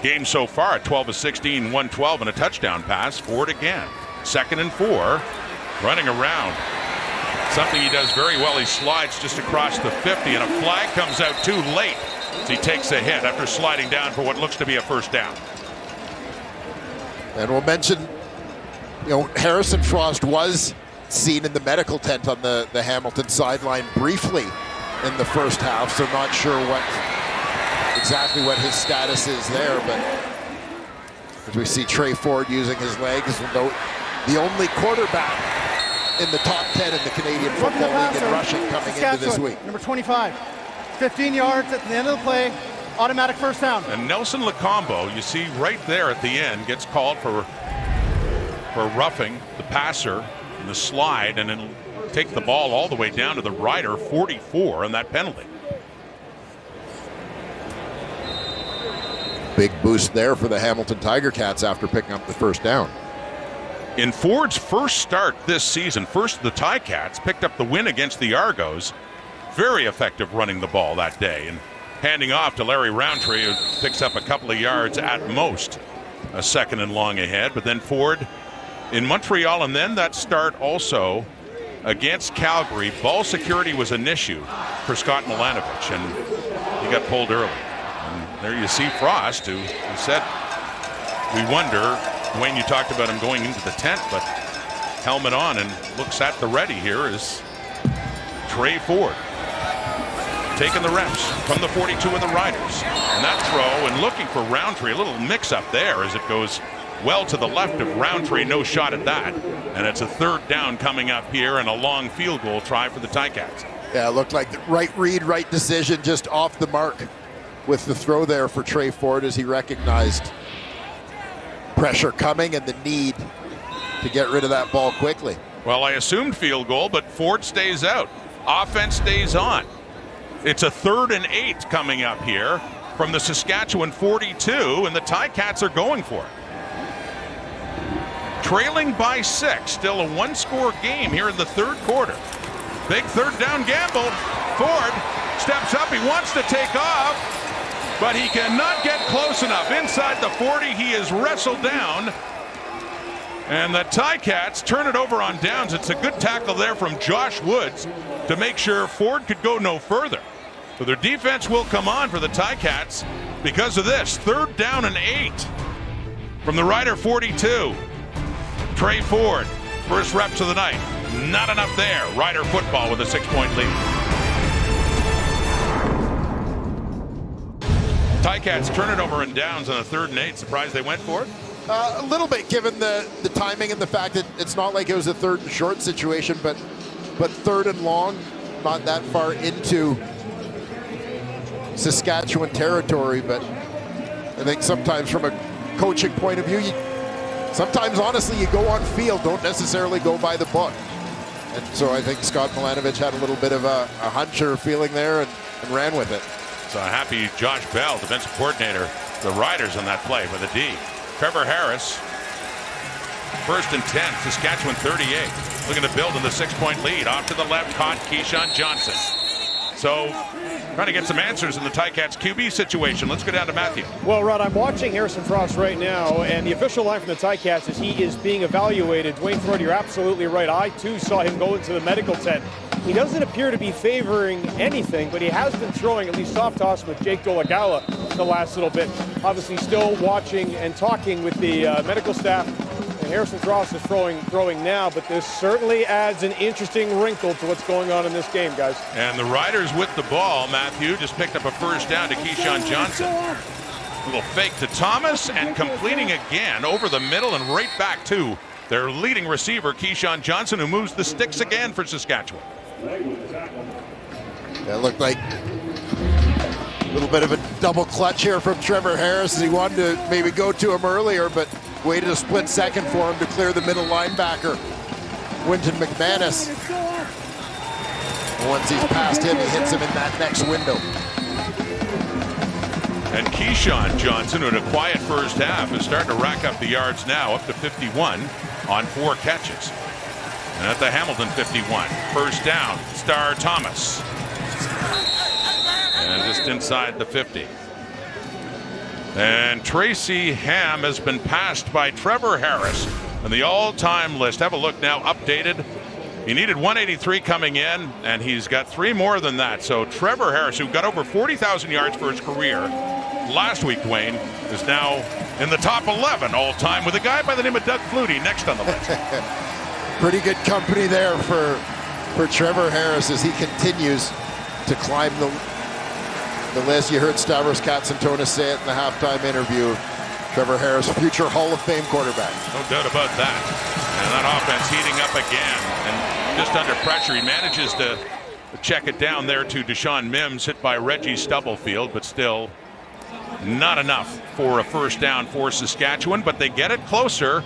F: game so far at 12 of 16, 112 and a touchdown pass. Ford again, 2nd and 4, running around. Something he does very well. He slides just across the 50, and a flag comes out too late as he takes a hit after sliding down for what looks to be a first down.
G: And we'll mention, Harrison Frost was seen in the medical tent on the Hamilton sideline briefly in the first half, so not sure exactly what his status is there, but as we see Trey Ford using his legs, we'll note the only quarterback in the top 10 in the Canadian Football League in rushing coming into this week.
H: Number 25, 15 yards at the end of the play, automatic first down.
F: And Nelson Lacombo, you see right there at the end, gets called for roughing the passer in the slide, and then take the ball all the way down to the rider, 44, on that penalty.
G: Big boost there for the Hamilton Tiger Cats after picking up the first down.
F: In Ford's first start this season, first the Ticats picked up the win against the Argos. Very effective running the ball that day and handing off to Larry Roundtree, who picks up a couple of yards at most, a 2nd and long ahead. But then Ford in Montreal, and then that start also against Calgary, ball security was an issue for Scott Milanovich, and he got pulled early. And there you see Frost, who said, we wonder, Wayne, you talked about him going into the tent, but helmet on and looks at the ready here is Trey Ford. Taking the reps from the 42 of the Riders. And that throw, and looking for Roundtree, a little mix-up there as it goes well to the left of Roundtree, no shot at that. And it's a 3rd down coming up here and a long field goal try for the Ticats.
G: Yeah, it looked like the right read, right decision, just off the mark with the throw there for Trey Ford as he recognized pressure coming and the need to get rid of that ball quickly.
F: Well, I assumed field goal, but Ford stays out. Offense stays on. It's a 3rd and 8 coming up here from the Saskatchewan 42, and the Ticats are going for it. Trailing by 6, still a 1-score game here in the 3rd quarter. Big 3rd down gamble. Ford steps up, he wants to take off, but he cannot get close enough. Inside the 40, he is wrestled down. And the Ticats turn it over on downs. It's a good tackle there from Josh Woods to make sure Ford could go no further. So their defense will come on for the Ticats because of this. 3rd down and 8 from the Rider 42. Trey Ford, first reps of the night. Not enough there. Rider football with a 6-point lead. Ticats turn it over and downs on a 3rd and 8. Surprised they went for it?
G: A little bit, given the timing and the fact that it's not like it was a 3rd and short situation, but 3rd and long, not that far into Saskatchewan territory. But I think sometimes from a coaching point of view, sometimes honestly you go on field, don't necessarily go by the book. And so I think Scott Milanovich had a little bit of a hunch or feeling there and ran with it.
F: So happy Josh Bell, defensive coordinator, the Riders on that play with a D. Trevor Harris, 1st and 10, Saskatchewan 38. Looking to build in the 6-point lead. Off to the left, caught Keyshawn Johnson. So trying to get some answers in the Ticats QB situation. Let's go down to Matthew.
I: Well, Rod, I'm watching Harrison Frost right now, and the official line from the Ticats is he is being evaluated. Dwayne Ford, you're absolutely right. I, too, saw him go into the medical tent. He doesn't appear to be favoring anything, but he has been throwing at least soft toss with Jake Dolegala the last little bit. Obviously still watching and talking with the medical staff. And Harrison Frost is throwing now, but this certainly adds an interesting wrinkle to what's going on in this game, guys.
F: And the Riders with the ball, Matthew, just picked up a first down to Keyshawn Johnson. A little fake to Thomas and completing again over the middle and right back to their leading receiver, Keyshawn Johnson, who moves the sticks again for Saskatchewan.
G: It looked like a little bit of a double clutch here from Trevor Harris as he wanted to maybe go to him earlier, but waited a split second for him to clear the middle linebacker, Winton McManus. Once he's past him, he hits him in that next window.
F: And Keyshawn Johnson, who had a quiet first half, is starting to rack up the yards now, up to 51 on 4 catches. And at the Hamilton 51, first down, Star Thomas. And just inside the 50. And Tracy Ham has been passed by Trevor Harris on the all-time list. Have a look now, updated. He needed 183 coming in, and he's got 3 more than that. So Trevor Harris, who got over 40,000 yards for his career last week, Dwayne, is now in the top 11 all-time with a guy by the name of Doug Flutie next on the list.
G: Pretty good company there for Trevor Harris as he continues to climb the list. You heard Stavros Katsantonis say it in the halftime interview. Trevor Harris, future Hall of Fame quarterback.
F: No doubt about that. And that offense heating up again. And just under pressure, he manages to check it down there to Deshaun Mims, hit by Reggie Stubblefield, but still not enough for a first down for Saskatchewan. But they get it closer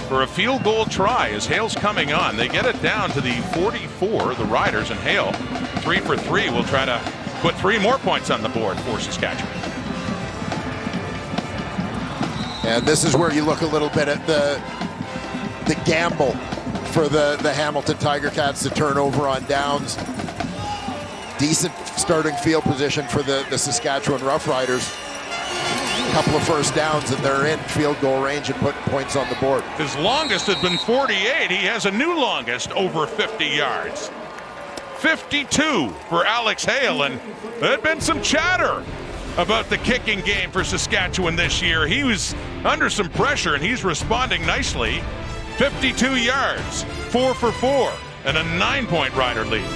F: for a field goal try as Hale's coming on. They get it down to the 44, the Riders, and Hale, 3 for 3, will try to put 3 more points on the board for Saskatchewan.
G: And this is where you look a little bit at the gamble for the Hamilton Tiger Cats to turn over on downs. Decent starting field position for the Saskatchewan Roughriders. A couple of first downs and they're in field goal range and putting points on the board.
F: His longest has been 48. He has a new longest over 50 yards. 52 for Alex Hale, and there had been some chatter about the kicking game for Saskatchewan this year. He was under some pressure and he's responding nicely. 52 yards, 4 for 4, and a 9-point Rider lead.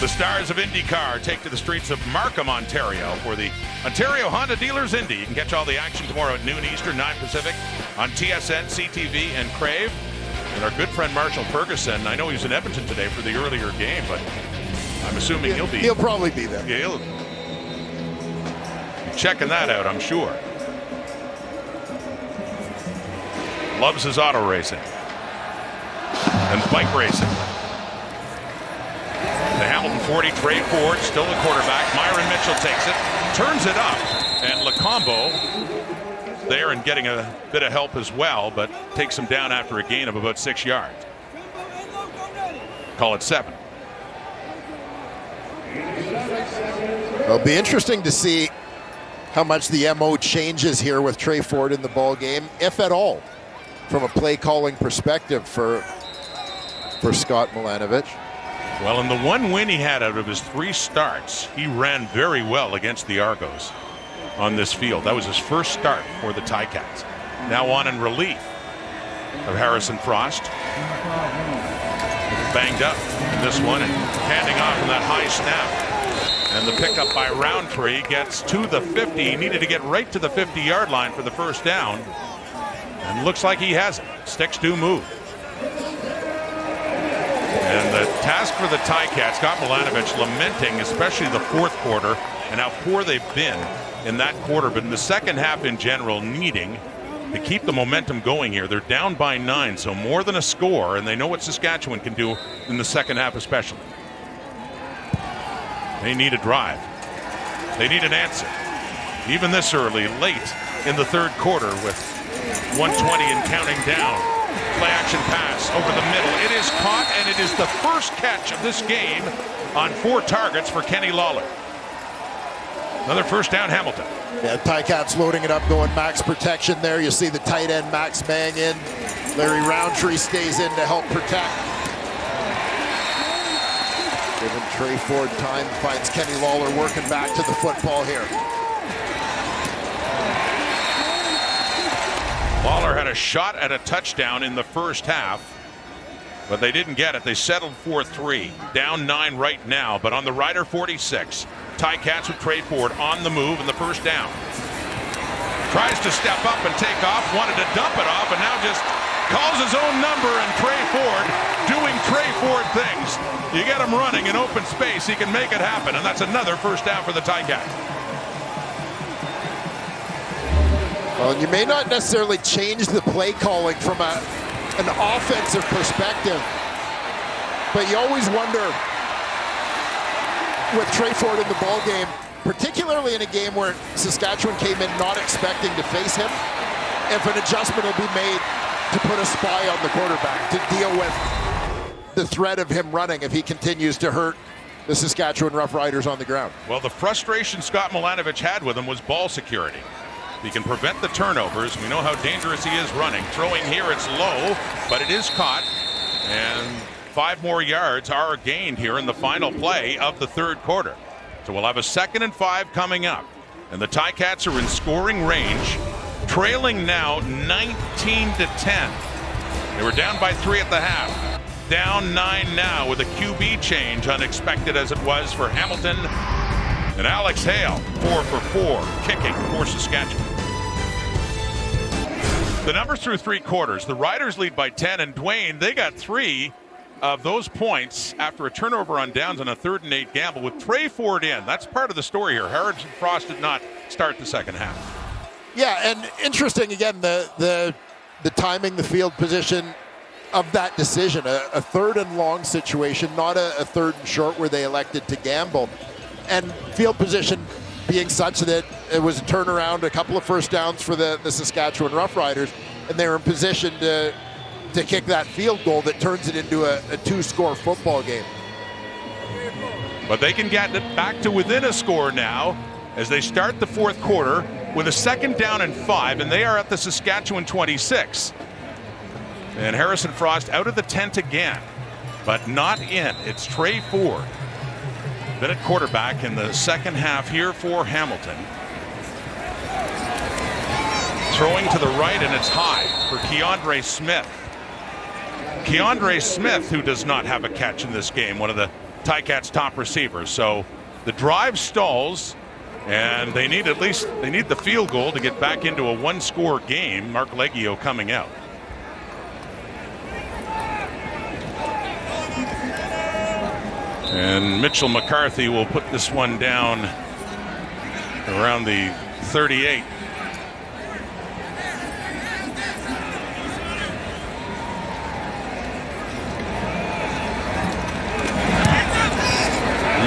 F: The Stars of IndyCar take to the streets of Markham, Ontario for the Ontario Honda Dealers Indy. You can catch all the action tomorrow at noon Eastern, 9 Pacific on TSN, CTV, and Crave. And our good friend Marshall Ferguson, I know he was in Edmonton today for the earlier game, but I'm assuming
G: he'll probably be there.
F: Yeah, he'll be checking that out, I'm sure. Loves his auto racing and bike racing. The Hamilton 40, Trey Ford, still the quarterback. Myron Mitchell takes it, turns it up, and Lacombo there and getting a bit of help as well, but takes him down after a gain of about 6 yards. Call it 7.
G: It'll be interesting to see how much the MO changes here with Trey Ford in the ball game, if at all, from a play calling perspective for Scott Milanovich.
F: Well, in the one win he had out of his 3 starts, he ran very well against the Argos on this field. That was his first start for the Ticats. Now on in relief of Harrison Frost. Banged up in this one and handing off from that high snap. And the pickup by Roundtree gets to the 50. He needed to get right to the 50-yard line for the first down. And looks like he has it. Sticks do move. And the task for the Ticats, Scott Milanovich lamenting especially the fourth quarter and how poor they've been in that quarter, but in the second half in general, needing to keep the momentum going here. They're down by 9, so more than a score, and they know what Saskatchewan can do in the second half especially. They need a drive. They need an answer. Even this early, late in the third quarter with 1:20 and counting down. Play action pass over the middle. It is caught, and it is the first catch of this game on 4 targets for Kenny Lawler. Another first down, Hamilton.
G: Yeah, Ticats loading it up, going max protection there. You see the tight end Max Bang in. Larry Roundtree stays in to help protect. Giving Trey Ford time, finds Kenny Lawler working back to the football here.
F: Lawler had a shot at a touchdown in the first half, but they didn't get it. They settled for 3. Down 9 right now, but on the Rider 46. Ticats with Trey Ford on the move in the first down. Tries to step up and take off, wanted to dump it off, and now just calls his own number, and Trey Ford doing Trey Ford things. You get him running in open space, he can make it happen, and that's another first down for the Ticats.
G: Well, you may not necessarily change the play calling from an offensive perspective, but you always wonder with Trey Ford in the ball game, particularly in a game where Saskatchewan came in not expecting to face him, if an adjustment will be made to put a spy on the quarterback to deal with the threat of him running if he continues to hurt the Saskatchewan Roughriders on the ground.
F: Well, the frustration Scott Milanovich had with him was ball security. If he can prevent the turnovers, we know how dangerous he is running. Throwing here, it's low, but it is caught. And 5 more yards are gained here in the final play of the third quarter. So we'll have a 2nd and 5 coming up. And the Ticats are in scoring range, trailing now 19-10. They were down by 3 at the half. Down 9 now with a QB change, unexpected as it was for Hamilton. And Alex Hale, 4 for 4, kicking for Saskatchewan. The numbers through 3 quarters. The Riders lead by 10, and Dwayne, they got 3 of those points after a turnover on downs on a 3rd and 8 gamble with Trey Ford in. That's part of the story here. Harrison Frost did not start the second half.
G: Yeah, and interesting again, the timing, the field position of that decision. A 3rd and long situation, not a 3rd and short where they elected to gamble. And field position being such that it was a turnaround, a couple of first downs for the Saskatchewan Roughriders, and they were in position to kick that field goal that turns it into a 2-score football game.
F: But they can get it back to within a score now as they start the 4th quarter with a 2nd down and 5, and they are at the Saskatchewan 26. And Harrison Frost out of the tent again, but not in. It's Trey Ford. Been at quarterback in the second half here for Hamilton. Throwing to the right, and it's high for Keandre Smith. Keandre Smith, who does not have a catch in this game, one of the Ticats' top receivers. So the drive stalls, and they need the field goal to get back into a 1-score game. Mark Leggio coming out. And Mitchell McCarthy will put this one down around the 38.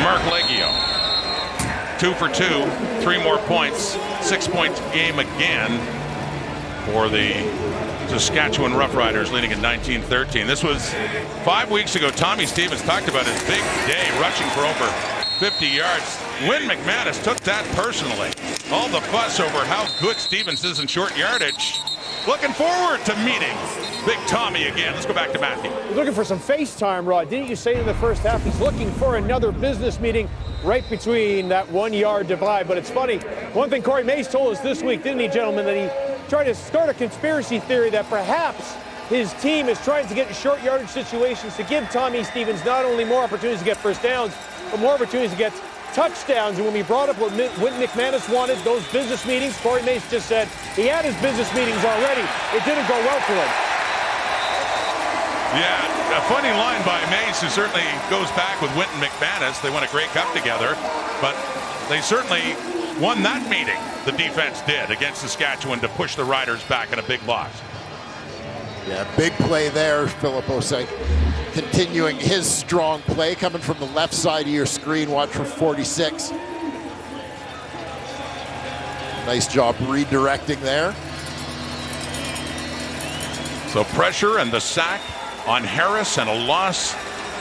F: Mark Leggio, 2 for 2, 3 more points, 6-point game again for the Saskatchewan Roughriders, leading at 19-13. This was 5 weeks ago. Tommy Stevens talked about his big day, rushing for over 50 yards. Wynn McManus took that personally. All the fuss over how good Stevens is in short yardage. Looking forward to meeting Big Tommy again. Let's go back to Matthew.
I: He's looking for some FaceTime, Rod. Didn't you say in the first half he's looking for another business meeting right between that 1-yard divide? But it's funny. One thing Corey Mays told us this week, didn't he, gentlemen, that he tried to start a conspiracy theory that perhaps his team is trying to get in short yardage situations to give Tommy Stevens not only more opportunities to get first downs, but more opportunities to get touchdowns. And when we brought up what Wynn McManus wanted, those business meetings, Corey Mays just said he had his business meetings already. It didn't go well for him.
F: Yeah, a funny line by Mays, who certainly goes back with Wynton McManus. They won a Grey Cup together, but they certainly won that meeting, the defense did, against Saskatchewan to push the Riders back in a big loss.
G: Yeah, big play there. Philip Osei continuing his strong play, coming from the left side of your screen. Watch for 46. Nice job redirecting there.
F: So pressure and the sack on Harris, and a loss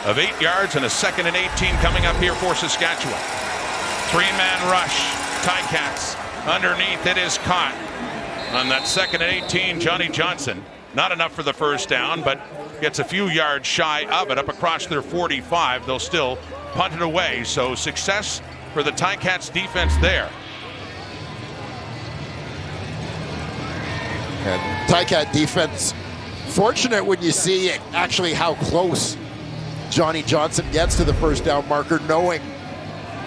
F: of 8 yards, and a 2nd and 18 coming up here for Saskatchewan. 3-man rush. Ticats underneath. It is caught on that 2nd and 18. Johnny Johnson, not enough for the first down, but gets a few yards shy of it up across their 45. They'll still punt it away. So success for the Ticats defense there.
G: And Ticat defense, fortunate when you see actually how close Johnny Johnson gets to the first down marker, knowing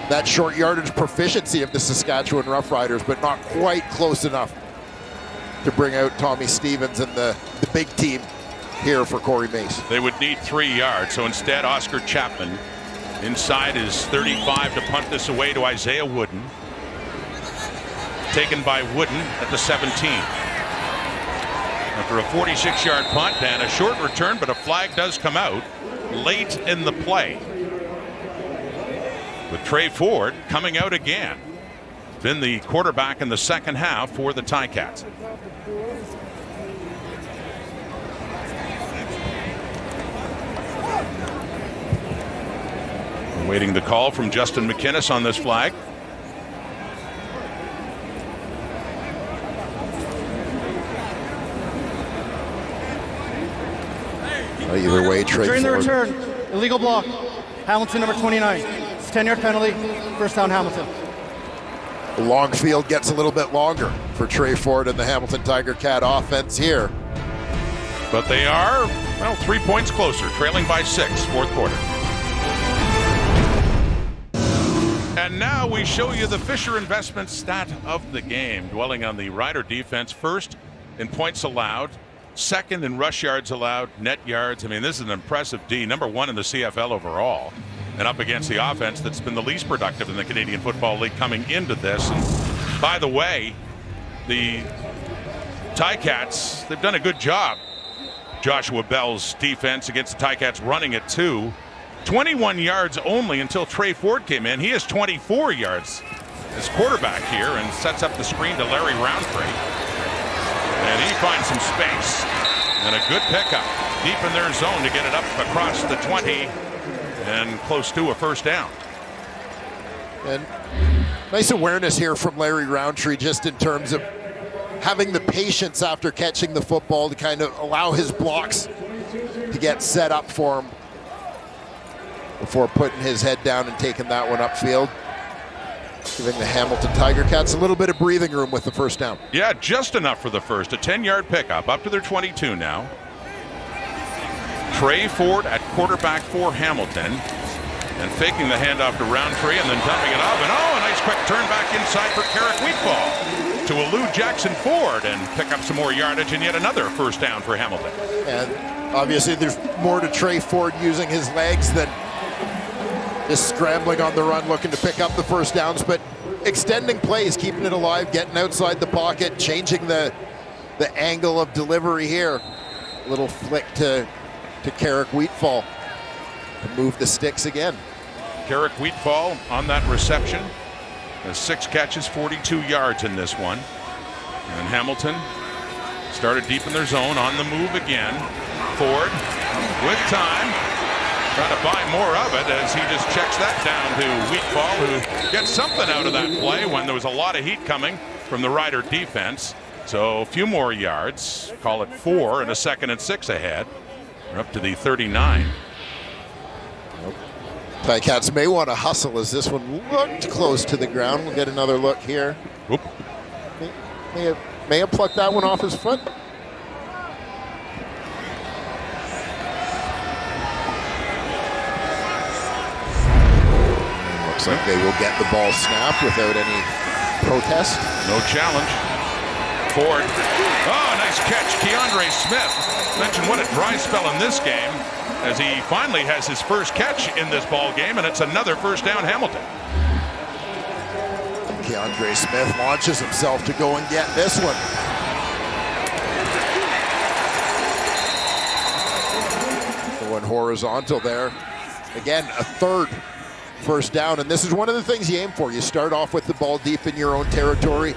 G: that short yardage proficiency of the Saskatchewan Roughriders, but not quite close enough to bring out Tommy Stevens and the big team here for Corey Mace.
F: They would need 3 yards. So instead, Oscar Chapman inside his 35 to punt this away to Isaiah Wooden. Taken by Wooden at the 17. After a 46-yard punt and a short return, but a flag does come out late in the play. With Trey Ford coming out again. Been the quarterback in the second half for the Ticats. Waiting the call from Justin McInnes on this flag.
G: Either way, Trey
H: During the
G: Ford.
H: return, illegal block. Hamilton number 29. It's a 10-yard penalty. First down, Hamilton.
G: The long field gets a little bit longer for Trey Ford and the Hamilton Tiger Cat offense here.
F: But they are, well, 3 points closer, trailing by 6, fourth quarter. And now we show you the Fisher Investment stat of the game, dwelling on the Rider defense. First in points allowed, second in rush yards allowed, net yards. I mean, this is an impressive D, number 1 in the CFL overall, and up against the offense that's been the least productive in the Canadian Football League coming into this. And by the way, the Ticats, they've done a good job. Joshua Bell's defense against the Ticats running at 2. 21 yards only until Trey Ford came in. He has 24 yards as quarterback here and sets up the screen to Larry Roundtree. And he finds some space and a good pickup deep in their zone to get it up across the 20 and close to a first down.
G: And nice awareness here from Larry Roundtree just in terms of having the patience after catching the football to kind of allow his blocks to get set up for him before putting his head down and taking that one upfield. Giving the Hamilton Tiger Cats a little bit of breathing room with the first down.
F: Yeah, just enough for the first. A 10-yard pickup up to their 22 now. Trey Ford at quarterback for Hamilton. And faking the handoff to Roundtree and then dumping it off. And a nice quick turn back inside for Carrick Wheatball to elude Jackson Ford and pick up some more yardage and yet another first down for Hamilton.
G: And obviously there's more to Trey Ford using his legs than just scrambling on the run, looking to pick up the first downs, but extending plays, keeping it alive, getting outside the pocket, changing the angle of delivery here. A little flick to Carrick Wheatfall to move the sticks again.
F: Carrick Wheatfall on that reception. Has 6 catches, 42 yards in this one. And Hamilton started deep in their zone, on the move again. Ford with time. Trying to buy more of it as he just checks that down to Wheatfall, who gets something out of that play when there was a lot of heat coming from the Rider defense. So a few more yards, call it 4, and a 2nd and 6 ahead. We're up to the 39.
G: Ticats may want to hustle as this one looked close to the ground. We'll get another look here.
F: Oop.
G: May have plucked that one off his foot. Looks like they will get the ball snapped without any protest.
F: No challenge. Ford. Oh, nice catch. Keandre Smith. Mentioned what a dry spell in this game as he finally has his first catch in this ball game, and it's another first down Hamilton.
G: Keandre Smith launches himself to go and get this one. Going horizontal there. Again, a 3rd first down, and this is one of the things you aim for. You start off with the ball deep in your own territory.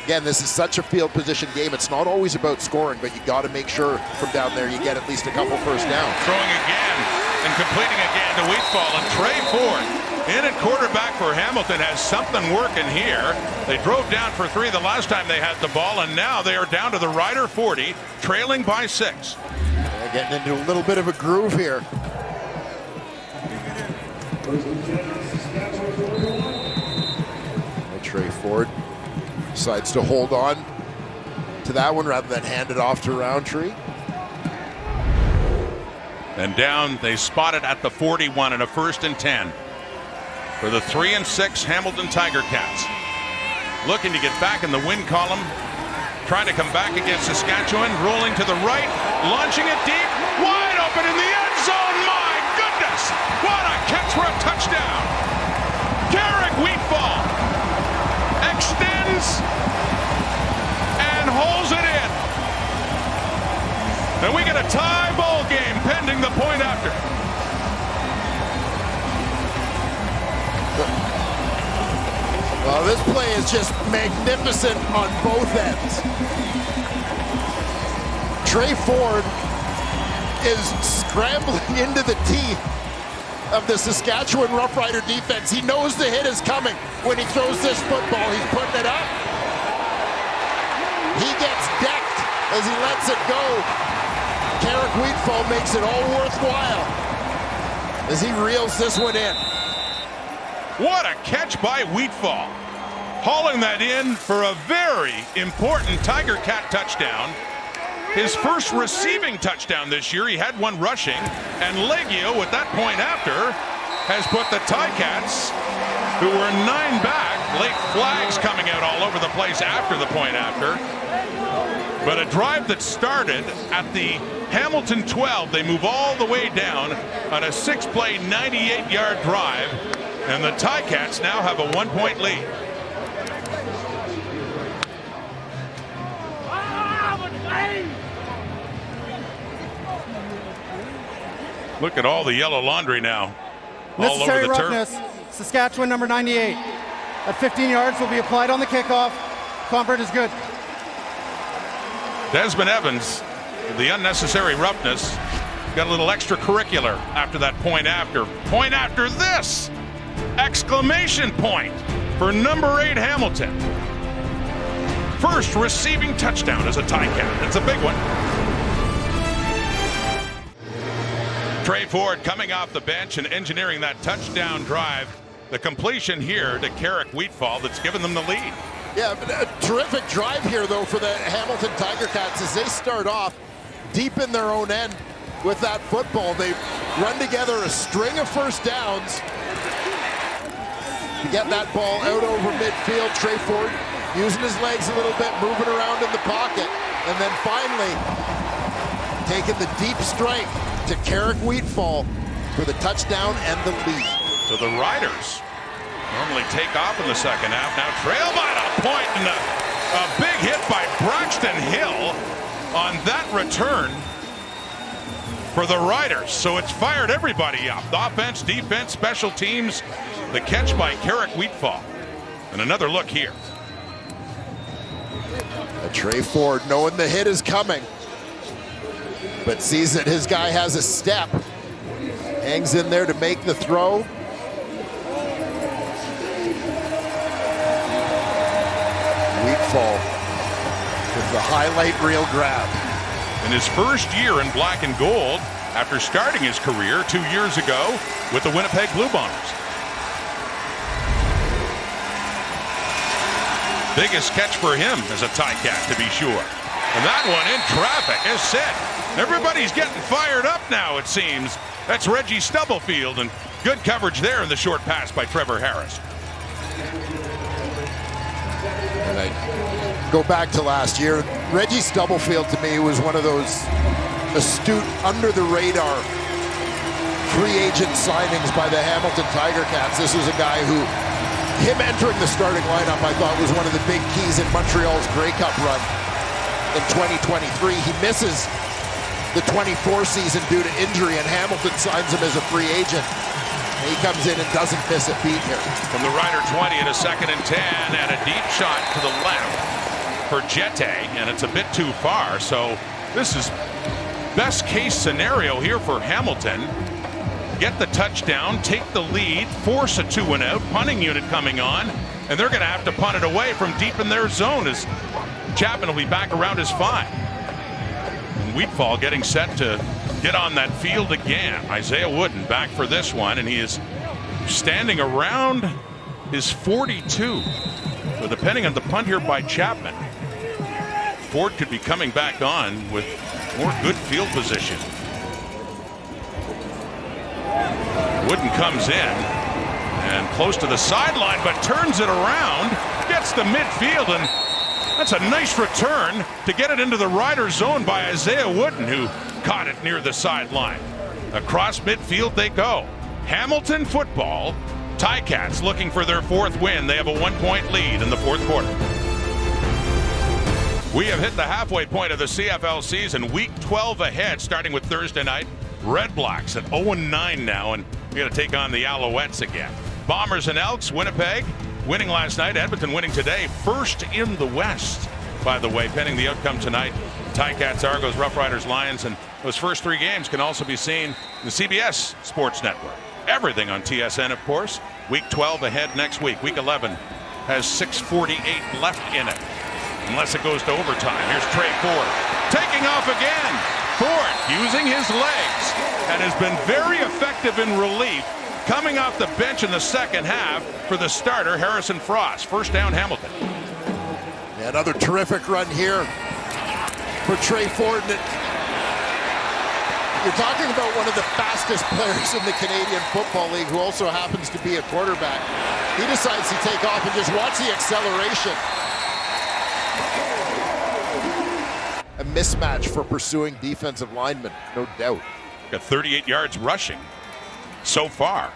G: Again, this is such a field position game. It's not always about scoring, but you got to make sure from down there you get at least a couple first downs.
F: Throwing again and completing again to Wheatfall, and Trey Ford in at quarterback for Hamilton has something working here. They drove down for 3 the last time they had the ball, and now they are down to the Rider 40, trailing by 6.
G: Yeah, getting into a little bit of a groove here. Trey Ford decides to hold on to that one rather than hand it off to Roundtree.
F: And down, they spot it at the 41 and a 1st and 10 for the 3 and 6 Hamilton Tiger Cats. Looking to get back in the win column trying to come back against Saskatchewan, rolling to the right, launching it deep, wide open in the end zone. My goodness, what a catch for a touchdown. Garrick Wheatfall extends and holds it in. And we get a tie ball game pending the point after.
G: Well, this play is just magnificent on both ends. Trey Ford is scrambling into the teeth of the Saskatchewan Roughrider defense. He knows the hit is coming when he throws this football. He's putting it up. He gets decked as he lets it go. Garrick Wheatfall makes it all worthwhile as he reels this one in.
F: What a catch by Wheatfall. Hauling that in for a very important Tiger Cat touchdown. His first receiving touchdown this year. He had one rushing. And Legio, at that point after, has put the Ticats, who were 9 back, late flags coming out all over the place after the point after. But a drive that started at the Hamilton 12. They move all the way down on a 6-play, 98-yard drive. And the Ticats now have a 1-point lead. Look at all the yellow laundry now. All over
H: Necessary
F: the
H: roughness,
F: turf.
H: Saskatchewan number 98. At 15 yards will be applied on the kickoff. Convert is good.
F: Desmond Evans, the unnecessary roughness, got a little extracurricular after that point after. Point after this! Exclamation point for number 8 Hamilton. First receiving touchdown as a Ticat. It's a big one. Trey Ford coming off the bench and engineering that touchdown drive. The completion here to Garrick Wheatfall that's given them the lead.
G: Yeah, but a terrific drive here, though, for the Hamilton Tiger Cats as they start off deep in their own end with that football. They run together a string of first downs to get that ball out over midfield. Trey Ford using his legs a little bit, moving around in the pocket, and then finally taking the deep strike to Garrick Wheatfall for the touchdown and the lead.
F: So the Riders normally take off in the second half. Now trail by a point, and a big hit by Braxton Hill on that return for the Riders. So it's fired everybody up. Offense, defense, special teams. The catch by Garrick Wheatfall. And another look here.
G: Trey Ford knowing the hit is coming, but sees that his guy has a step. Hangs in there to make the throw. Wheatfall with the highlight reel grab.
F: In his first year in black and gold, after starting his career 2 years ago with the Winnipeg Blue Bombers. Biggest catch for him as a Ticat, to be sure. And that one in traffic is set. Everybody's getting fired up now, it seems. That's Reggie Stubblefield, and good coverage there in the short pass by Trevor Harris.
G: And I go back to last year. Reggie Stubblefield, to me, was one of those astute, under-the-radar free agent signings by the Hamilton Tiger Cats. This was a guy who, him entering the starting lineup, I thought was one of the big keys in Montreal's Grey Cup run in 2023. He misses the 24 season due to injury, and Hamilton signs him as a free agent. And he comes in and doesn't miss a beat here.
F: From the Rider 20 at a 2nd and 10, and a deep shot to the left for Jete, and it's a bit too far. So this is best case scenario here for Hamilton. Get the touchdown, take the lead, force a 2-and-out, punting unit coming on, and they're going to have to punt it away from deep in their zone as Chapman will be back around his 5. And Wheatfall getting set to get on that field again. Isaiah Wooden back for this one, and he is standing around his 42. So depending on the punt here by Chapman, Ford could be coming back on with more good field position. Wooden comes in and close to the sideline, but turns it around, gets to midfield, and That's a nice return to get it into the Rider zone by Isaiah Wooden, who caught it near the sideline. Across midfield they go. Hamilton football. Ticats looking for their 4th win. They have a 1-point lead in the 4th quarter. We have hit the halfway point of the CFL season. Week 12 ahead, starting with Thursday night. Red Blacks at 0-9 now, and we got to take on the Alouettes again. Bombers and Elks, Winnipeg winning last night. Edmonton winning today. First in the West, by the way, pending the outcome tonight. Ticats, Argos, Roughriders, Lions, and those first 3 games can also be seen in the CBS Sports Network. Everything on TSN, of course. Week 12 ahead next week. Week 11 has 6:48 left in it, unless it goes to overtime. Here's Trey Ford taking off again. Ford using his legs and has been very effective in relief, coming off the bench in the second half for the starter, Harrison Frost. First down, Hamilton.
G: Yeah, another terrific run here for Trey Ford. You're talking about one of the fastest players in the Canadian Football League, who also happens to be a quarterback. He decides to take off and just watch the acceleration. A mismatch for pursuing defensive linemen, no doubt.
F: Got 38 yards rushing so far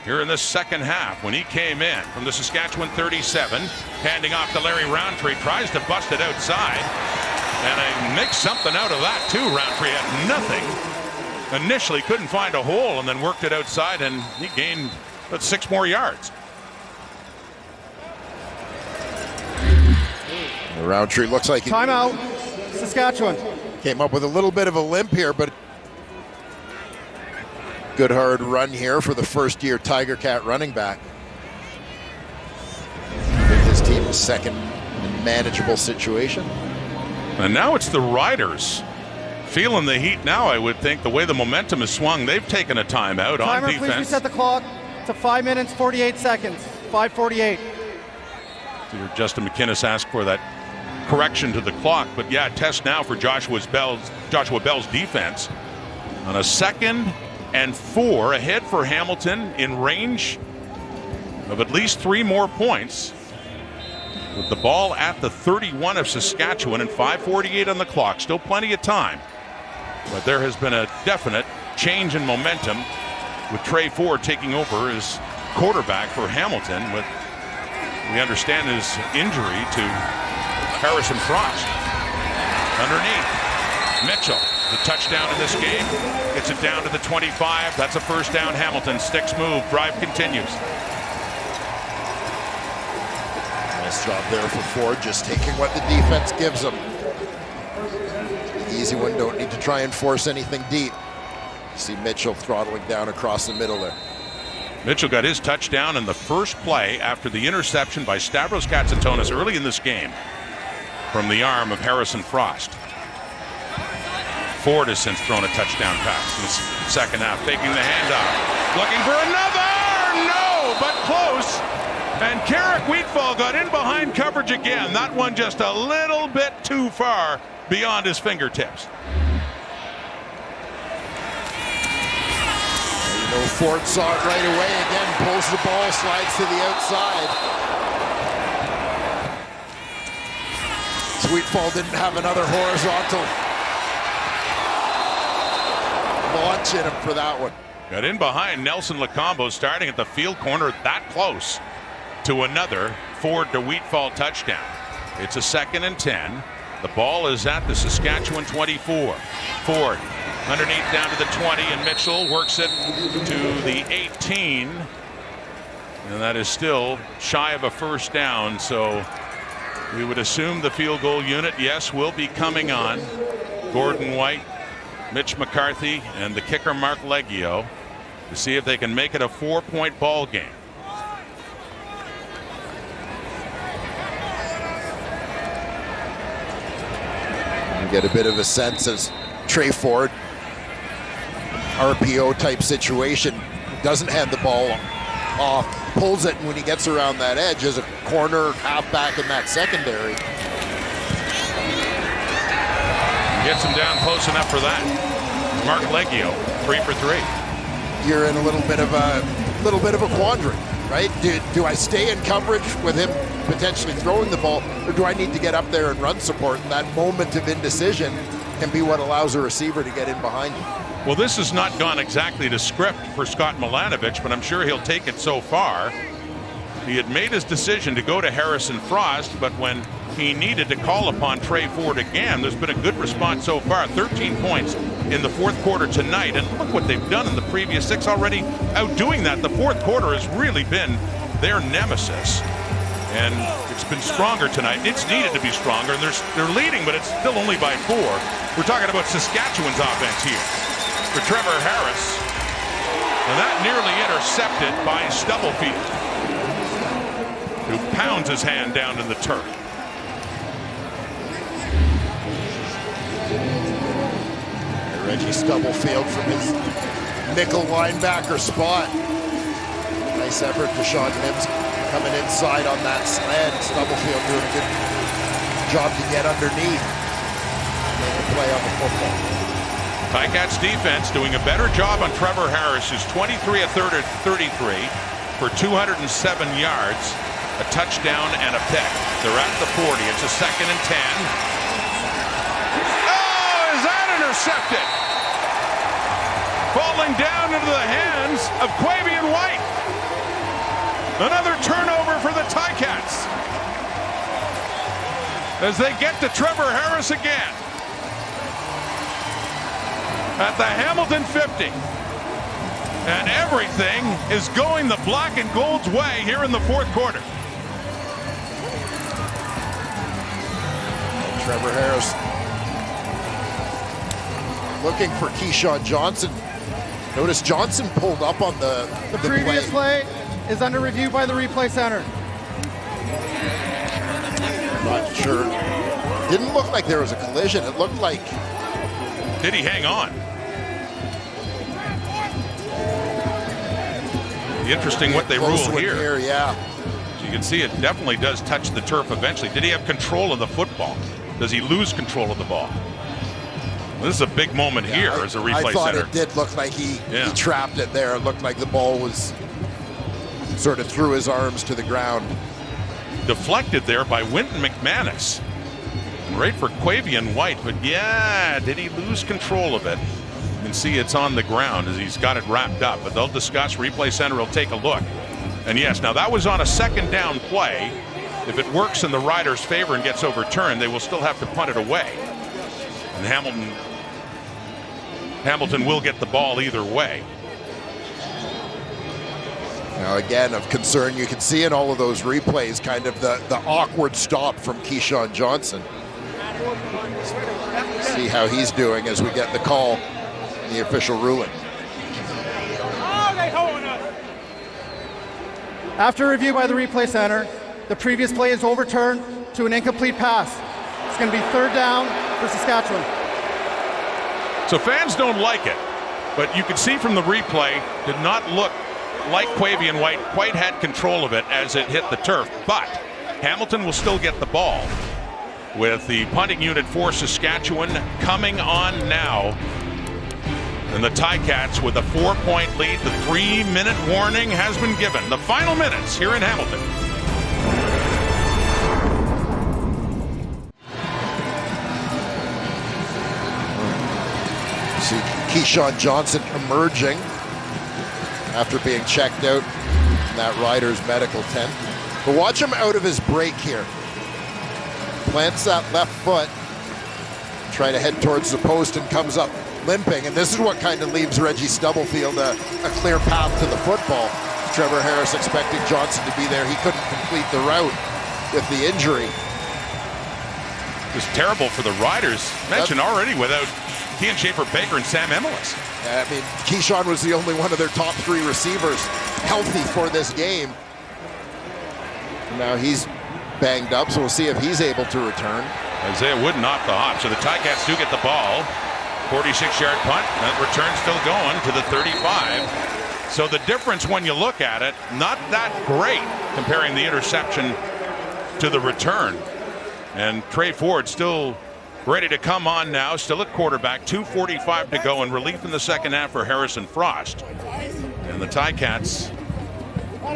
F: here in the second half when he came in from the Saskatchewan 37, handing off to Larry Roundtree, tries to bust it outside, and he makes something out of that too. Roundtree had nothing. Initially couldn't find a hole and then worked it outside, and he gained about 6 more yards.
G: The Roundtree looks like he
H: Timeout, Saskatchewan.
G: Came up with a little bit of a limp here, but good hard run here for the first-year Tiger Cat running back. I think this team is second in manageable situation.
F: And now it's the Riders feeling the heat now, I would think, the way the momentum has swung. They've taken a timeout on defense.
H: Please reset the clock to 5 minutes, 48 seconds. 5:48.
F: So Justin McInnes asked for that correction to the clock. But yeah, test now for Joshua Bell's defense. On a 2nd and 4, ahead for Hamilton, in range of at least 3 more points, with the ball at the 31 of Saskatchewan and 5:48 on the clock. Still plenty of time. But there has been a definite change in momentum with Trey Ford taking over as quarterback for Hamilton, with, we understand, his injury to Harrison Frost. Underneath, Mitchell, the touchdown in this game, gets it down to the 25. That's a first down. Hamilton, sticks move, drive continues.
G: Nice job there for Ford, just taking what the defense gives him. Easy one, don't need to try and force anything deep. See Mitchell throttling down across the middle there.
F: Mitchell got his touchdown in the first play after the interception by Stavros Katsatonis early in this game from the arm of Harrison Frost. Ford has since thrown a touchdown pass in the second half, taking the handoff, looking for another, no, but close. And Carrick Wheatfall got in behind coverage again. That one just a little bit too far beyond his fingertips.
G: You know, Ford saw it right away. Again, pulls the ball, slides to the outside. Wheatfall didn't have another horizontal launch in him for that one.
F: Got in behind Nelson Lacombo, starting at the field corner, that close to another Ford to Wheatfall touchdown. It's a 2nd and 10. The ball is at the Saskatchewan 24. Ford underneath down to the 20, and Mitchell works it to the 18. And that is still shy of a first down, so we would assume the field goal unit, yes, will be coming on. Gordon White, Mitch McCarthy, and the kicker Mark Leggio to see if they can make it a 4-point ball game.
G: Get a bit of a sense as Trey Ford, RPO type situation, doesn't hand the ball off, pulls it, and when he gets around that edge as a corner halfback in that secondary.
F: Gets him down close enough for that. Mark Leggio, 3 for 3.
G: You're in a little bit of a quandary, right? Do I stay in coverage with him potentially throwing the ball, or do I need to get up there and run support? And that moment of indecision can be what allows a receiver to get in behind you.
F: Well, this has not gone exactly to script for Scott Milanovich, but I'm sure he'll take it so far. He had made his decision to go to Harrison Frost, but when he needed to call upon Trey Ford again, there's been a good response so far. 13 points in the fourth quarter tonight, and look what they've done in the previous 6 already. Outdoing that, the fourth quarter has really been their nemesis, and it's been stronger tonight. It's needed to be stronger, and they're leading, but it's still only by 4. We're talking about Saskatchewan's offense here for Trevor Harris, and that nearly intercepted by Stubblefield, who pounds his hand down in the turf.
G: Reggie Stubblefield from his nickel linebacker spot. Nice effort to Sean Mims coming inside on that slant. Stubblefield doing a good job to get underneath. Make a play on the football.
F: Ticats defense doing a better job on Trevor Harris, who's 23 of 33 for 207 yards, a touchdown and a pick. They're at the 40. It's a 2nd and 10. Oh, is that intercepted? Falling down into the hands of Quavian White. Another turnover for the Ticats as they get to Trevor Harris again at the Hamilton 50. And everything is going the black and gold's way here in the fourth quarter.
G: Trevor Harris looking for Keyshawn Johnson. Notice Johnson pulled up on the
H: previous play is under review by the replay center.
G: Not sure. Didn't look like there was a collision. It looked like...
F: Did he hang on? Interesting what they rule here.
G: Yeah.
F: So you can see it definitely does touch the turf eventually. Did he have control of the football? Does he lose control of the ball? Well, this is a big moment here as a replay
G: I thought
F: center.
G: it did look like he trapped it there. It looked like the ball was sort of threw his arms to the ground.
F: Deflected there by Winton McManus. Right for Quavian White, but yeah, did he lose control of it? You can see it's on the ground as he's got it wrapped up, but they'll discuss. Replay center will take a look. And yes, now that was on a 2nd down play. If it works in the Riders' favor and gets overturned, they will still have to punt it away. And Hamilton will get the ball either way.
G: Now again, of concern, you can see in all of those replays kind of the awkward stop from Keyshawn Johnson. See how he's doing as we get the call, the official ruling.
H: After review by the replay center, the previous play is overturned to an incomplete pass. It's going to be 3rd down for Saskatchewan.
F: So fans don't like it, but you can see from the replay, did not look like Quavian White quite had control of it as it hit the turf. But Hamilton will still get the ball with the punting unit for Saskatchewan coming on now. And the Ticats with a 4-point lead. The 3-minute warning has been given. The final minutes here in Hamilton.
G: See Keyshawn Johnson emerging after being checked out in that Riders medical tent. But watch him out of his break here. Plants that left foot, try to head towards the post and comes up limping. And this is what kind of leaves Reggie Stubblefield a clear path to the football. Trevor Harris expecting Johnson to be there. He couldn't complete the route with the injury.
F: It was terrible for the Riders. Mentioned already without Kean Schaefer-Baker and Sam Emilus.
G: I mean, Keyshawn was the only one of their top 3 receivers healthy for this game. Now he's banged up, so we'll see if he's able to return.
F: Isaiah Wooden off the hop, so the Ticats do get the ball. 46-yard punt. That return still going to the 35. So the difference when you look at it, not that great comparing the interception to the return. And Trey Ford still ready to come on now, still at quarterback, 2:45 to go, and relief in the second half for Harrison Frost. And the Ticats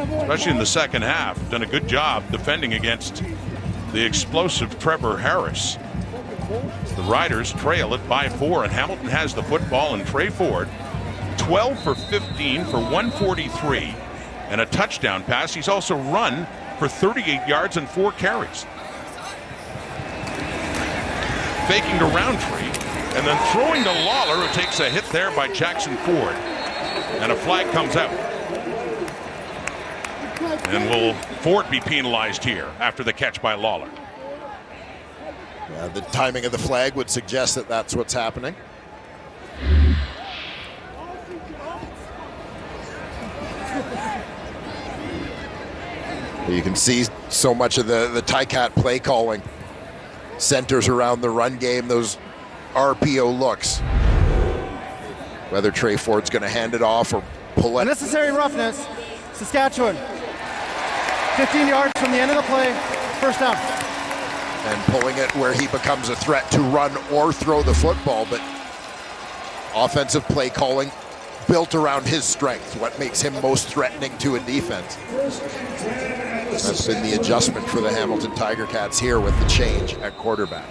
F: especially in the second half. Done a good job defending against the explosive Trevor Harris. The Riders trail it by 4, and Hamilton has the football, and Trey Ford, 12 for 15 for 143 and a touchdown pass. He's also run for 38 yards and 4 carries. Faking to Roundtree, and then throwing to Lawler, who takes a hit there by Jackson Ford. And a flag comes out. And will Ford be penalized here after the catch by Lawler?
G: The timing of the flag would suggest that that's what's happening. You can see so much of the Ticat play calling centers around the run game, those RPO looks. Whether Trey Ford's going to hand it off or pull it.
H: Unnecessary roughness. Saskatchewan. 15 yards from the end of the play. First down.
G: And pulling it where he becomes a threat to run or throw the football, but offensive play calling built around his strength, what makes him most threatening to a defense. That's been the adjustment for the Hamilton Tiger Cats here with the change at quarterback.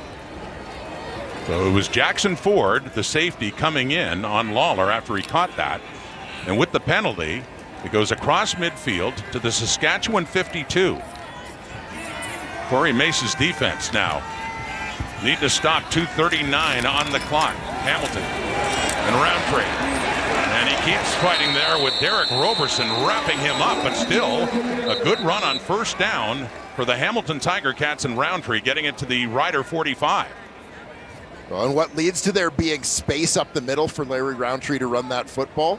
F: So it was Jackson Ford, the safety, coming in on Lawler after he caught that. And with the penalty, it goes across midfield to the Saskatchewan 52. Corey Mace's defense now need to stop 2:39 on the clock. Hamilton and Roundtree. And he keeps fighting there with Derek Roberson wrapping him up, but still a good run on first down for the Hamilton Tiger Cats, and Roundtree getting it to the Rider 45.
G: Well, and what leads to there being space up the middle for Larry Roundtree to run that football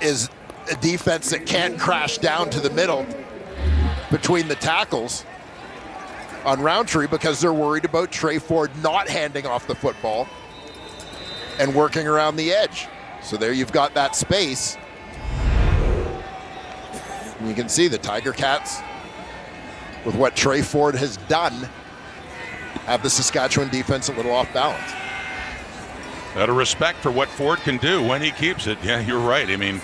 G: is a defense that can't crash down to the middle between the tackles on Roundtree because they're worried about Trey Ford not handing off the football and working around the edge. So there you've got that space. And you can see the Tiger Cats, with what Trey Ford has done, have the Saskatchewan defense a little off balance.
F: Out of respect for what Ford can do when he keeps it. Yeah, you're right. I mean,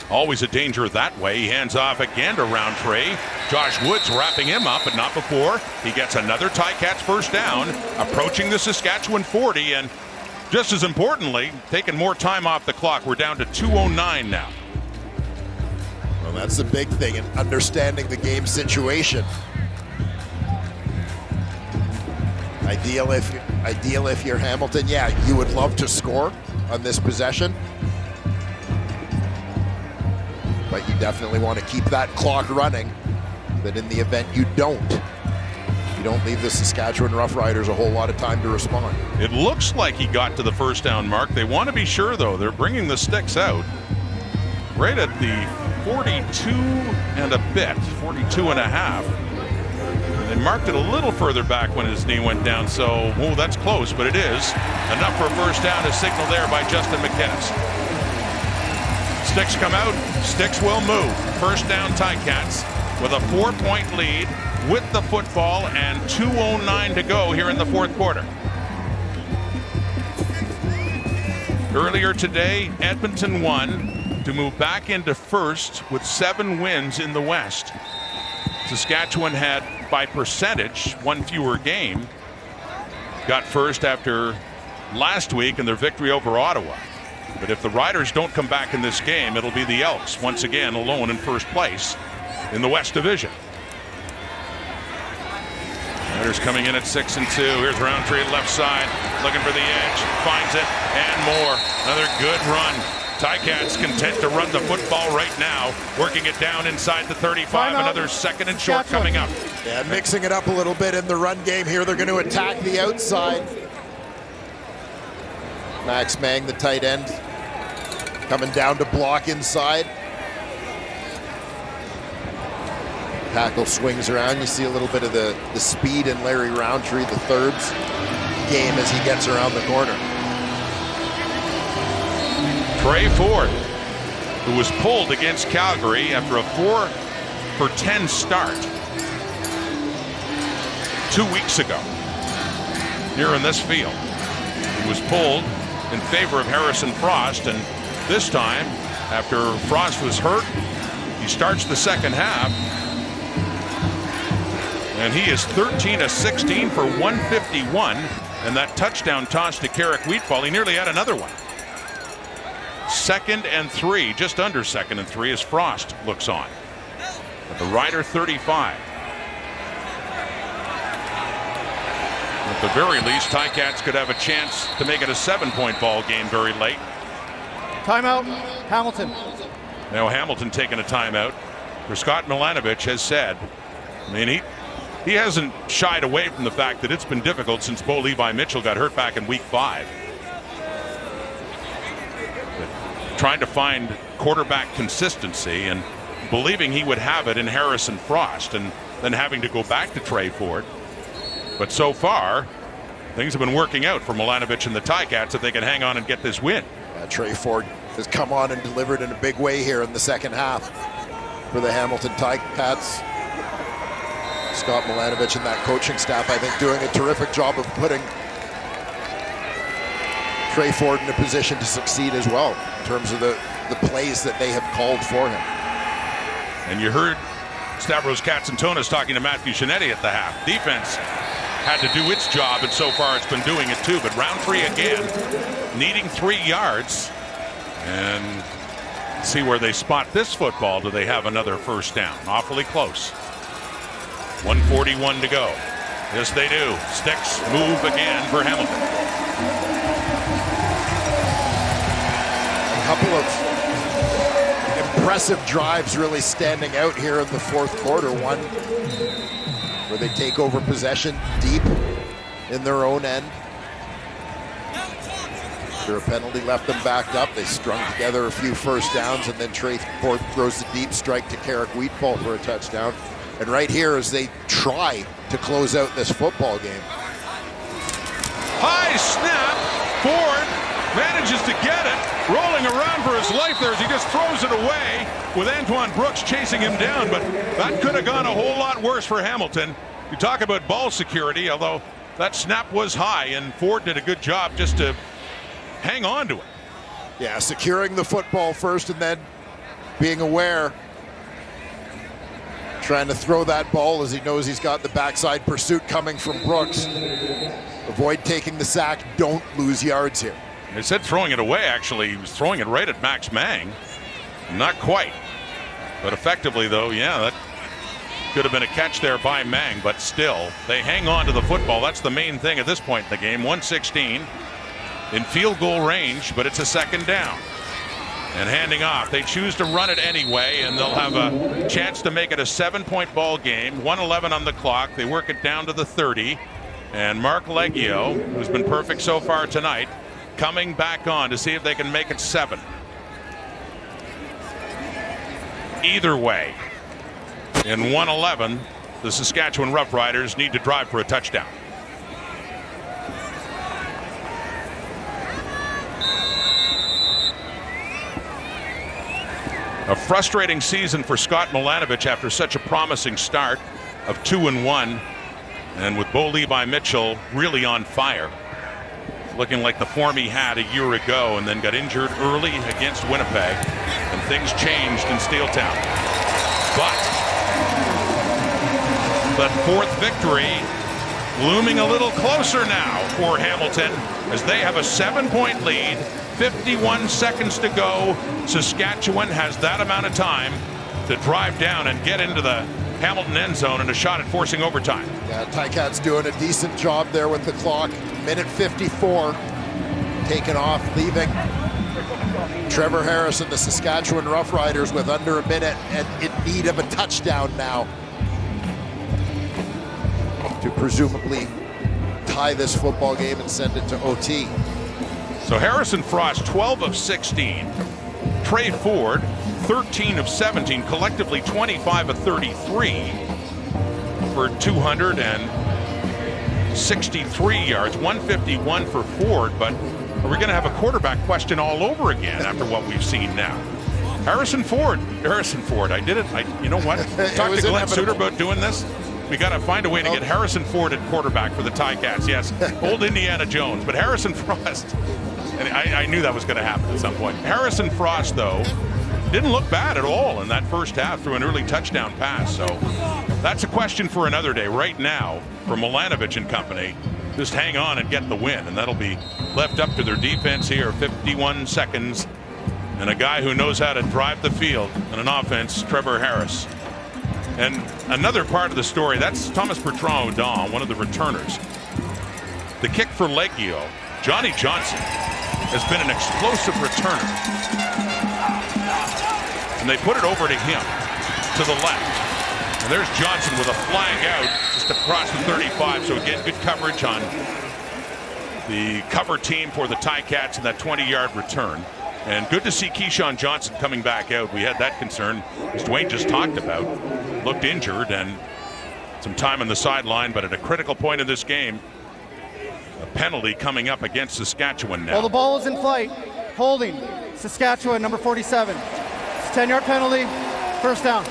F: always a danger that way. He hands off again to Roundtree. Josh Woods wrapping him up, but not before. He gets another Ticats first down, approaching the Saskatchewan 40, and just as importantly, taking more time off the clock. We're down to 2:09 now.
G: Well, that's the big thing in understanding the game situation. Ideal if you're Hamilton, yeah, you would love to score on this possession. But you definitely want to keep that clock running, that in the event you don't leave the Saskatchewan Roughriders a whole lot of time to respond.
F: It looks like he got to the first down mark. They want to be sure, though. They're bringing the sticks out right at the 42 and a bit, 42 and a half. They marked it a little further back when his knee went down, so, oh, that's close, but it is. Enough for a first down, as signaled there by Justin McInnes. Sticks come out, sticks will move. First down Ticats with a 4-point lead with the football and 2:09 to go here in the fourth quarter. Earlier today, Edmonton won to move back into first with 7 wins in the West. Saskatchewan had, by percentage, 1 fewer game. Got first after last week in their victory over Ottawa. But if the Riders don't come back in this game, it'll be the Elks once again alone in first place in the West Division. Riders coming in at 6-2. Here's Roundtree left side, looking for the edge, finds it, and more. Another good run. Ticats content to run the football right now, working it down inside the 35. Another second and short coming up.
G: Yeah, mixing it up a little bit in the run game here. They're going to attack the outside. Max Mang, the tight end, coming down to block inside. Tackle swings around. You see a little bit of the speed in Larry Roundtree, the third's game as he gets around the corner.
F: Trey Ford, who was pulled against Calgary after a 4-for-10 start 2 weeks ago here in this field. He was pulled in favor of Harrison Frost, and this time, after Frost was hurt He starts the second half, and he is 13 of 16 for 151, and that touchdown toss to Carrick Wheatfall, he nearly had another one. 2nd and 3, just under 2nd and 3 as Frost looks on. At the Rider 35. At the very least, Ticats could have a chance to make it a 7-point ball game very late.
H: Timeout, Hamilton.
F: Now Hamilton taking a timeout. For Scott Milanovic has said, I mean, he hasn't shied away from the fact that it's been difficult since Bo Levi Mitchell got hurt back in week 5. But trying to find quarterback consistency and believing he would have it in Harrison Frost, and then having to go back to Trey Ford. But so far, things have been working out for Milanovic and the Ticats if they can hang on and get this win.
G: Trey Ford has come on and delivered in a big way here in the second half for the Hamilton Ticats. Scott Milanovic and that coaching staff, I think, doing a terrific job of putting Trey Ford in a position to succeed as well in terms of the plays that they have called for him.
F: And you heard Stavros Katsantonis talking to Matthew Shinetti at the half. Defense had to do its job, and so far it's been doing it too. But Roundtree again, needing 3 yards. And see where they spot this football. Do they have another first down? Awfully close. 1:41 to go. Yes, they do. Sticks move again for Hamilton.
G: A couple of impressive drives really standing out here in the fourth quarter. One where they take over possession deep in their own end. After a penalty left them backed up, they strung together a few first downs, and then Trey Ford throws the deep strike to Carrick Wheatfall for a touchdown. And right here, as they try to close out this football game.
F: High snap. Ford manages to get it. Rolling around for his life there as he just throws it away with Antoine Brooks chasing him down. But that could have gone a whole lot worse for Hamilton. You talk about ball security, although that snap was high, and Ford did a good job just to hang on to it.
G: Yeah, securing the football first and then being aware. Trying to throw that ball as he knows he's got the backside pursuit coming from Brooks. Avoid taking the sack. Don't lose yards here.
F: They said throwing it away, actually. He was throwing it right at Max Mang. Not quite. But effectively, though, yeah, that could have been a catch there by Mang. But still, they hang on to the football. That's the main thing at this point in the game. 1:16 in field goal range, but it's a second down. And handing off. They choose to run it anyway, and they'll have a chance to make it a 7-point ball game. 1:11 on the clock. They work it down to the 30. And Mark Leggio, who's been perfect so far tonight, coming back on to see if they can make it 7. Either way, in 1:11, the Saskatchewan Roughriders need to drive for a touchdown. A frustrating season for Scott Milanovic after such a promising start of 2-1, and with Bo Levi Mitchell really on fire, looking like the form he had a year ago, and then got injured early against Winnipeg, and things changed in Steeltown. But that fourth victory looming a little closer now for Hamilton as they have a 7-point lead. 51 seconds to go. Saskatchewan has that amount of time to drive down and get into the Hamilton end zone and a shot at forcing overtime.
G: Yeah, Ticats doing a decent job there with the clock. Minute 54 taken off, leaving Trevor Harris and the Saskatchewan Roughriders with under a minute and in need of a touchdown now to presumably tie this football game and send it to OT.
F: So Harrison Frost, 12 of 16. Trey Ford, 13 of 17, collectively 25 of 33 for 263 yards, 151 for Ford. But are we going to have a quarterback question all over again after what we've seen now? Harrison Ford. I did it. You know what? Talk to Glenn Suter about doing this. We got to find a way to get Harrison Ford at quarterback for the Ticats. Yes, old Indiana Jones, but Harrison Frost. And I knew that was going to happen at some point. Harrison Frost, though, didn't look bad at all in that first half through an early touchdown pass. So that's a question for another day. Right now, for Milanovic and company, just hang on and get the win, and that'll be left up to their defense here. 51 seconds, and a guy who knows how to drive the field and an offense, Trevor Harris. And another part of the story, that's Thomas Bertrand-Audin, one of the returners. The kick for Leggio, Johnny Johnson has been an explosive returner. And they put it over to him, to the left. And there's Johnson with a flag out just across the 35. So again, good coverage on the cover team for the Ticats in that 20-yard return. And good to see Keyshawn Johnson coming back out. We had that concern, as Dwayne just talked about. Looked injured and some time on the sideline, but at a critical point in this game, a penalty coming up against Saskatchewan now.
H: Well, the ball is in flight. Holding. Saskatchewan, number 47. It's a 10-yard penalty. First down.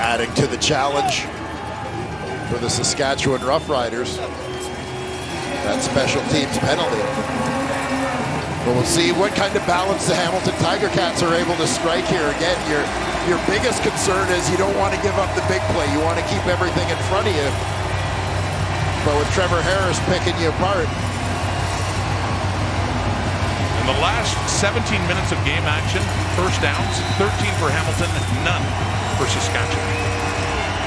G: Adding to the challenge for the Saskatchewan Roughriders. That special teams penalty. But we'll see what kind of balance the Hamilton Tiger Cats are able to strike here. Again, your biggest concern is you don't want to give up the big play. You want to keep everything in front of you. But with Trevor Harris picking you apart.
F: In the last 17 minutes of game action, first downs, 13 for Hamilton, none for Saskatchewan.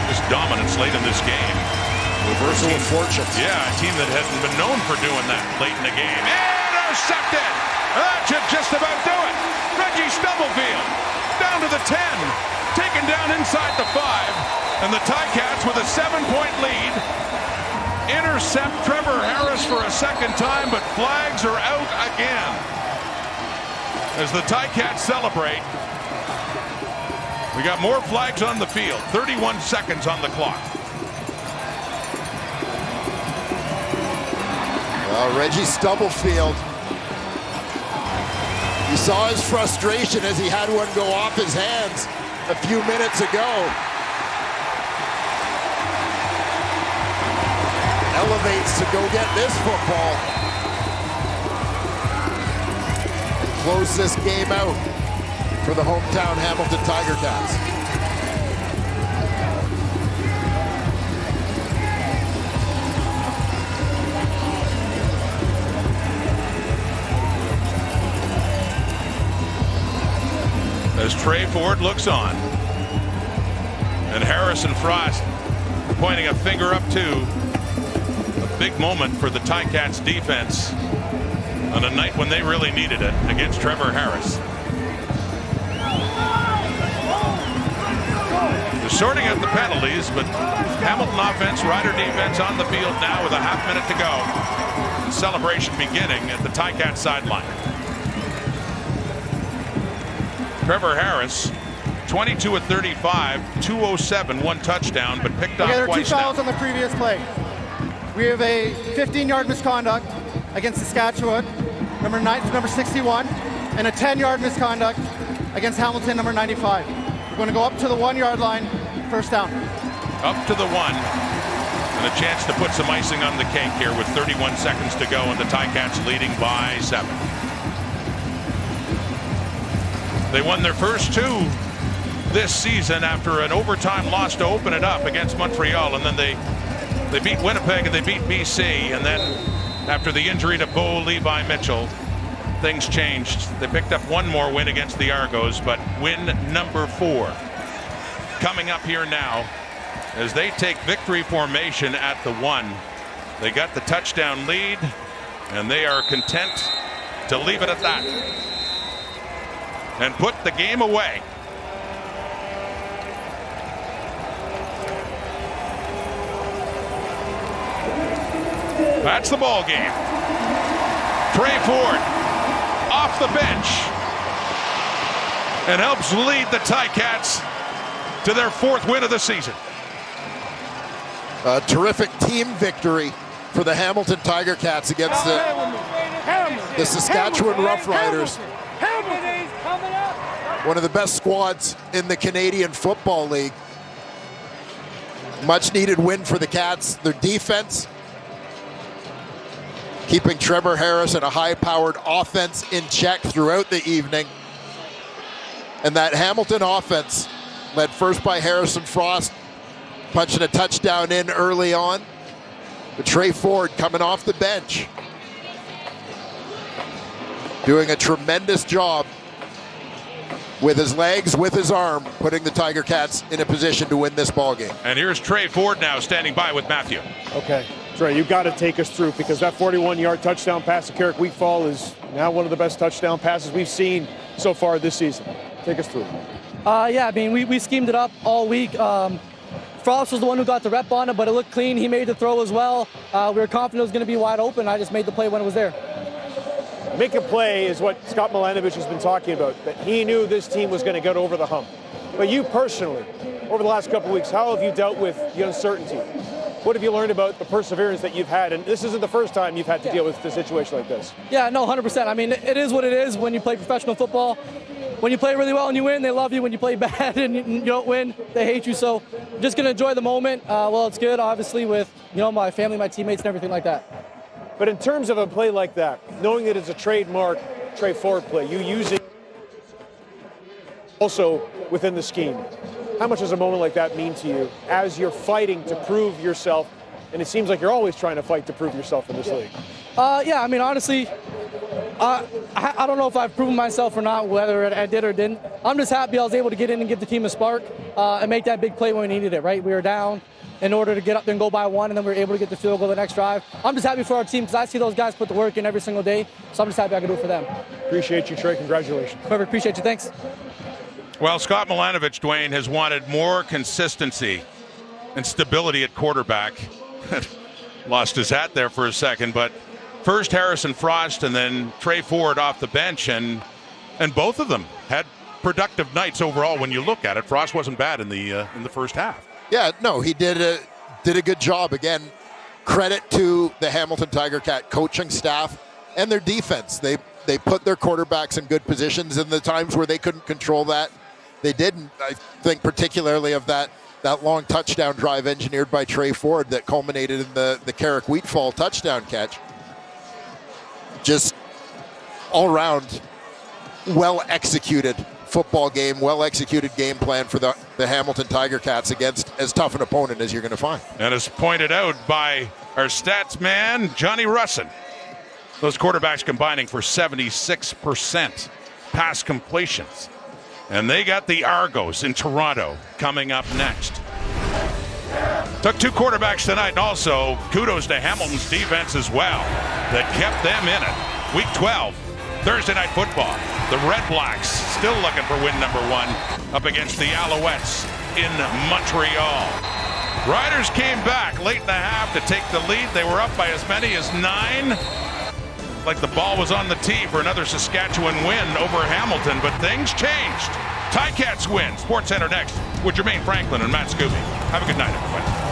F: This dominance late in this game.
G: Reversal of fortunes.
F: Yeah, a team that hasn't been known for doing that late in the game. Intercepted! That should just about do it. Reggie Stubblefield down to the 10, taken down inside the 5, and the Ticats with a 7-point lead intercept Trevor Harris for a second time, but flags are out again. As the Ticats celebrate, we got more flags on the field. 31 seconds on the clock.
G: Well, Reggie Stubblefield, you saw his frustration as he had one go off his hands a few minutes ago. Elevates to go get this football. Close this game out for the hometown Hamilton Tiger Cats.
F: As Trey Ford looks on, and Harrison Frost pointing a finger up to a big moment for the Ticats defense on a night when they really needed it against Trevor Harris. They're sorting out the penalties, but Hamilton offense, Rider defense on the field now with a half minute to go. The celebration beginning at the Ticats sideline. Trevor Harris, 22 of 35, 207, one touchdown, but picked off
H: there are
F: twice
H: two fouls
F: now.
H: on the previous play. We have a 15-yard misconduct against Saskatchewan, number 61, and a 10-yard misconduct against Hamilton, number 95. We're going to go up to the 1-yard line, first down.
F: Up to the 1, and a chance to put some icing on the cake here with 31 seconds to go, and the Ticats leading by 7. They won their first 2 this season after an overtime loss to open it up against Montreal, and then they beat Winnipeg and they beat BC, and then after the injury to Bo Levi Mitchell, things changed. They picked up one more win against the Argos, but win number 4 coming up here now as they take victory formation at the 1. They got the touchdown lead, and they are content to leave it at that and put the game away. That's the ball game. Trey Ford off the bench and helps lead the Ticats to their 4th win of the season.
G: A terrific team victory for the Hamilton Tiger Cats against the Saskatchewan Roughriders. One of the best squads in the Canadian Football League. Much needed win for the Cats. Their defense keeping Trevor Harris and a high-powered offense in check throughout the evening. And that Hamilton offense, led first by Harrison Frost, punching a touchdown in early on. But Trey Ford coming off the bench, doing a tremendous job with his legs, with his arm, putting the Tiger Cats in a position to win this ball game.
F: And here's Trey Ford now standing by with Matthew.
I: Okay, Trey, you've got to take us through, because that 41-yard touchdown pass to Carrick Wheatfall is now one of the best touchdown passes we've seen so far this season. Take us through.
N: Yeah, I mean, we schemed it up all week. Frost was the one who got the rep on it, but it looked clean. He made the throw as well. We were confident it was going to be wide open. I just made the play when it was there.
I: Make a play is what Scott Milanovic has been talking about, that he knew this team was going to get over the hump. But you personally, over the last couple of weeks, how have you dealt with the uncertainty? What have you learned about the perseverance that you've had? And this isn't the first time you've had to deal with a situation like this.
N: Yeah, no, 100%. I mean, it is what it is when you play professional football. When you play really well and you win, they love you. When you play bad and you don't win, they hate you. So just going to enjoy the moment. Well, it's good, obviously, with my family, my teammates, and everything like that.
I: But in terms of a play like that, knowing that it's a trademark Trey Ford play, you use it also within the scheme. How much does a moment like that mean to you as you're fighting to prove yourself? And it seems like you're always trying to fight to prove yourself in this league.
N: Yeah, I mean, honestly, I don't know if I've proven myself or not, whether I did or didn't. I'm just happy I was able to get in and give the team a spark and make that big play when we needed it, right? We were down in order to get up there and go by one, and then we were able to get the field goal the next drive. I'm just happy for our team because I see those guys put the work in every single day, so I'm just happy I can do it for them.
I: Appreciate you, Trey. Congratulations.
N: Perfect. Appreciate you. Thanks.
F: Well, Scott Milanovic, Dwayne, has wanted more consistency and stability at quarterback. Lost his hat there for a second, but first Harrison Frost and then Trey Ford off the bench, and both of them had productive nights overall when you look at it. Frost wasn't bad in the first half.
G: Yeah, no, he did a good job. Again, credit to the Hamilton Tiger Cat coaching staff and their defense. They put their quarterbacks in good positions in the times where they couldn't control that. They didn't. I think particularly of that long touchdown drive engineered by Trey Ford that culminated in the Carrick Wheatfall touchdown catch. Just all around well-executed football game, well-executed game plan for the Hamilton Tiger Cats against as tough an opponent as you're going to find.
F: And as pointed out by our stats man, Johnny Russin, those quarterbacks combining for 76% pass completions. And they got the Argos in Toronto coming up next. Took two quarterbacks tonight, and also kudos to Hamilton's defense as well that kept them in it. Week 12, Thursday Night Football. The Red Blacks still looking for win number 1 up against the Alouettes in Montreal. Riders came back late in the half to take the lead. They were up by as many as 9. Like the ball was on the tee for another Saskatchewan win over Hamilton, but things changed. Ticats win. SportsCenter next with Jermaine Franklin and Matt Scooby. Have a good night, everybody.